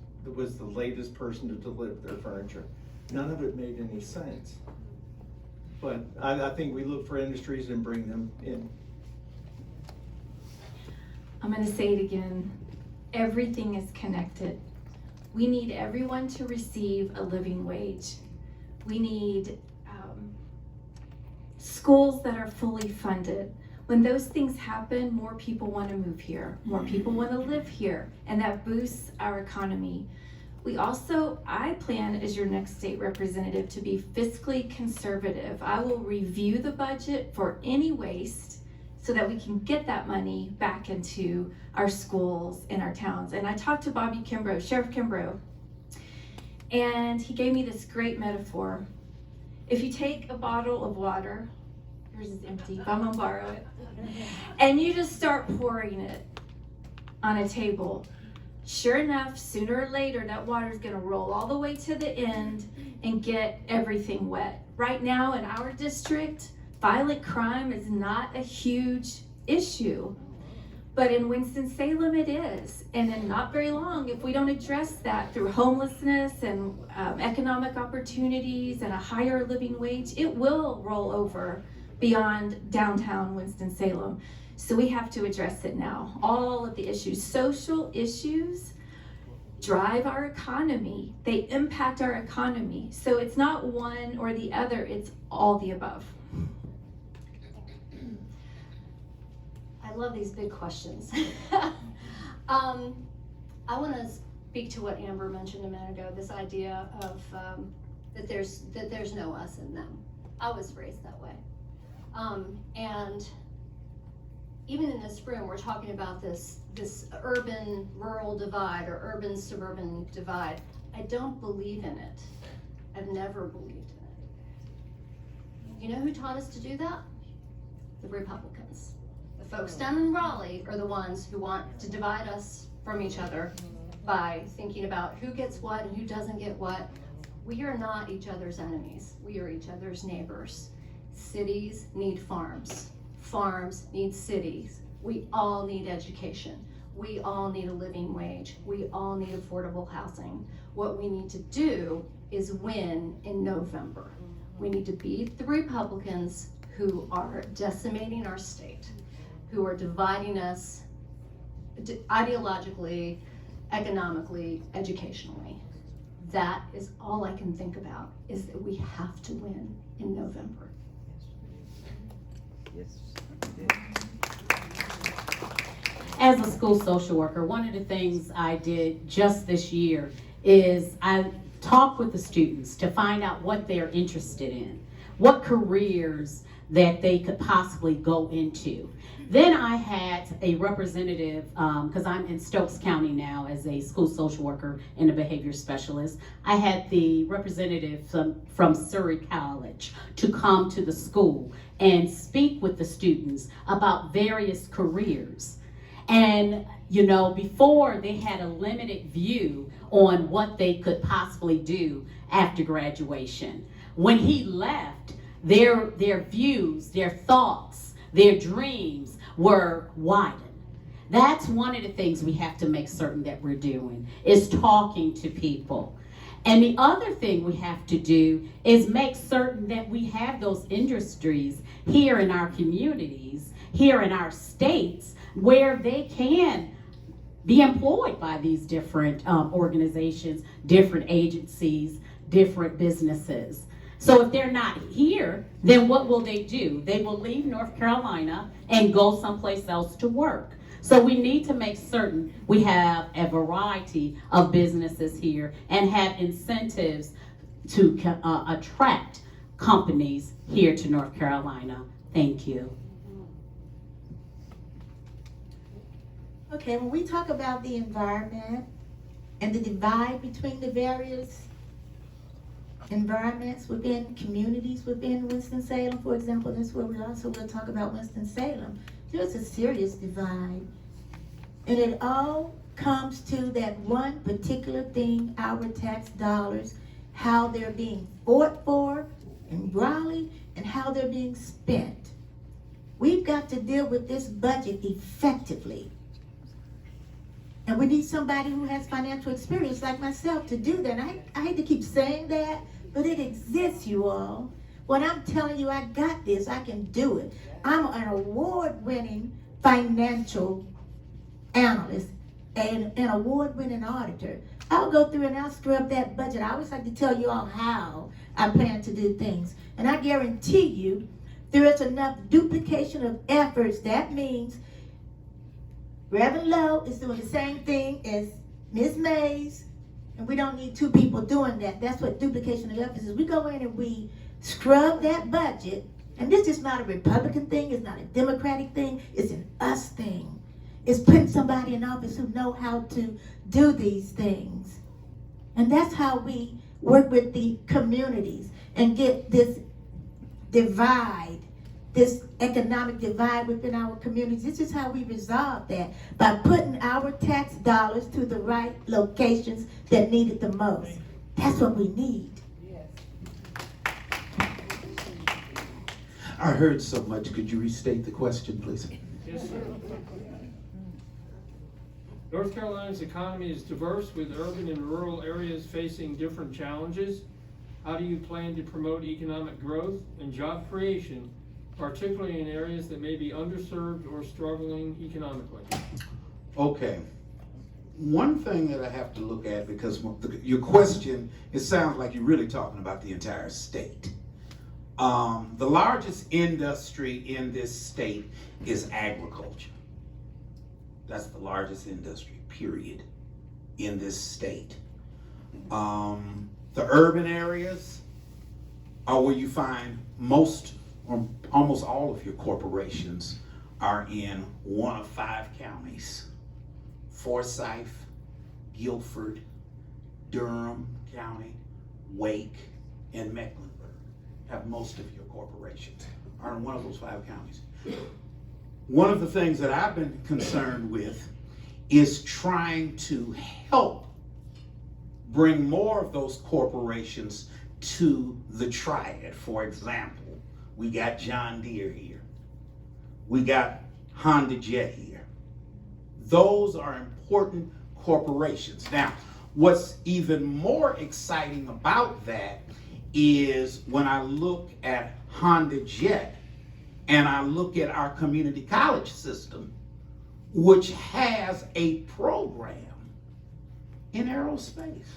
person to deliver their furniture. None of it made any sense. But I think we look for industries and bring them in. I'm gonna say it again. Everything is connected. We need everyone to receive a living wage. We need schools that are fully funded. When those things happen, more people want to move here. More people want to live here, and that boosts our economy. We also, I plan as your next state representative to be fiscally conservative. I will review the budget for any waste so that we can get that money back into our schools and our towns. And I talked to Bobby Kimbrough, Sheriff Kimbrough, and he gave me this great metaphor. If you take a bottle of water, yours is empty, but I'm gonna borrow it, and you just start pouring it on a table, sure enough, sooner or later, that water is gonna roll all the way to the end and get everything wet. Right now in our district, violent crime is not a huge issue, but in Winston-Salem it is. And in not very long, if we don't address that through homelessness and economic opportunities and a higher living wage, it will roll over beyond downtown Winston-Salem. So we have to address it now. All of the issues, social issues, drive our economy. They impact our economy. So it's not one or the other, it's all the above. I love these big questions. I want to speak to what Amber mentioned a minute ago, this idea of that there's no us and them. I was raised that way. And even in this room, we're talking about this urban-rural divide or urban-suburban divide. I don't believe in it. I've never believed in it. You know who taught us to do that? The Republicans. The folks down in Raleigh are the ones who want to divide us from each other by thinking about who gets what and who doesn't get what. We are not each other's enemies. We are each other's neighbors. Cities need farms. Farms need cities. We all need education. We all need a living wage. We all need affordable housing. What we need to do is win in November. We need to beat the Republicans who are decimating our state, who are dividing us ideologically, economically, educationally. That is all I can think about, is that we have to win in November. As a school social worker, one of the things I did just this year is I talked with the students to find out what they're interested in, what careers that they could possibly go into. Then I had a representative, because I'm in Stokes County now as a school social worker and a behavior specialist. I had the representative from Surrey College to come to the school and speak with the students about various careers. And, you know, before they had a limited view on what they could possibly do after graduation. When he left, their views, their thoughts, their dreams were widened. That's one of the things we have to make certain that we're doing, is talking to people. And the other thing we have to do is make certain that we have those industries here in our communities, here in our states, where they can be employed by these different organizations, different agencies, different businesses. So if they're not here, then what will they do? They will leave North Carolina and go someplace else to work. So we need to make certain we have a variety of businesses here and have incentives to attract companies here to North Carolina. Thank you. Okay, when we talk about the environment and the divide between the various environments within communities within Winston-Salem, for example, that's where we also will talk about Winston-Salem. There's a serious divide. And it all comes to that one particular thing, our tax dollars, how they're being fought for in Raleigh and how they're being spent. We've got to deal with this budget effectively. And we need somebody who has financial experience like myself to do that. I hate to keep saying that, but it exists, you all. When I'm telling you I got this, I can do it. I'm an award-winning financial analyst and an award-winning auditor. I'll go through and I'll scrub that budget. I always like to tell you all how I plan to do things. And I guarantee you, there is enough duplication of efforts. That means Reverend Lowe is doing the same thing as Ms. Mays, and we don't need two people doing that. That's what duplication of efforts is. We go in and we scrub that budget, and this is not a Republican thing, it's not a Democratic thing, it's an us thing. It's putting somebody in office who know how to do these things. And that's how we work with the communities and get this divide, this economic divide within our communities. This is how we resolve that, by putting our tax dollars to the right locations that need it the most. That's what we need. I heard so much. Could you restate the question, please? Yes, sir. North Carolina's economy is diverse, with urban and rural areas facing different challenges. How do you plan to promote economic growth and job creation, particularly in areas that may be underserved or struggling economically? Okay. One thing that I have to look at, because your question, it sounds like you're really talking about the entire state. The largest industry in this state is agriculture. That's the largest industry, period, in this state. The urban areas are where you find most or almost all of your corporations are in one of 5 counties: Forsyth, Guilford, Durham County, Wake, and Mecklenburg. Have most of your corporations are in one of those 5 counties. One of the things that I've been concerned with is trying to help bring more of those corporations to the triad. For example, we got John Deere here. We got Honda Jet here. Those are important corporations. Now, what's even more exciting about that is when I look at Honda Jet and I look at our community college system, which has a program in aerospace,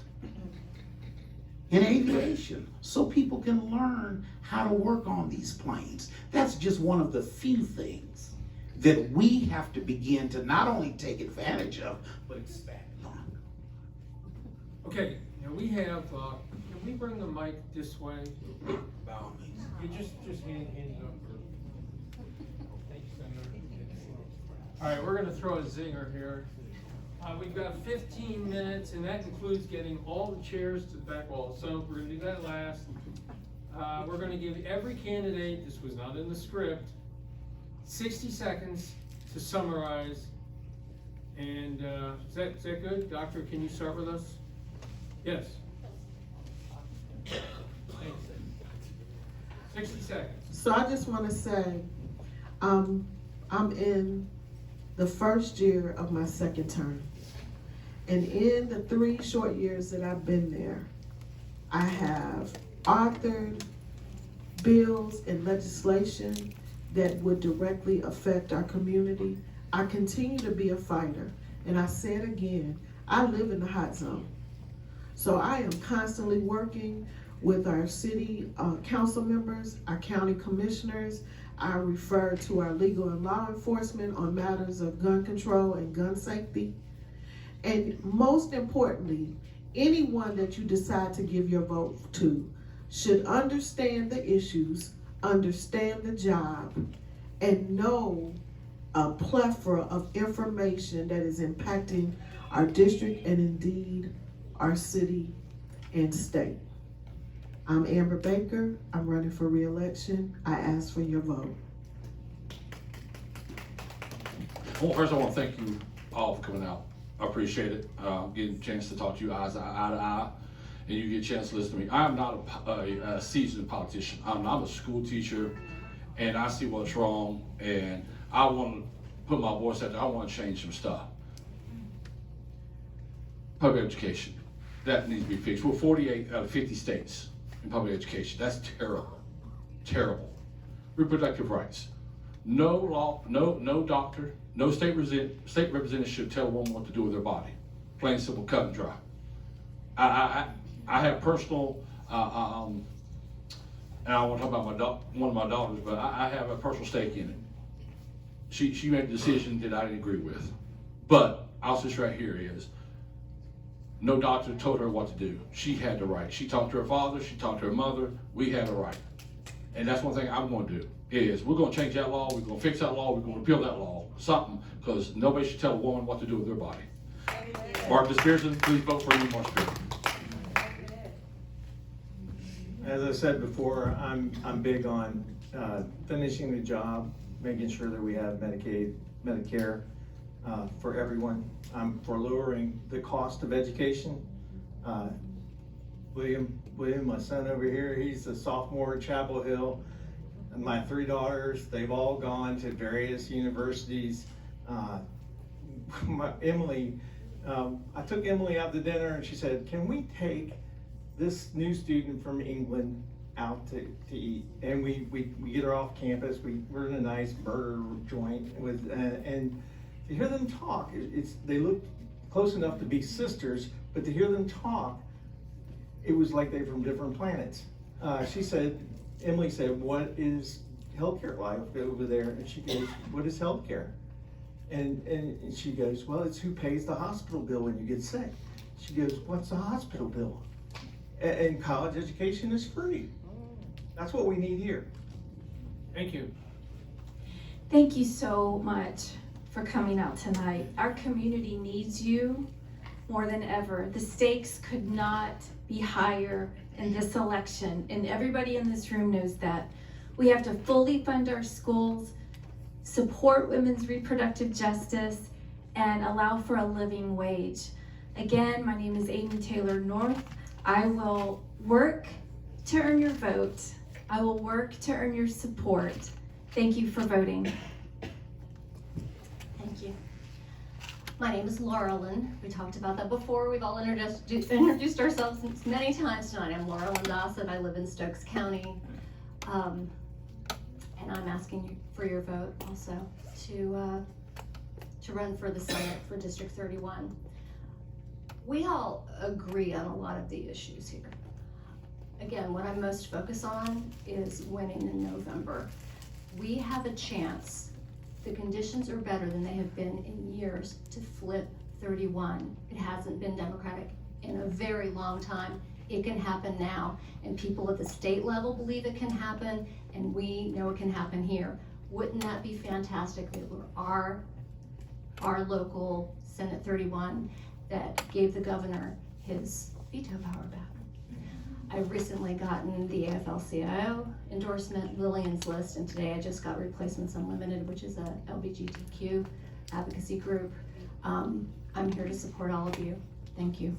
in aviation, so people can learn how to work on these planes. That's just one of the few things that we have to begin to not only take advantage of, but expand on. Okay, Now we have, can we bring the mic this way? You just hand it up. Thank you, Senator. All right, we're gonna throw a zinger here. We've got 15 minutes, and that includes getting all the chairs to the back wall. So we're gonna do that last. We're gonna give every candidate, this was not in the script, 60 seconds to summarize. And is that good? Doctor, can you start with us? Yes. Thanks. 60 seconds. So I just want to say, I'm in the first year of my second term. And in the 3 short years that I've been there, I have authored bills and legislation that would directly affect our community. I continue to be a fighter. And I say it again, I live in the hot zone. So I am constantly working with our city council members, our county commissioners. I refer to our legal and law enforcement on matters of gun control and gun safety. And most importantly, anyone that you decide to give your vote to should understand the issues, understand the job, and know a plethora of information that is impacting our district and indeed our city and state. I'm Amber Baker. I'm running for re-election. I ask for your vote. Well, first I want to thank you all for coming out. I appreciate it. Getting a chance to talk to you eye to eye, and you get a chance to listen to me. I am not a seasoned politician. I'm a school teacher, and I see what's wrong, and I want to put my voice out there. I want to change some stuff. Public education, that needs to be fixed. We're 48 out of 50 states in public education. That's terrible, terrible. Reproductive rights. No law, no doctor, no state representative should tell a woman what to do with her body. Plain and simple, cut and dry. I have personal, and I want to talk about one of my daughters, but I have a personal stake in it. She made a decision that I didn't agree with. But I'll say right here is, no doctor told her what to do. She had the right. She talked to her father, she talked to her mother, we had the right. And that's one thing I'm going to do, is we're going to change that law, we're going to fix that law, we're going to repeal that law, something, because nobody should tell a woman what to do with their body. Marcus Pearson, please vote for me, Marcus Pearson. As I said before, I'm big on finishing the job, making sure that we have Medicaid, Medicare for everyone. I'm for lowering the cost of education. William, my son over here, he's a sophomore at Chapel Hill. And my 3 daughters, they've all gone to various universities. Emily, I took Emily out to dinner and she said, can we take this new student from England out to eat? And we get her off campus. We're in a nice burger joint with, and to hear them talk, they look close enough to be sisters, but to hear them talk, it was like they're from different planets. Emily said, what is healthcare like over there? And she goes, what is healthcare? And she goes, well, it's who pays the hospital bill when you get sick. She goes, what's the hospital bill? And college education is free. That's what we need here. Thank you. Thank you so much for coming out tonight. Our community needs you more than ever. The stakes could not be higher in this election, and everybody in this room knows that. We have to fully fund our schools, support women's reproductive justice, and allow for a living wage. Again, my name is Amy Taylor North. I will work to earn your vote. I will work to earn your support. Thank you for voting. Thank you. My name is Laura Lynn. We talked about that before. We've all introduced ourselves many times tonight. I'm Laura Lynn Dossett. I live in Stokes County. And I'm asking you for your vote also to run for the Senate for District 31. We all agree on a lot of the issues here. Again, what I'm most focused on is winning in November. We have a chance. The conditions are better than they have been in years to flip 31. It hasn't been Democratic in a very long time. It can happen now, and people at the state level believe it can happen, and we know it can happen here. Wouldn't that be fantastic if it were our local Senate 31 that gave the governor his veto power back? I've recently gotten the AFL-CIO endorsement, Lillian's List, and today I just got Replacements Unlimited, which is a LGBTQ advocacy group. I'm here to support all of you. Thank you.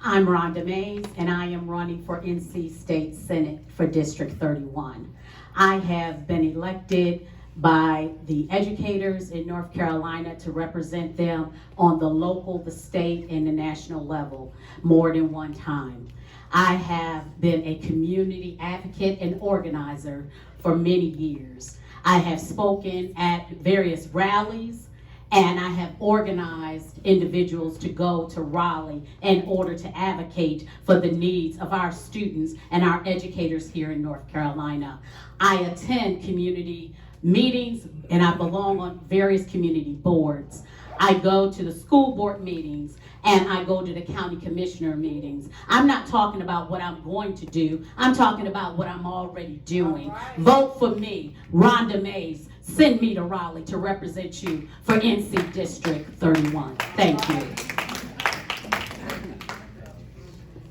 I'm Rhonda Mays, and I am running for NC State Senate for District 31. I have been elected by the educators in North Carolina to represent them on the local, the state, and the national level more than one time. I have been a community advocate and organizer for many years. I have spoken at various rallies, and I have organized individuals to go to Raleigh in order to advocate for the needs of our students and our educators here in North Carolina. I attend community meetings, and I belong on various community boards. I go to the school board meetings, and I go to the county commissioner meetings. I'm not talking about what I'm going to do. I'm talking about what I'm already doing. Vote for me, Rhonda Mays. Send me to Raleigh to represent you for NC District 31. Thank you.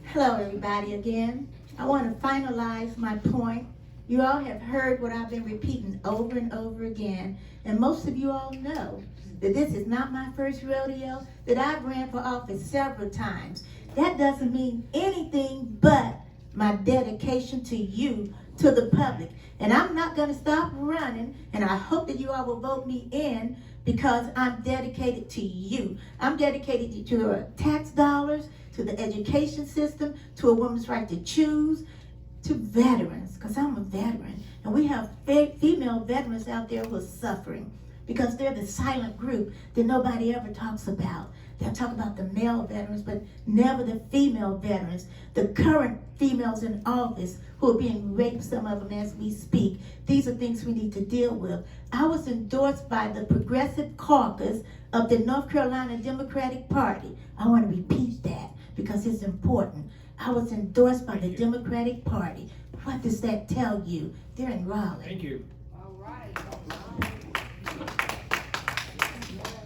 Hello, everybody, again. I want to finalize my point. You all have heard what I've been repeating over and over again, and most of you all know that this is not my first rodeo, that I've ran for office several times. That doesn't mean anything but my dedication to you, to the public. And I'm not going to stop running, and I hope that you all will vote me in because I'm dedicated to you. I'm dedicated to the tax dollars, to the education system, to a woman's right to choose, to veterans, because I'm a veteran. And we have female veterans out there who are suffering because they're the silent group that nobody ever talks about. They'll talk about the male veterans, but never the female veterans, the current females in office who are being raped, some of them as we speak. These are things we need to deal with. I was endorsed by the Progressive Caucus of the North Carolina Democratic Party. I want to repeat that because it's important. I was endorsed by the Democratic Party. What does that tell you? They're in Raleigh. Thank you.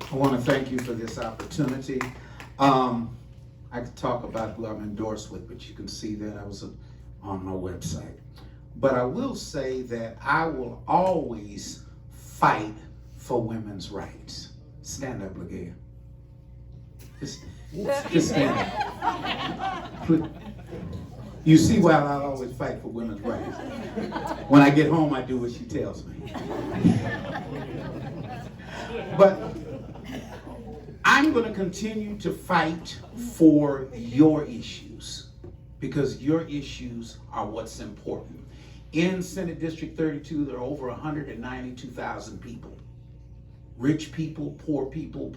I want to thank you for this opportunity. I could talk about who I'm endorsed with, but you can see that I was on my website. But I will say that I will always fight for women's rights. Stand up, LaGail. Just stand up. You see why I always fight for women's rights. When I get home, I do what she tells me. But I'm going to continue to fight for your issues because your issues are what's important. In Senate District 32, there are over 192,000 people. Rich people, poor people,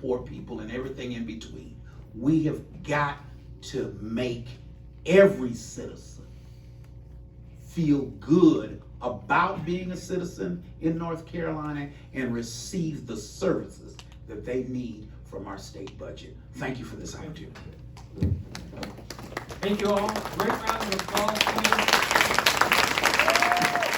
and everything in between. We have got to make every citizen feel good about being a citizen in North Carolina and receive the services that they need from our state budget. Thank you for this opportunity. Thank you all. Great round of applause.